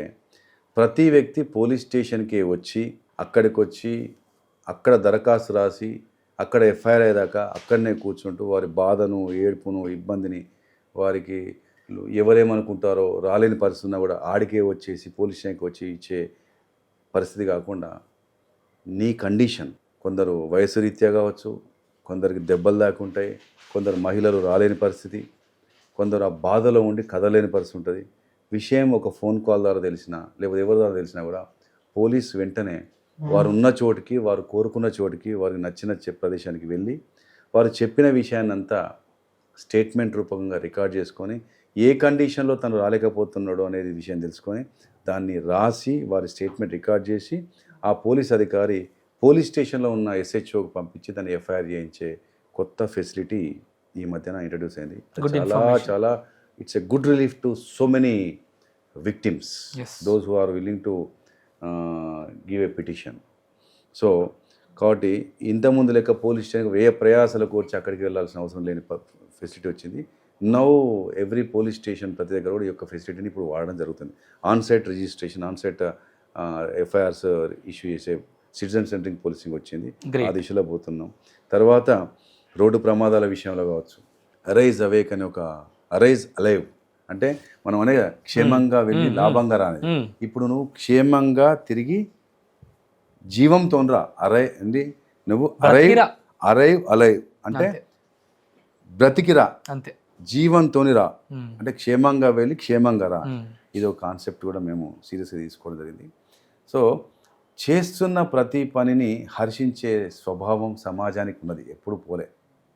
ప్రతి వ్యక్తి పోలీస్ స్టేషన్కి వచ్చి అక్కడ దరఖాస్తు రాసి అక్కడ ఎఫ్ఐఆర్ అయ్యేదాకా అక్కడనే కూర్చుంటూ వారి బాధను, ఏడుపును, ఇబ్బందిని, వారికి ఎవరేమనుకుంటారో రాలేని పరిస్థితి ఉన్నా కూడా ఆడికే వచ్చేసి పోలీస్ స్టేషన్కి వచ్చి ఇచ్చే పరిస్థితి కాకుండా నీ కండిషన్, కొందరు వయసు రీత్యా కావచ్చు, కొందరికి దెబ్బలు దాకుంటాయి, కొందరు మహిళలు రాలేని పరిస్థితి, కొందరు ఆ బాధలో ఉండి కదలేని పరిస్థితి ఉంటుంది. విషయం ఒక ఫోన్ కాల్ ద్వారా తెలిసినా లేకపోతే ఎవరి ద్వారా తెలిసినా కూడా పోలీస్ వెంటనే వారు ఉన్న చోటికి, వారు కోరుకున్న చోటికి, వారికి నచ్చిన ప్రదేశానికి వెళ్ళి వారు చెప్పిన విషయాన్నంతా స్టేట్మెంట్ రూపంగా రికార్డ్ చేసుకొని ఏ కండిషన్లో తను రాలేకపోతున్నాడో అనేది విషయం తెలుసుకొని దాన్ని రాసి వారి స్టేట్మెంట్ రికార్డ్ చేసి ఆ పోలీస్ అధికారి పోలీస్ స్టేషన్లో ఉన్న ఎస్హెచ్ఓకి పంపించి దాన్ని ఎఫ్ఐఆర్ చేయించే కొత్త ఫెసిలిటీ ఈ మధ్యన ఇంట్రడ్యూస్ అయింది. చాలా it's a good relief to so many victims, those who are willing to give a petition. So కాబట్టి ఇంతకుముందు లెక్క పోలీస్ స్టేషన్కి వ్యయ ప్రయాసాలకు వచ్చి అక్కడికి వెళ్ళాల్సిన అవసరం లేని ఫెసిలిటీ వచ్చింది. నౌ ఎవ్రీ పోలీస్ స్టేషన్ ప్రతి దగ్గర కూడా ఈ యొక్క ఫెసిలిటీని ఇప్పుడు వాడడం జరుగుతుంది. Onsite registration, onsite FIRs issue చేసే సిటిజన్ సెంట్రింగ్ పోలీసింగ్ వచ్చింది. ఆ దిశలో పోతున్నాం. తర్వాత రోడ్డు ప్రమాదాల విషయంలో కావచ్చు, అరైజ్ అవేక్ అనే ఒక అరైజ్ అలైవ్ అంటే మనం అనే క్షేమంగా వెళ్ళి లాభంగా రాని, ఇప్పుడు నువ్వు క్షేమంగా తిరిగి జీవంతో రా. నువ్వు అరైవ్ అలైవ్ అంటే బ్రతికిరా, అంతే. జీవంతోని రా అంటే క్షేమంగా వెళ్ళి క్షేమంగా రా. ఇది ఒక కాన్సెప్ట్ కూడా మేము సీరియస్గా తీసుకోవడం జరిగింది. సో చేస్తున్న ప్రతి పనిని హర్షించే స్వభావం సమాజానికి ఉన్నది, ఎప్పుడు పోలే.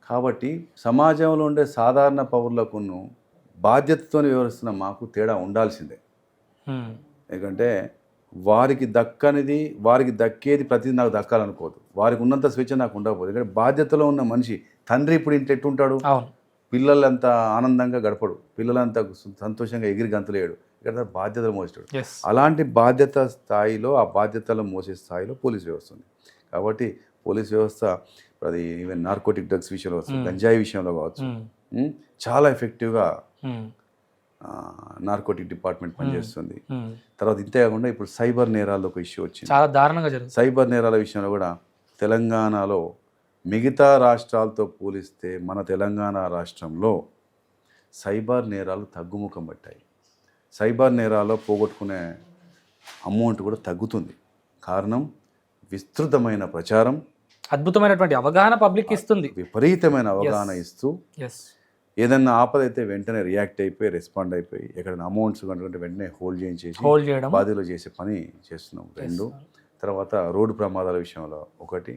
కాబట్టి సమాజంలో ఉండే సాధారణ పౌరులకు బాధ్యతతో వ్యవహరిస్తున్న మాకు తేడా ఉండాల్సిందే. ఎందుకంటే వారికి దక్కేది ప్రతిదీ నాకు దక్కాలనుకోదు, వారికి ఉన్నంత స్వేచ్ఛ నాకు ఉండకపోదు. ఎందుకంటే బాధ్యతలో ఉన్న మనిషి, తండ్రి ఇప్పుడు ఇంటి ఎట్టుంటాడు, పిల్లలంతా ఆనందంగా గడపడు, పిల్లలంతా సంతోషంగా ఎగిరి గంతులేయడు, ఇక్కడ బాధ్యతలు మోసేటాడు. అలాంటి బాధ్యత స్థాయిలో, ఆ బాధ్యతలు మోసే స్థాయిలో పోలీస్ వ్యవస్థ ఉంది. కాబట్టి పోలీస్ వ్యవస్థ అది ఈవెన్ నార్కోటిక్ డ్రగ్స్ విషయంలో కావచ్చు, గంజాయి విషయంలో కావచ్చు, చాలా ఎఫెక్టివ్గా నార్కోటిక్ డిపార్ట్మెంట్ పనిచేస్తుంది. తర్వాత ఇంతే కాకుండా ఇప్పుడు సైబర్ నేరాల్లో ఒక ఇష్యూ వచ్చింది, చాలా దారుణంగా జరిగింది. సైబర్ నేరాల విషయంలో కూడా తెలంగాణలో మిగతా రాష్ట్రాలతో పోలిస్తే మన తెలంగాణ రాష్ట్రంలో సైబర్ నేరాలు తగ్గుముఖం పట్టాయి. సైబర్ నేరాల్లో పోగొట్టుకునే అమౌంట్ కూడా తగ్గుతుంది. కారణం విస్తృతమైన ప్రచారం, అద్భుతమైనటువంటి అవగాహన పబ్లిక్ ఇస్తుంది, విపరీతమైన అవగాహన ఇస్తూ ఏదన్నా ఆపదైతే వెంటనే రియాక్ట్ అయిపోయి, రెస్పాండ్ అయిపోయి, ఎక్కడైనా అమౌంట్స్ కనుకుంటే వెంటనే హోల్డ్ చేయడం, బాధ్యతలు చేసే పని చేస్తున్నాం. 2. తర్వాత రోడ్డు ప్రమాదాల విషయంలో 1.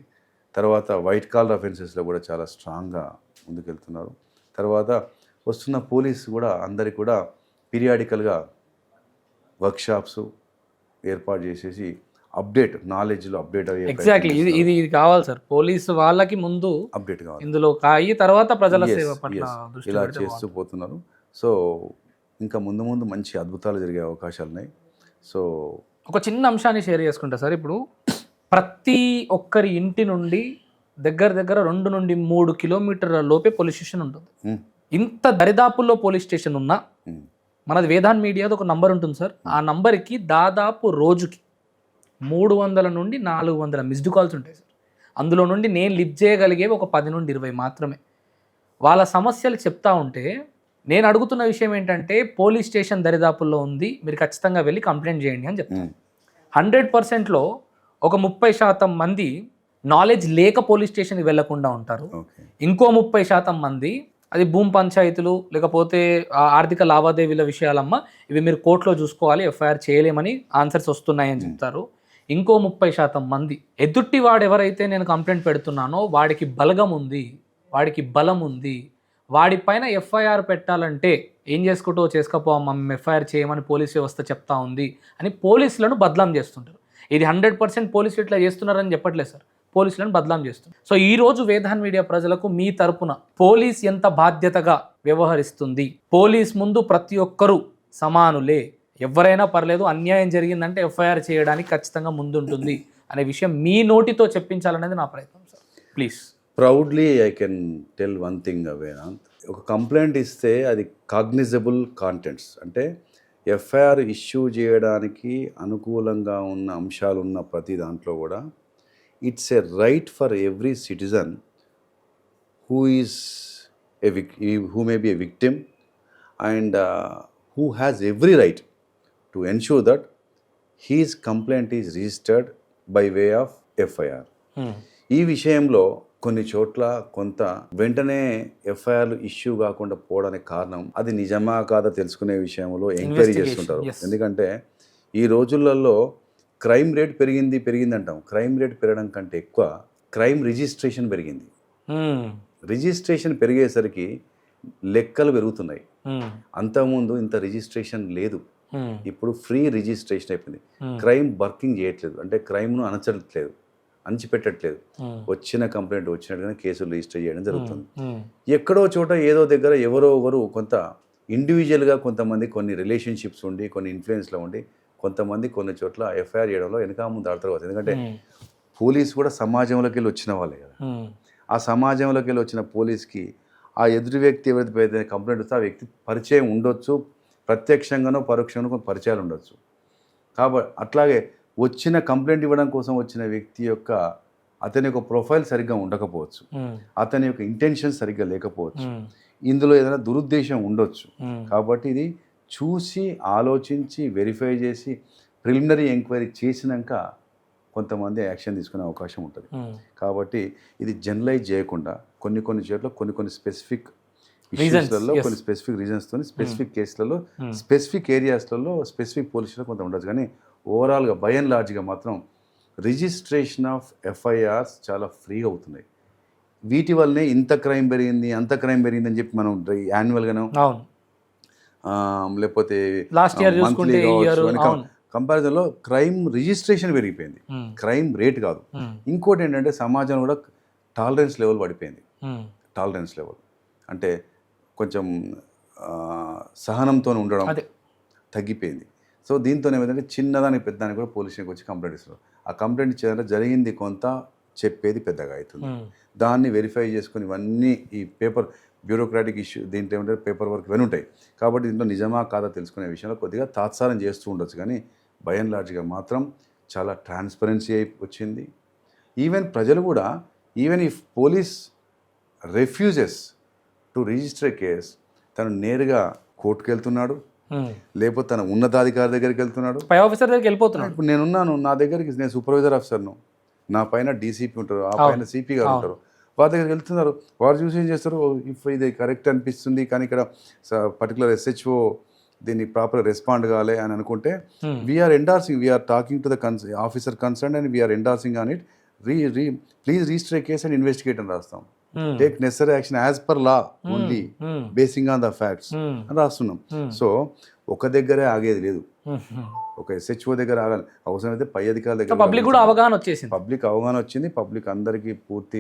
తర్వాత వైట్ కాలర్ అఫెన్సెస్లో కూడా చాలా స్ట్రాంగ్గా ముందుకెళ్తున్నారు. తర్వాత వస్తున్న పోలీసు కూడా అందరికి కూడా పీరియాడికల్గా వర్క్షాప్స్ ఏర్పాటు చేసేసి నాలెడ్జ్లో అప్డేట్ అయ్యే ఎగ్జాక్ట్లీ ఇది కావాలి సార్. పోలీసు వాళ్ళకి ముందు అప్డేట్ కావాలి, ఇందులో కాయి తర్వాత ప్రజల సేవ పట్ల ఇలా చేస్తూ పోతున్నారు. సో ఇంకా ముందు మంచి అద్భుతాలు జరిగే అవకాశాలు ఉన్నాయి. సో ఒక చిన్న అంశాన్ని షేర్ చేసుకుంటా సార్. ఇప్పుడు ప్రతి ఒక్కరి ఇంటి నుండి దగ్గర దగ్గర 2 నుండి 3 కిలోమీటర్ల లోపే పోలీస్ స్టేషన్ ఉంటుంది. ఇంత దరిదాపుల్లో పోలీస్ స్టేషన్ ఉన్నా మనది వేదాంత్ మీడియాది ఒక నంబర్ ఉంటుంది సార్. ఆ నంబర్కి దాదాపు రోజుకి 300 నుండి 400 మిస్డ్ కాల్స్ ఉంటాయి సార్. అందులో నుండి నేను లిఫ్ట్ చేయగలిగేవి ఒక 10 నుండి 20 మాత్రమే. వాళ్ళ సమస్యలు చెప్తా ఉంటే నేను అడుగుతున్న విషయం ఏంటంటే, పోలీస్ స్టేషన్ దరిదాపుల్లో ఉంది, మీరు ఖచ్చితంగా వెళ్ళి కంప్లైంట్ చేయండి అని చెప్తాను. 100%లో ఒక 30% మంది నాలెడ్జ్ లేక పోలీస్ స్టేషన్కి వెళ్లకుండా ఉంటారు. ఇంకో 30% మంది అది భూమి పంచాయతీలు లేకపోతే ఆర్థిక లావాదేవీల విషయాలమ్మ, ఇవి మీరు కోర్టులో చూసుకోవాలి, ఎఫ్ఐఆర్ చేయలేమని ఆన్సర్స్ వస్తున్నాయని చెప్తారు. ఇంకో 30% మంది ఎదుటి వాడు ఎవరైతే నేను కంప్లైంట్ పెడుతున్నానో వాడికి బలగం ఉంది, వాడికి బలం ఉంది, వాడిపైన ఎఫ్ఐఆర్ పెట్టాలంటే ఏం చేసుకుంటూ చేసుకపోమ్మా, మేము ఎఫ్ఐఆర్ చేయమని పోలీస్ వ్యవస్థ చెప్తా ఉంది అని పోలీసులను బదలాం చేస్తుంటారు. ఇది 100% పోలీసులు ఇట్లా చేస్తున్నారని చెప్పట్లేదు సార్, పోలీసులను బదలాం చేస్తున్నారు. సో ఈ రోజు వేదాంత్ మీడియా ప్రజలకు మీ తరపున పోలీస్ ఎంత బాధ్యతగా వ్యవహరిస్తుంది, పోలీస్ ముందు ప్రతి ఒక్కరూ సమానులే, ఎవరైనా పర్లేదు, అన్యాయం జరిగిందంటే ఎఫ్ఐఆర్ చేయడానికి ఖచ్చితంగా ముందుంటుంది అనే విషయం మీ నోటితో చెప్పించాలనేది నా ప్రయత్నం sir. Please. Proudly I can tell one thing Vedant, ఒక కంప్లైంట్ ఇస్తే అది కాగ్నిజబుల్ కాంటెంట్స్, అంటే ఎఫ్ఐఆర్ ఇష్యూ చేయడానికి అనుకూలంగా ఉన్న అంశాలు ఉన్న ప్రతి దాంట్లో కూడా it's a right for every citizen who may be a victim and who has every right to ensure that he's complaint is registered by way of FIR. ఈ విషయంలో కొన్ని చోట్ల కొంత వెంటనే ఎఫ్ఐఆర్లు ఇష్యూ కాకుండా పోవడానికి కారణం అది నిజమా కాదా తెలుసుకునే విషయంలో ఎంక్వైరీ చేస్తుంటారు. ఎందుకంటే ఈ రోజులలో క్రైమ్ రేట్ పెరిగింది అంటాం, క్రైమ్ రేట్ పెరగడం కంటే ఎక్కువ క్రైమ్ రిజిస్ట్రేషన్ పెరిగింది. రిజిస్ట్రేషన్ పెరిగేసరికి లెక్కలు పెరుగుతున్నాయి. అంతకుముందు ఇంత రిజిస్ట్రేషన్ లేదు, ఇప్పుడు ఫ్రీ రిజిస్ట్రేషన్ అయిపోయింది. క్రైమ్ వర్కింగ్ చేయట్లేదు, అంటే క్రైమ్ను అణచిపెట్టట్లేదు. వచ్చిన కంప్లైంట్ వచ్చినట్టుగానే కేసులు రిజిస్టర్ చేయడం జరుగుతుంది. ఎక్కడో చోట ఏదో దగ్గర ఎవరో ఒకరు కొంత ఇండివిజువల్గా కొంతమంది కొన్ని రిలేషన్షిప్స్ ఉండి కొన్ని ఇన్ఫ్లుయెన్స్లో ఉండి కొంతమంది కొన్ని చోట్ల ఎఫ్ఐఆర్ చేయడంలో వెనక ముందు ఆడతారు. ఎందుకంటే పోలీస్ కూడా సమాజంలోకి వెళ్ళి వచ్చిన వాళ్ళే కదా. ఆ సమాజంలోకి వెళ్ళి వచ్చిన పోలీస్కి ఆ ఎదుటి వ్యక్తి ఎవరైతే కంప్లైంట్ వస్తే ఆ వ్యక్తి పరిచయం ఉండొచ్చు, ప్రత్యక్షంగానో పరోక్షంగానో పరిచయాలు ఉండొచ్చు. కాబట్టి అట్లాగే వచ్చిన కంప్లైంట్ ఇవ్వడం కోసం వచ్చిన వ్యక్తి యొక్క అతని యొక్క ప్రొఫైల్ సరిగ్గా ఉండకపోవచ్చు, అతని యొక్క ఇంటెన్షన్ సరిగ్గా లేకపోవచ్చు, ఇందులో ఏదైనా దురుద్దేశం ఉండొచ్చు. కాబట్టి ఇది చూసి ఆలోచించి వెరిఫై చేసి ప్రిలిమినరీ ఎంక్వైరీ చేసినాక కొంతమంది యాక్షన్ తీసుకునే అవకాశం ఉంటుంది. కాబట్టి ఇది జనరలైజ్ చేయకుండా కొన్ని చోట్ల కొన్ని స్పెసిఫిక్ ఇష్యూస్లలో కొన్ని స్పెసిఫిక్ రీజన్స్తో స్పెసిఫిక్ కేసులలో స్పెసిఫిక్ ఏరియాస్లలో స్పెసిఫిక్ పోలీసులో కొంత ఉండొచ్చు. కానీ ఓవరాల్గా బై అండ్ లార్జ్గా మాత్రం రిజిస్ట్రేషన్ ఆఫ్ ఎఫ్ఐఆర్స్ చాలా ఫ్రీగా అవుతున్నాయి. వీటి వల్లనే ఇంత క్రైమ్ పెరిగింది అంత క్రైమ్ పెరిగింది అని చెప్పి మనం యాన్యువల్గానో లేకపోతే లాస్ట్ ఇయర్ చూసుకుంటే కంపారిజన్లో క్రైమ్ రిజిస్ట్రేషన్ పెరిగిపోయింది, క్రైమ్ రేట్ కాదు. ఇంకోటి ఏంటంటే సమాజంలో కూడా టాలరెన్స్ లెవెల్ పడిపోయింది. టాలరెన్స్ లెవెల్ అంటే కొంచెం సహనంతో ఉండడం తగ్గిపోయింది. సో దీంతో ఏమైందంటే చిన్నదానికి పెద్దదానికి కూడా పోలీసులకు వచ్చి కంప్లైంట్ ఇస్తారు. ఆ కంప్లైంట్ ఇచ్చేదంటే జరిగింది కొంత, చెప్పేది పెద్దగా అవుతుంది. దాన్ని వెరిఫై చేసుకుని ఇవన్నీ ఈ బ్యూరోక్రాటిక్ ఇష్యూ దీంట్లో ఏమంటే పేపర్ వర్క్ ఇవన్నీ ఉంటాయి. కాబట్టి దీంట్లో నిజమా కాదా తెలుసుకునే విషయంలో కొద్దిగా తాత్సారం చేస్తూ ఉండొచ్చు. కానీ బై అండ్ లార్జ్గా మాత్రం చాలా ట్రాన్స్పరెన్సీ వచ్చింది. ఈవెన్ ప్రజలు కూడా even if police refuses to register case తను నేరుగా కోర్టుకు వెళ్తున్నాడు, లేకపోతే తన ఉన్నతాధికారి దగ్గరికి వెళ్తున్నాడు, పై ఆఫీసర్ దగ్గరికి వెళ్ళిపోతున్నాడు. ఇప్పుడు నేనున్నాను, నా దగ్గరికి నేను సూపర్వైజర్ ఆఫీసర్ను, నా పైన డీసీపీ ఉంటారు, ఆ పైన సిపి గారు ఉంటారు, వారి దగ్గరికి వెళ్తున్నారు. వారు చూసి ఏం చేస్తారు, ఇఫ్ ఇది కరెక్ట్ అనిపిస్తుంది కానీ ఇక్కడ పర్టికులర్ SHO దీన్ని ప్రాపర్ రెస్పాండ్ కావాలి అని అనుకుంటే we are talking to the officer concern and we are endorsing on it, please register case and investigate అని రాస్తాం. Take necessary action as per law only basing on the facts అని రాస్తున్నాం. So ఒక దగ్గరే ఆగేది లేదు, ఒక SHO దగ్గర ఆగాలి, అవసరమైతే పై అధికారుల దగ్గర. పబ్లిక్ కూడా అవగాహన వచ్చేసింది, పబ్లిక్ అవగాహన వచ్చింది, పబ్లిక్ అందరికీ పూర్తి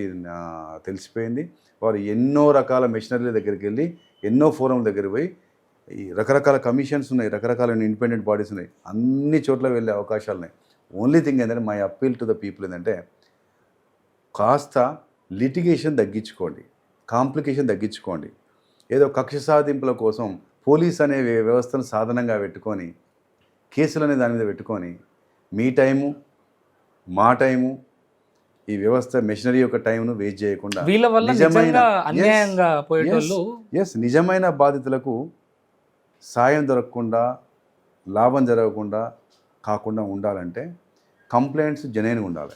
తెలిసిపోయింది. వారు ఎన్నో రకాల మెషినరీల దగ్గరికి వెళ్ళి ఎన్నో ఫోరంల దగ్గరికి పోయి ఈ రకరకాల కమిషన్స్ ఉన్నాయి, రకరకాల ఇండిపెండెంట్ బాడీస్ ఉన్నాయి, అన్ని చోట్ల వెళ్ళే అవకాశాలు ఉన్నాయి. ఓన్లీ థింగ్ ఏంటంటే my appeal to the people ఏంటంటే కాస్త లిటిగేషన్ తగ్గించుకోండి, కాంప్లికేషన్ తగ్గించుకోండి. ఏదో కక్ష సాధింపుల కోసం పోలీస్ అనే వ్యవస్థను సాధనంగా పెట్టుకొని కేసులు అనే దాని మీద పెట్టుకొని మీ టైము మా టైము ఈ వ్యవస్థ మెషినరీ యొక్క టైంను వేస్ట్ చేయకుండా వీళ్ళ వల్ల నిజంగా అన్యాయంగా పోయేటోళ్ళు నిజమైన బాధితులకు సాయం దొరకకుండా లాభం జరగకుండా కాకుండా ఉండాలంటే కంప్లైంట్స్ జెన్యూన్గా ఉండాలి.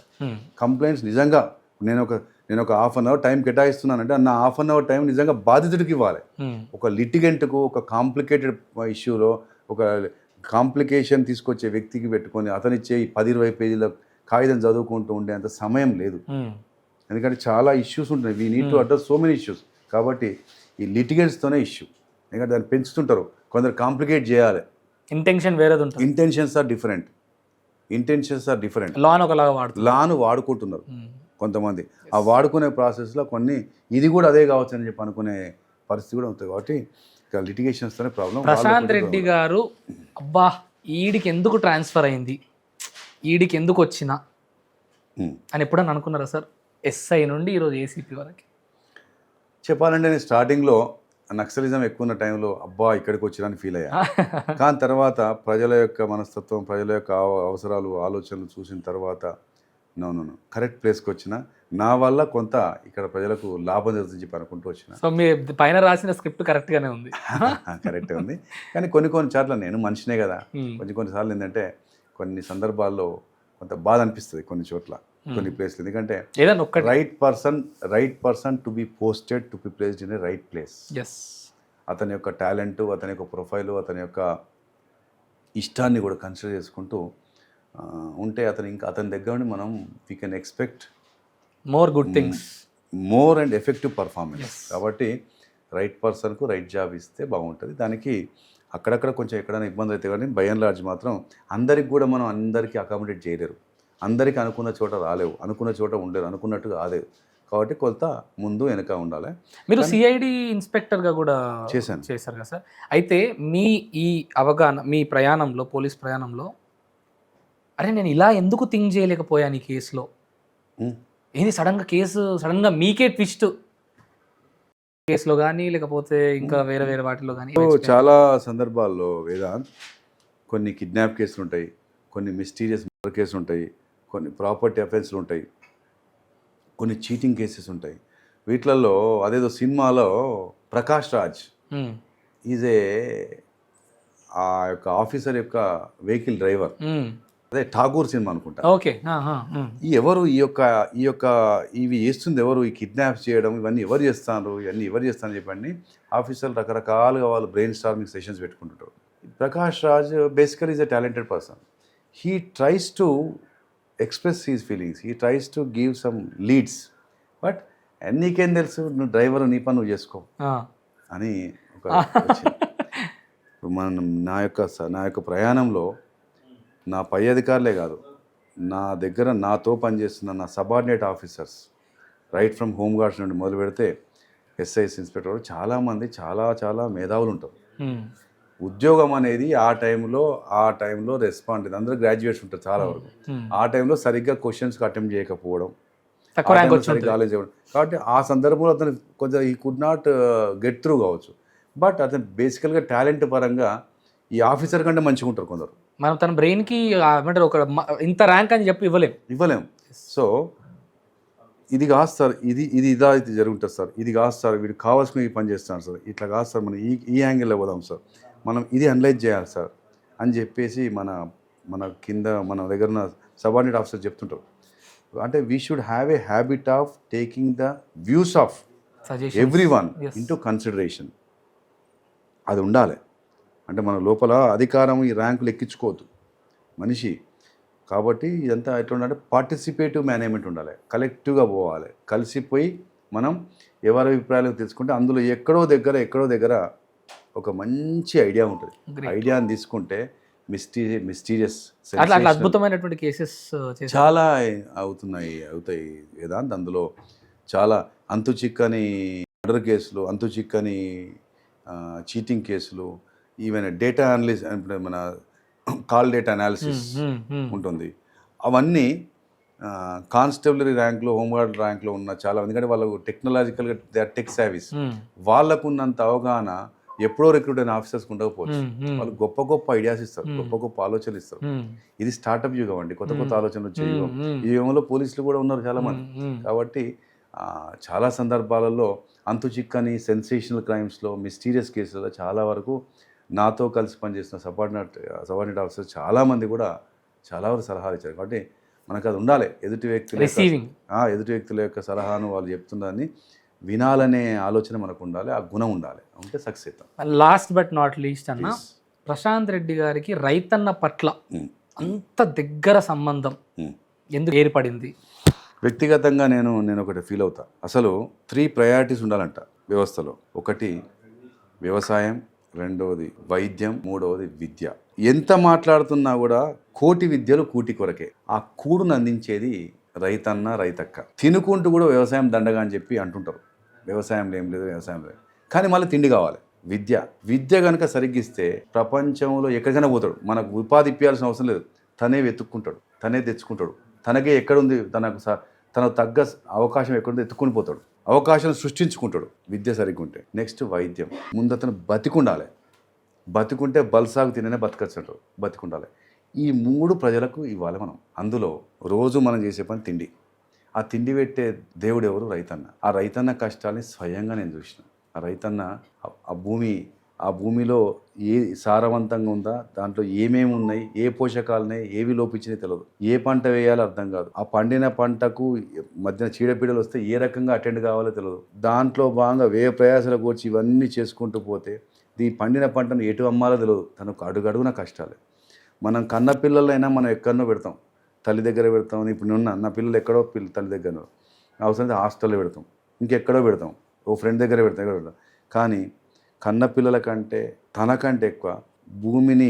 కంప్లైంట్స్ నిజంగా నేను ఒక హాఫ్ అన్ అవర్ టైం కేటాయిస్తున్నానంటే నా హాఫ్ అన్ అవర్ టైం నిజంగా బాధితుడికి ఇవ్వాలి. ఒక లిటిగెంట్కు ఒక కాంప్లికేటెడ్ ఇష్యూలో ఒక కాంప్లికేషన్ తీసుకొచ్చే వ్యక్తికి పెట్టుకొని అతనిచ్చే 10-20 పేజీల కాగితం చదువుకుంటూ ఉండే అంత సమయం లేదు. ఎందుకంటే చాలా ఇష్యూస్ ఉంటాయి. We need to address so many issues. కాబట్టి ఈ లిటిగెంట్స్తోనే ఇష్యూ. ఎందుకంటే దాన్ని పెంచుతుంటారు, కొందరు కాంప్లికేట్ చేయాలి. ఇంటెన్షన్ వేరేది ఉంటుంది. Intentions are different. లాను ఒకలాగా వాడుతుంది. లాను వాడుకుంటున్నారు కొంతమంది. ఆ వాడుకునే ప్రాసెస్లో కొన్ని ఇది కూడా అదే కావచ్చు అని చెప్పి అనుకునే పరిస్థితి కూడా ఉంటుంది. కాబట్టి ఇక లిటిగేషన్స్తోనే ప్రాబ్లం. ప్రశాంత్ రెడ్డి గారు అబ్బా ఈడికి ఎందుకు ట్రాన్స్ఫర్ అయింది, ఈడికి ఎందుకు వచ్చినా అని ఎప్పుడన్నా అనుకున్నారా సార్? ఎస్ఐ నుండి ఈరోజు ఏసీపీ వరకు. చెప్పాలంటే నేను స్టార్టింగ్లో నక్సలిజం ఎక్కువ ఉన్న టైంలో అబ్బా ఇక్కడికి వచ్చినా ఫీల్ అయ్యా. కానీ తర్వాత ప్రజల యొక్క మనస్తత్వం, ప్రజల యొక్క అవసరాలు, ఆలోచనలు చూసిన తర్వాత నన్ను కరెక్ట్ ప్లేస్కి వచ్చిన, నా వల్ల కొంత ఇక్కడ ప్రజలకు లాభం జరుగుతుంది చెప్పి అనుకుంటూ వచ్చిన. సో మీ పైన రాసిన స్క్రిప్ట్ కరెక్ట్గానే ఉంది. కరెక్టే ఉంది. కానీ కొన్ని చోట్ల నేను మనిషినే కదా, కొన్నిసార్లు ఏంటంటే కొన్ని సందర్భాల్లో కొంత బాధ అనిపిస్తుంది కొన్ని చోట్ల, కొన్ని ప్లేస్లు. ఎందుకంటే right person to be posted, to be placed in a right place. అతని యొక్క టాలెంట్, అతని యొక్క ప్రొఫైలు, అతని యొక్క ఇష్టాన్ని కూడా కన్సిడర్ చేసుకుంటూ ఉంటే అతని దగ్గర నుండి మనం we can expect more good things, more and effective performance. కాబట్టి రైట్ పర్సన్కు రైట్ జాబ్ ఇస్తే బాగుంటుంది. దానికి అక్కడక్కడ కొంచెం ఎక్కడైనా ఇబ్బంది అయితే కానీ బై అండ్ లార్జ్ మాత్రం అందరికి కూడా మనం అందరికీ అకామిడేట్ చేయలేరు. అందరికీ అనుకున్న చోట రాలేవు, అనుకున్న చోట ఉండలేరు, అనుకున్నట్టుగా రాలేవు. కాబట్టి కొంత ముందు వెనక ఉండాలి. మీరు సిఐడి ఇన్స్పెక్టర్గా కూడా చేశారు కదా సార్. అయితే మీ ఈ అవగాహన, మీ ప్రయాణంలో, పోలీస్ ప్రయాణంలో, అరే నేను ఇలా ఎందుకు థింక్ చేయలేకపోయాను ఈ కేసులో, ఏంది సడన్గా మీకే ట్విస్ట్ కేసులో కానీ లేకపోతే ఇంకా వేరే వాటిలో కానీ? చాలా సందర్భాల్లో వేదాంత్ కొన్ని కిడ్నాప్ కేసులు ఉంటాయి, కొన్ని మిస్టీరియస్ మర్డర్ కేసులు ఉంటాయి, కొన్ని ప్రాపర్టీ అఫెన్స్లు ఉంటాయి, కొన్ని చీటింగ్ కేసెస్ ఉంటాయి. వీటిలలో అదేదో సినిమాలో ప్రకాష్ రాజ్ ఆ యొక్క ఆఫీసర్ యొక్క వెహికల్ డ్రైవర్, అదే ఠాగూర్ సినిమా అనుకుంటా. ఓకే. ఎవరు ఈ యొక్క ఇవి చేస్తుంది ఎవరు, ఈ కిడ్నాప్స్ చేయడం ఇవన్నీ ఎవరు చేస్తారు, ఇవన్నీ ఎవరు చేస్తారని చెప్పండి ఆఫీసర్లు రకరకాలుగా వాళ్ళు బ్రెయిన్ స్టార్మింగ్ సెషన్స్ పెట్టుకుంటుంటారు. Prakash Raj basically is a talented person. He tries to express his feelings, he tries to give some leads. But నీకేం తెలుసు, నువ్వు డ్రైవర్, నీ పని నువ్వు చేసుకో అని ఒక నా యొక్క ప్రయాణంలో నా పై అధికారులే కాదు, నా దగ్గర నాతో పనిచేస్తున్న నా subordinate officers, right from home guards నుండి మొదలు పెడితే ఎస్ఐస్, ఇన్స్పెక్టర్, చాలామంది చాలా మేధావులు ఉంటారు. ఉద్యోగం అనేది ఆ టైంలో రెస్పాండ్, అందరూ గ్రాడ్యుయేట్స్ ఉంటారు చాలా వరకు. ఆ టైంలో సరిగ్గా క్వశ్చన్స్కి అటెంప్ట్ చేయకపోవడం, సరిగ్గా ఆలోచించడం. కాబట్టి ఆ సందర్భంలో అతను కొంచెం ఈ కుడ్ నాట్ గెట్ త్రూ కావచ్చు. బట్ అతను బేసికల్గా టాలెంట్ పరంగా ఈ ఆఫీసర్ కంటే మంచిగా ఉంటారు కొందరు. మనం తన బ్రెయిన్కి ఏమంటారు ఒక ఇంత ర్యాంక్ అని చెప్పి ఇవ్వలేం. సో ఇది కాదు సార్, ఇది జరుగుతుంది సార్, ఇది కాదు సార్, వీడు కావాల్సిన ఈ పని చేస్తాను సార్, ఇట్లా కాదు సార్, మనం ఈ యాంగిల్లో పోదాం సార్, మనం ఇది అనలైజ్ చేయాలి సార్ అని చెప్పేసి మన కింద మన దగ్గర ఉన్న సబార్డినేట్ ఆఫీసర్ చెప్తుంటారు. అంటే we should have a habit of taking the views of everyone into consideration. అది ఉండాలి. అంటే మన లోపల అధికారం ఈ ర్యాంకులు ఎక్కించుకోవద్దు మనిషి. కాబట్టి ఇదంతా ఎట్లా ఉండాలంటే పార్టిసిపేటివ్ మేనేజ్మెంట్ ఉండాలి, కలెక్టివ్గా పోవాలి, కలిసిపోయి మనం ఎవరి అభిప్రాయాలు తెలుసుకుంటే అందులో ఎక్కడో దగ్గర ఒక మంచి ఐడియా ఉంటుంది. ఐడియాని తీసుకుంటే మిస్టీరియస్ అద్భుతమైనటువంటి కేసెస్ చాలా అవుతాయి వేదాంత్. అందులో చాలా అంతు చిక్కని మర్డర్ కేసులు, అంతు చిక్కని చీటింగ్ కేసులు, ఈవెన్ డేటా అనలిస్ట్, మన కాల్ డేటా అనాలిసిస్ ఉంటుంది. అవన్నీ కానిస్టేబులరీ ర్యాంక్లో, హోంగార్డ్ ర్యాంక్లో ఉన్న చాలా, ఎందుకంటే వాళ్ళు టెక్నాలజికల్గా దే ఆర్ టెక్ సర్వీస్, వాళ్ళకున్నంత అవగాహన ఎప్పుడో రిక్రూట్ అయిన ఆఫీసర్స్కి ఉండకపోవచ్చు. వాళ్ళు గొప్ప గొప్ప ఐడియాస్ ఇస్తారు, గొప్ప గొప్ప ఆలోచనలు ఇస్తారు. ఇది స్టార్టప్ యుగం అండి, కొత్త కొత్త ఆలోచనలు వచ్చే యుగం. ఈ యుగంలో పోలీసులు కూడా ఉన్నారు చాలామంది. కాబట్టి చాలా సందర్భాలలో అంతు చిక్కని సెన్సేషనల్ క్రైమ్స్లో, మిస్టీరియస్ కేసులలో చాలా వరకు నాతో కలిసి పనిచేసిన సబార్డినేట్ ఆఫీసర్స్ చాలామంది కూడా చాలా వరకు సలహాలు ఇచ్చారు. కాబట్టి మనకు అది ఉండాలి, ఎదుటి వ్యక్తుల యొక్క సలహాను వాళ్ళు చెప్తుందని వినాలనే ఆలోచన మనకు ఉండాలి, ఆ గుణం ఉండాలి, ఉంటే సక్సెస్ అవుతాం. లాస్ట్ బట్ నాట్ లీస్ట్ అన్న, ప్రశాంత్ రెడ్డి గారికి రైతన్న పట్ల అంత దగ్గర సంబంధం ఎందుకు ఏర్పడింది? వ్యక్తిగతంగా నేను ఒకటి ఫీల్ అవుతా. అసలు 3 ప్రయారిటీస్ ఉండాలంట వ్యవస్థలో. ఒకటి వ్యవసాయం, రెండవది వైద్యం, మూడవది విద్య. ఎంత మాట్లాడుతున్నా కూడా కోటి విద్యలు కూటి కొరకే. ఆ కూడును అందించేది రైతన్న, రైతక్క. తినుకుంటూ కూడా వ్యవసాయం దండగా అని చెప్పి అంటుంటారు. వ్యవసాయంలో ఏం లేదు, వ్యవసాయం లేదు, కానీ మళ్ళీ తిండి కావాలి. విద్య కనుక సరిగ్గిస్తే ప్రపంచంలో ఎక్కడికైనా పోతాడు. మనకు ఉపాధి ఇప్పించాల్సిన అవసరం లేదు, తనే వెతుక్కుంటాడు, తనే తెచ్చుకుంటాడు. తనకే ఎక్కడుంది, తనకు తగ్గ అవకాశం ఎక్కడుంది ఎత్తుకుని పోతాడు, అవకాశం సృష్టించుకుంటాడు విద్య సరిగ్గా ఉంటే. నెక్స్ట్ వైద్యం. ముందు అతను బతికుండాలి, బతికుంటే బల్సాగు తిననే బతకచ్చు, బతికుండాలి. ఈ 3 ప్రజలకు ఇవ్వాలి మనం. అందులో రోజు మనం చేసే పని తిండి. ఆ తిండి పెట్టే దేవుడు ఎవరు? రైతన్న. ఆ రైతన్న కష్టాన్ని స్వయంగా నేను చూసిన. ఆ రైతన్న ఆ భూమిలో ఏ సారవంతంగా ఉందా, దాంట్లో ఏమేమి ఉన్నాయి, ఏ పోషకాలు ఉన్నాయి, ఏవి లోపించినాయి తెలియదు, ఏ పంట వేయాలో అర్థం కాదు, ఆ పండిన పంటకు మధ్యన చీడపీడలు వస్తే ఏ రకంగా అటెండ్ కావాలో తెలియదు. దాంట్లో భాగంగా ప్రయాసాలకు వచ్చి ఇవన్నీ చేసుకుంటూ పోతే ఈ పండిన పంటను ఎటు అమ్మాలో తెలియదు. తనకు అడుగడుగున కష్టాలే. మనం కన్న పిల్లలైనా మనం ఎక్కడనో పెడతాం, తల్లి దగ్గర పెడతాం. ఇప్పుడు నా పిల్లలు ఎక్కడో తల్లి దగ్గర, అవసరం హాస్టల్లో పెడతాం, ఇంకెక్కడో పెడతాం, ఓ ఫ్రెండ్ దగ్గర పెడతాం. కానీ కన్న పిల్లల కంటే తనకంటే ఎక్కువ భూమిని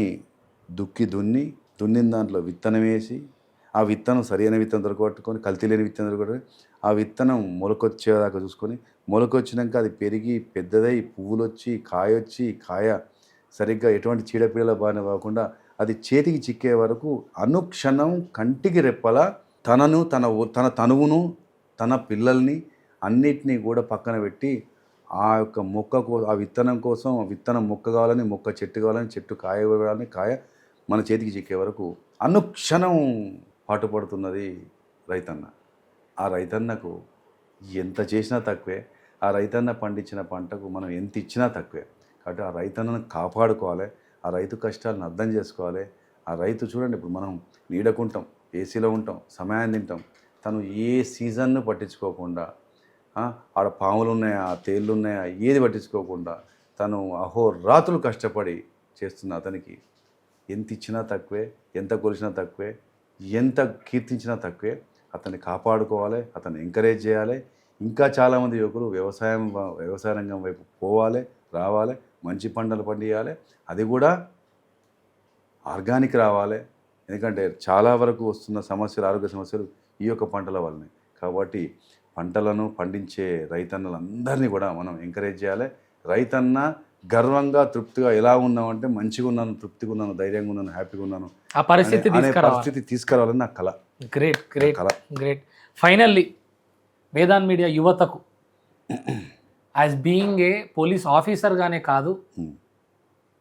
దున్నిన దాంట్లో విత్తనం వేసి, ఆ విత్తనం సరైన విత్తనం దొరకబట్టుకొని, కల్తీ లేని విత్తనం దొరకబట్టుకొని, ఆ విత్తనం మొలకొచ్చేదాకా చూసుకొని, మొలకొచ్చినాక అది పెరిగి పెద్దదై పువ్వులు వచ్చి కాయ సరిగ్గా ఎటువంటి చీడపీడల బారిన కాకుండా అది చేతికి చిక్కే వరకు అనుక్షణం కంటికి రెప్పల తన తనువును, తన పిల్లల్ని అన్నిటినీ కూడా పక్కన పెట్టి ఆ యొక్క ఆ విత్తనం కోసం, విత్తనం మొక్క కావాలని, మొక్క చెట్టు కావాలని, చెట్టు కాయ ఇవ్వాలని, కాయ మన చేతికి చిక్కే వరకు అనుక్షణం పాటుపడుతున్నది రైతన్న. ఆ రైతన్నకు ఎంత చేసినా తక్కువే. ఆ రైతన్న పండించిన పంటకు మనం ఎంత ఇచ్చినా తక్కువే. కాబట్టి ఆ రైతన్నను కాపాడుకోవాలి, ఆ రైతు కష్టాలను అర్థం చేసుకోవాలి. ఆ రైతు చూడండి, ఇప్పుడు మనం నీడకుంటాం, ఏసీలో ఉంటాం, సమయాన్ని తింటాం, తను ఏ సీజన్ను పట్టించుకోకుండా, ఆడ పాములు ఉన్నాయా, తేళ్ళు ఉన్నాయా, ఏది పట్టించుకోకుండా తను అహోరాత్రులు కష్టపడి చేస్తున్న అతనికి ఎంత ఇచ్చినా తక్కువే, ఎంత కొలిచినా తక్కువే, ఎంత కీర్తించినా తక్కువే. అతన్ని కాపాడుకోవాలి, అతన్ని ఎంకరేజ్ చేయాలి. ఇంకా చాలామంది యువకులు వ్యవసాయ రంగం వైపు పోవాలి, రావాలి, మంచి పంటలు పండియాలి. అది కూడా ఆర్గానిక్ రావాలి. ఎందుకంటే చాలా వరకు వస్తున్న సమస్యలు, ఆరోగ్య సమస్యలు ఈ యొక్క పంటల వల్లనే. కాబట్టి పంటలను పండించే రైతన్నలందరినీ కూడా మనం ఎంకరేజ్ చేయాలి. రైతన్న గర్వంగా, తృప్తిగా ఎలా ఉన్నామంటే మంచిగా ఉన్నాను, తృప్తిగా ఉన్నాను, ధైర్యంగా ఉన్నాను, హ్యాపీగా ఉన్నాను, ఆ పరిస్థితి తీసుకురావాలని నా కళ. గ్రేట్. ఫైనల్లీ వేదాంత్ మీడియా యువతకు యాజ్ బీయింగ్ ఏ పోలీస్ ఆఫీసర్గానే కాదు,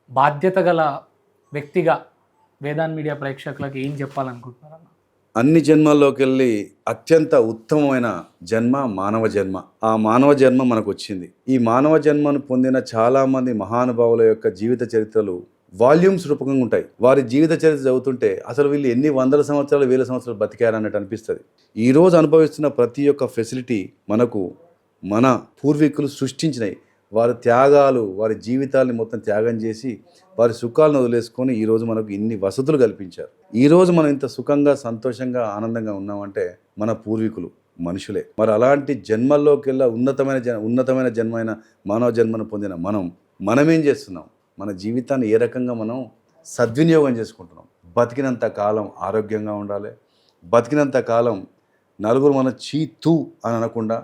బాధ్యత గల వ్యక్తిగా వేదాంత్ మీడియా ప్రేక్షకులకు ఏం చెప్పాలనుకుంటున్నారన్న? అన్ని జన్మల్లోకి వెళ్ళి అత్యంత ఉత్తమమైన జన్మ మానవ జన్మ. ఆ మానవ జన్మ మనకు వచ్చింది. ఈ మానవ జన్మను పొందిన చాలామంది మహానుభావుల యొక్క జీవిత చరిత్రలు వాల్యూమ్స్ రూపకంగా ఉంటాయి. వారి జీవిత చరిత్ర చదువుతుంటే అసలు వీళ్ళు ఎన్ని వందల సంవత్సరాలు, వేల సంవత్సరాలు బతికారన్నట్టు అనిపిస్తుంది. ఈరోజు అనుభవిస్తున్న ప్రతి ఒక్క ఫెసిలిటీ మనకు మన పూర్వీకులు సృష్టించినాయి. వారి త్యాగాలు, వారి జీవితాన్ని మొత్తం త్యాగం చేసి వారి సుఖాలను వదిలేసుకొని ఈరోజు మనకు ఇన్ని వసతులు కల్పించారు. ఈరోజు మనం ఇంత సుఖంగా, సంతోషంగా, ఆనందంగా ఉన్నామంటే మన పూర్వీకులు మనుషులే. మరి అలాంటి జన్మల్లోకెల్లా ఉన్నతమైన జన్మైన మానవ జన్మను పొందిన మనమేం చేస్తున్నాం? మన జీవితాన్ని ఏ రకంగా మనం సద్వినియోగం చేసుకుంటున్నాం? బతికినంత కాలం ఆరోగ్యంగా ఉండాలి. బతికినంత కాలం నలుగురు మన చీతూ అని అనకుండా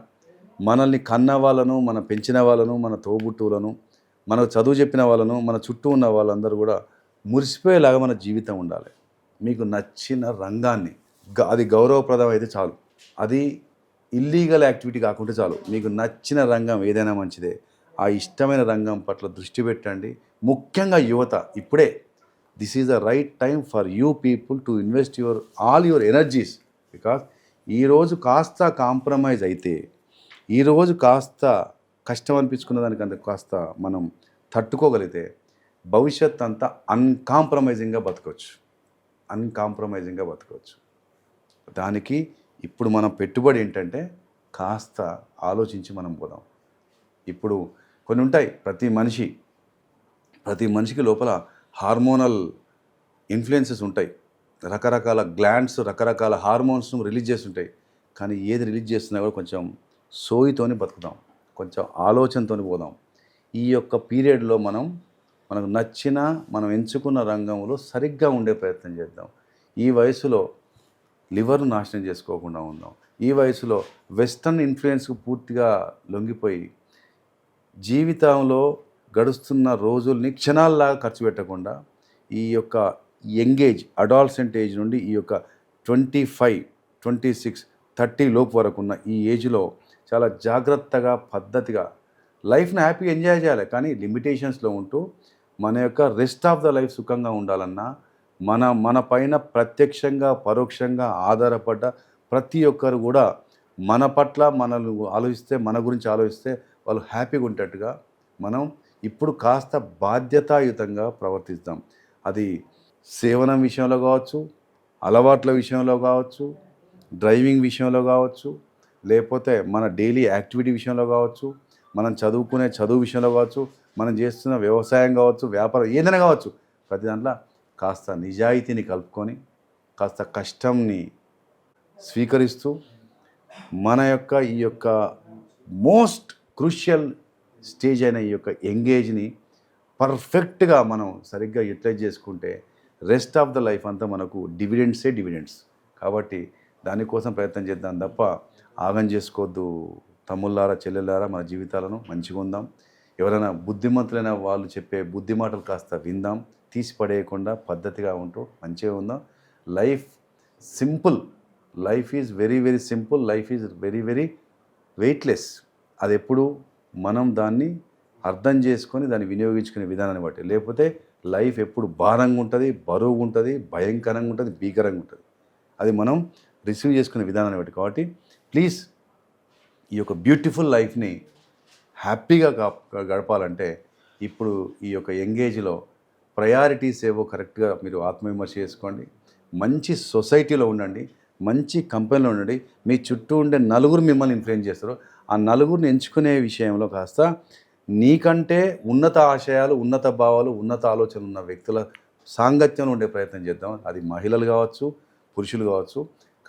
మనల్ని కన్న వాళ్ళను, మన పెంచిన వాళ్ళను, మన తోబుట్టువులను, మనకు చదువు చెప్పిన వాళ్ళను, మన చుట్టూ ఉన్న వాళ్ళందరూ కూడా మురిసిపోయేలాగా మన జీవితం ఉండాలి. మీకు నచ్చిన రంగాన్ని అది గౌరవప్రదం అయితే చాలు, అది ఇల్లీగల్ యాక్టివిటీ కాకుంటే చాలు. మీకు నచ్చిన రంగం ఏదైనా మంచిదే, ఆ ఇష్టమైన రంగం పట్ల దృష్టి పెట్టండి. ముఖ్యంగా యువత ఇప్పుడే this is the right time for you people to invest all your energies. Because ఈరోజు కాస్త కాంప్రమైజ్ అయితే, ఈరోజు కాస్త కష్టం అనిపించుకున్న దానికంటే కాస్త మనం తట్టుకోగలిగితే భవిష్యత్ అంతా అన్కాంప్రమైజింగ్గా బతకవచ్చు. దానికి ఇప్పుడు మనం పెట్టుబడి ఏంటంటే కాస్త ఆలోచించి మనం పోదాం. ఇప్పుడు కొన్ని ఉంటాయి, ప్రతి మనిషికి లోపల హార్మోనల్ ఇన్ఫ్లుయెన్సెస్ ఉంటాయి. రకరకాల గ్లాండ్స్ రకరకాల హార్మోన్స్ను రిలీజ్ చేస్తుంటాయి. కానీ ఏది రిలీజ్ చేస్తున్నా కూడా కొంచెం సోయితోని బతుకుదాం, కొంచెం ఆలోచనతో పోదాం. ఈ యొక్క పీరియడ్లో మనకు నచ్చిన మనం ఎంచుకున్న రంగంలో సరిగ్గా ఉండే ప్రయత్నం చేద్దాం. ఈ వయసులో లివర్ను నాశనం చేసుకోకుండా ఉందాం. ఈ వయసులో వెస్టర్న్ ఇన్ఫ్లుయెన్స్కు పూర్తిగా లొంగిపోయి జీవితంలో గడుస్తున్న రోజుల్ని క్షణాల్లాగా ఖర్చు పెట్టకుండా ఈ యొక్క యంగేజ్ అడాల్సెంట్ ఏజ్ నుండి ఈ యొక్క 25, 26, 30 లోపు వరకు ఉన్న ఈ ఏజ్లో చాలా జాగ్రత్తగా పద్ధతిగా లైఫ్ని హ్యాపీగా ఎంజాయ్ చేయాలి. కానీ లిమిటేషన్స్లో ఉంటూ మన యొక్క రెస్ట్ ఆఫ్ ద లైఫ్ సుఖంగా ఉండాలన్నా మన పైన ప్రత్యక్షంగా పరోక్షంగా ఆధారపడ్డ ప్రతి ఒక్కరు కూడా మన పట్ల మనల్ని ఆలోచిస్తే, మన గురించి ఆలోచిస్తే వాళ్ళు హ్యాపీగా ఉండేట్టుగా మనం ఇప్పుడు కాస్త బాధ్యతాయుతంగా ప్రవర్తిస్తాం. అది సేవనం విషయంలో కావచ్చు, అలవాట్ల విషయంలో కావచ్చు, డ్రైవింగ్ విషయంలో కావచ్చు, లేకపోతే మన డైలీ యాక్టివిటీ విషయంలో కావచ్చు, మనం చదువుకునే చదువు విషయంలో కావచ్చు, మనం చేస్తున్న వ్యవసాయం కావచ్చు, వ్యాపారం ఏదైనా కావచ్చు, ప్రతి దాంట్లో కాస్త నిజాయితీని కలుపుకొని కాస్త కష్టంని స్వీకరిస్తూ మన యొక్క ఈ యొక్క మోస్ట్ క్రూషియల్ స్టేజ్ అయిన ఈ యొక్క ఎంగేజ్ని పర్ఫెక్ట్గా మనం సరిగ్గా యూటిలైజ్ చేసుకుంటే రెస్ట్ ఆఫ్ ద లైఫ్ అంతా మనకు డివిడెండ్స్. కాబట్టి దానికోసం ప్రయత్నం చేద్దాం తప్ప ఆగం చేసుకోవద్దు. తమ్ముళ్ళారా చెల్లెళ్ళారా, మన జీవితాలను మంచిగా ఉందాం. ఎవరైనా బుద్ధిమంతులైన వాళ్ళు చెప్పే బుద్ధి మాటలు కాస్త విందాం, తీసి పడేయకుండా పద్ధతిగా ఉంటూ మంచిగా ఉందాం. Life simple, life is very very simple, life is very very weightless. అది ఎప్పుడు మనం దాన్ని అర్థం చేసుకొని దాన్ని వినియోగించుకునే విధానాన్ని బట్టి. లేకపోతే లైఫ్ ఎప్పుడు భారంగా ఉంటుంది, బరువుగా ఉంటుంది, భయంకరంగా ఉంటుంది, భీకరంగా ఉంటుంది. అది మనం రిసీవ్ చేసుకునే విధానాన్ని బట్టి. కాబట్టి ప్లీజ్ ఈ యొక్క బ్యూటిఫుల్ లైఫ్ని హ్యాపీగా గడపాలంటే ఇప్పుడు ఈ యొక్క ఎంగేజ్లో ప్రయారిటీస్ ఏవో కరెక్ట్గా మీరు ఆత్మవిమర్శ చేసుకోండి. మంచి సొసైటీలో ఉండండి, మంచి కంపెనీలో ఉండండి. మీ చుట్టూ ఉండే నలుగురు మిమ్మల్ని ఇన్ఫ్లుయెన్స్ చేస్తారు. ఆ నలుగురిని ఎంచుకునే విషయంలో కాస్త నీకంటే ఉన్నత ఆశయాలు, ఉన్నత భావాలు, ఉన్నత ఆలోచనలు ఉన్న వ్యక్తుల సాంగత్యంలో ఉండే ప్రయత్నం చేద్దాం. అది మహిళలు కావచ్చు, పురుషులు కావచ్చు.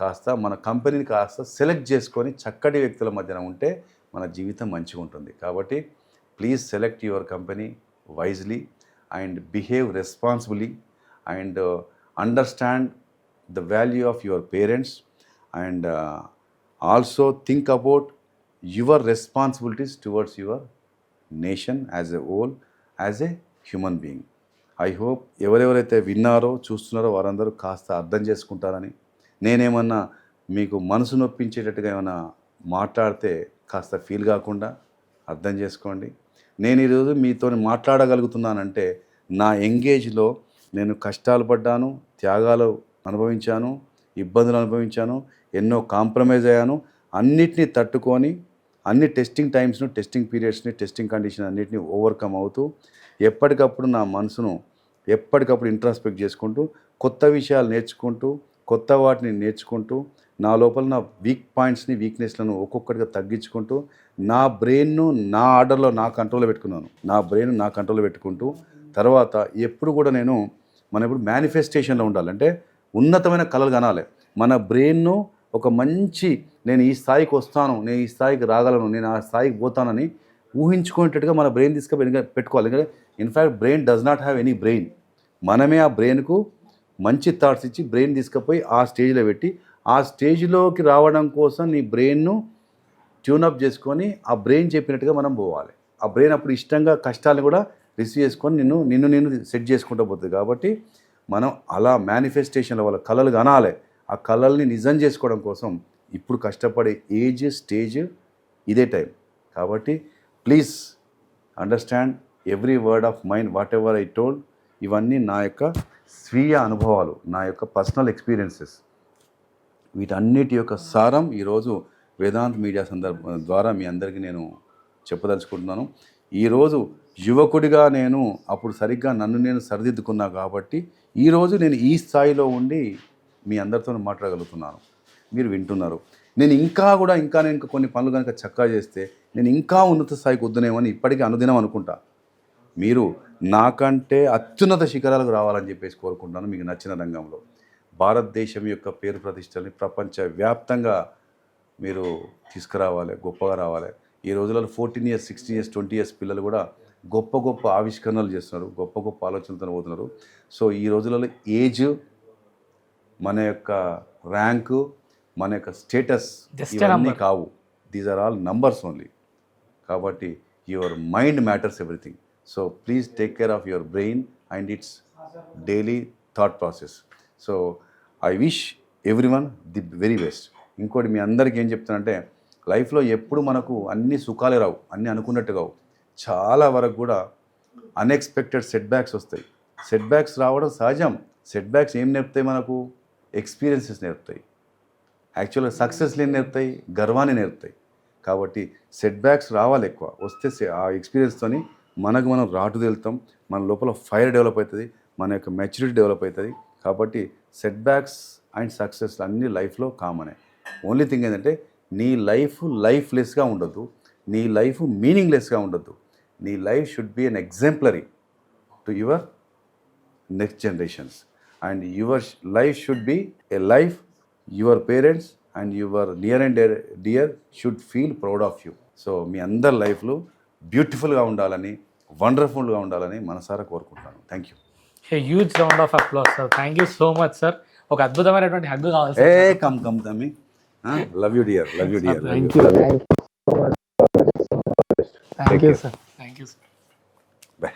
కాస్త మన కంపెనీని కాస్త సెలెక్ట్ చేసుకొని చక్కటి వ్యక్తుల మధ్యన ఉంటే మన జీవితం మంచిగా ఉంటుంది. కాబట్టి please select your company wisely and behave responsibly and understand the value of your parents and also think about your responsibilities towards your nation as a whole, as a human being. I hope ఎవరెవరైతే విన్నారో చూస్తున్నారో వారందరూ కాస్త అర్థం చేసుకుంటారని. నేనేమన్నా మీకు మనసు నొప్పించేటట్టుగా ఏమైనా మాట్లాడితే కాస్త ఫీల్ కాకుండా అర్థం చేసుకోండి. నేను ఈరోజు మీతో మాట్లాడగలుగుతున్నానంటే నా ఎంగేజ్లో నేను కష్టాలు పడ్డాను, త్యాగాలు అనుభవించాను, ఇబ్బందులు అనుభవించాను, ఎన్నో కాంప్రమైజ్ అయ్యాను. అన్నిటినీ తట్టుకొని అన్ని టెస్టింగ్ టైమ్స్ను, టెస్టింగ్ పీరియడ్స్ని, టెస్టింగ్ కండిషన్ అన్నిటిని ఓవర్కమ్ అవుతూ ఎప్పటికప్పుడు నా మనసును ఎప్పటికప్పుడు ఇంట్రాస్పెక్ట్ చేసుకుంటూ కొత్త విషయాలు నేర్చుకుంటూ కొత్త వాటిని నేర్చుకుంటూ నా లోపల నా వీక్ పాయింట్స్ని, వీక్నెస్లను ఒక్కొక్కటిగా తగ్గించుకుంటూ నా బ్రెయిన్ను నా ఆర్డర్లో నా కంట్రోల్లో పెట్టుకున్నాను. నా బ్రెయిన్ నా కంట్రోల్లో పెట్టుకుంటూ తర్వాత ఎప్పుడు కూడా మనం ఎప్పుడు మేనిఫెస్టేషన్లో ఉండాలంటే ఉన్నతమైన కళలు కనాలి. మన బ్రెయిన్ను ఒక మంచి నేను ఈ స్థాయికి వస్తాను, నేను ఈ స్థాయికి రాగలను, నేను ఆ స్థాయికి పోతానని ఊహించుకునేటట్టుగా మన బ్రెయిన్ పెట్టుకోవాలి. ఎందుకంటే in fact brain does not have any brain. మనమే ఆ బ్రెయిన్కు మంచి థాట్స్ ఇచ్చి బ్రెయిన్ తీసుకుపోయి ఆ స్టేజ్లో పెట్టి ఆ స్టేజ్లోకి రావడం కోసం నీ బ్రెయిన్ను ట్యూనప్ చేసుకొని ఆ బ్రెయిన్ చెప్పినట్టుగా మనం పోవాలి. ఆ బ్రెయిన్ అప్పుడు ఇష్టంగా కష్టాలను కూడా రిసీవ్ చేసుకొని నిన్ను సెట్ చేసుకుంటూ పోతుంది. కాబట్టి మనం అలా మేనిఫెస్టేషన్ల వల్ల కళలు కనాలి. ఆ కళల్ని నిజం చేసుకోవడం కోసం ఇప్పుడు కష్టపడే ఏజ్ స్టేజ్ ఇదే టైం. కాబట్టి please understand every word of mind, what ever I told. ఇవన్నీ నా యొక్క స్వీయ అనుభవాలు, నా యొక్క పర్సనల్ ఎక్స్పీరియన్సెస్. వీటన్నిటి యొక్క సారం ఈరోజు వేదాంత్ మీడియా ద్వారా మీ అందరికీ నేను చెప్పదలుచుకుంటున్నాను. ఈరోజు యువకుడిగా నేను అప్పుడు సరిగ్గా నన్ను నేను సరిదిద్దుకున్నా కాబట్టి ఈరోజు నేను ఈ స్థాయిలో ఉండి మీ అందరితో మాట్లాడగలుగుతున్నాను, మీరు వింటున్నారు. నేను ఇంకా కొన్ని పనులు కనుక చక్కగా చేస్తే నేను ఇంకా ఉన్నత స్థాయికి వద్దునేమని ఇప్పటికీ అనుదినం అనుకుంటా. మీరు నాకంటే అత్యున్నత శిఖరాలకు రావాలని చెప్పేసి కోరుకుంటాను. మీకు నచ్చిన రంగంలో భారతదేశం యొక్క పేరు ప్రతిష్టల్ని ప్రపంచవ్యాప్తంగా మీరు తీసుకురావాలి, గొప్పగా రావాలి. ఈ రోజులలో 14 years, 16 years, 20 years పిల్లలు కూడా గొప్ప గొప్ప ఆవిష్కరణలు చేస్తున్నారు, గొప్ప గొప్ప ఆలోచనలతో పోతున్నారు. సో ఈ రోజులలో ఏజ్, మన యొక్క ర్యాంకు, మన యొక్క స్టేటస్ ఇవన్నీ కావు. These are all numbers only. కాబట్టి your mind matters everything. So please take care of your brain and its daily thought process. So I wish everyone the very best. ఇంకోటి మీ అందరికీ ఏం చెప్తానంటే, లైఫ్లో ఎప్పుడు మనకు అన్ని సుఖాలే రావు, అన్నీ అనుకున్నట్టు కావు. చాలా వరకు కూడా అన్ఎక్స్పెక్టెడ్ సెట్ బ్యాక్స్ వస్తాయి. సెట్ బ్యాక్స్ రావడం సహజం. సెట్ బ్యాక్స్ ఏం నేర్పుతాయి మనకు? ఎక్స్పీరియన్సెస్ నేర్పుతాయి. యాక్చువల్గా సక్సెస్లు ఏం నేర్పుతాయి? గర్వాన్ని నేర్పుతాయి. కాబట్టి సెట్ బ్యాక్స్ రావాలి ఎక్కువ. వస్తే ఆ ఎక్స్పీరియన్స్తోని మనం రాటు తేలుతాం, మన లోపల ఫైర్ డెవలప్ అవుతుంది, మన యొక్క మెచ్యూరిటీ డెవలప్ అవుతుంది. కాబట్టి సెట్ బ్యాక్స్ అండ్ సక్సెస్ అన్నీ లైఫ్లో కామనే. ఓన్లీ థింగ్ ఏంటంటే నీ లైఫ్ లైఫ్లెస్గా ఉండొద్దు, నీ లైఫ్ మీనింగ్లెస్గా ఉండొద్దు. నీ life should be an exemplary to your next generations. And your life should be a life your parents and your near and dear should feel proud of you. So మీ అందరి లైఫ్లో బ్యూటిఫుల్గా ఉండాలని, వండర్ఫుల్గా ఉండాలని మనసారా కోరుకుంటాను. Thank you. Huge round of applause sir. Thank you so much sir. ఒక అద్భుతమైనటువంటి హగ్గు కావాలి సార్. కమ్ తమ్మి. Love you dear, love you dear. Thank you sir. Thank you sir. Bye.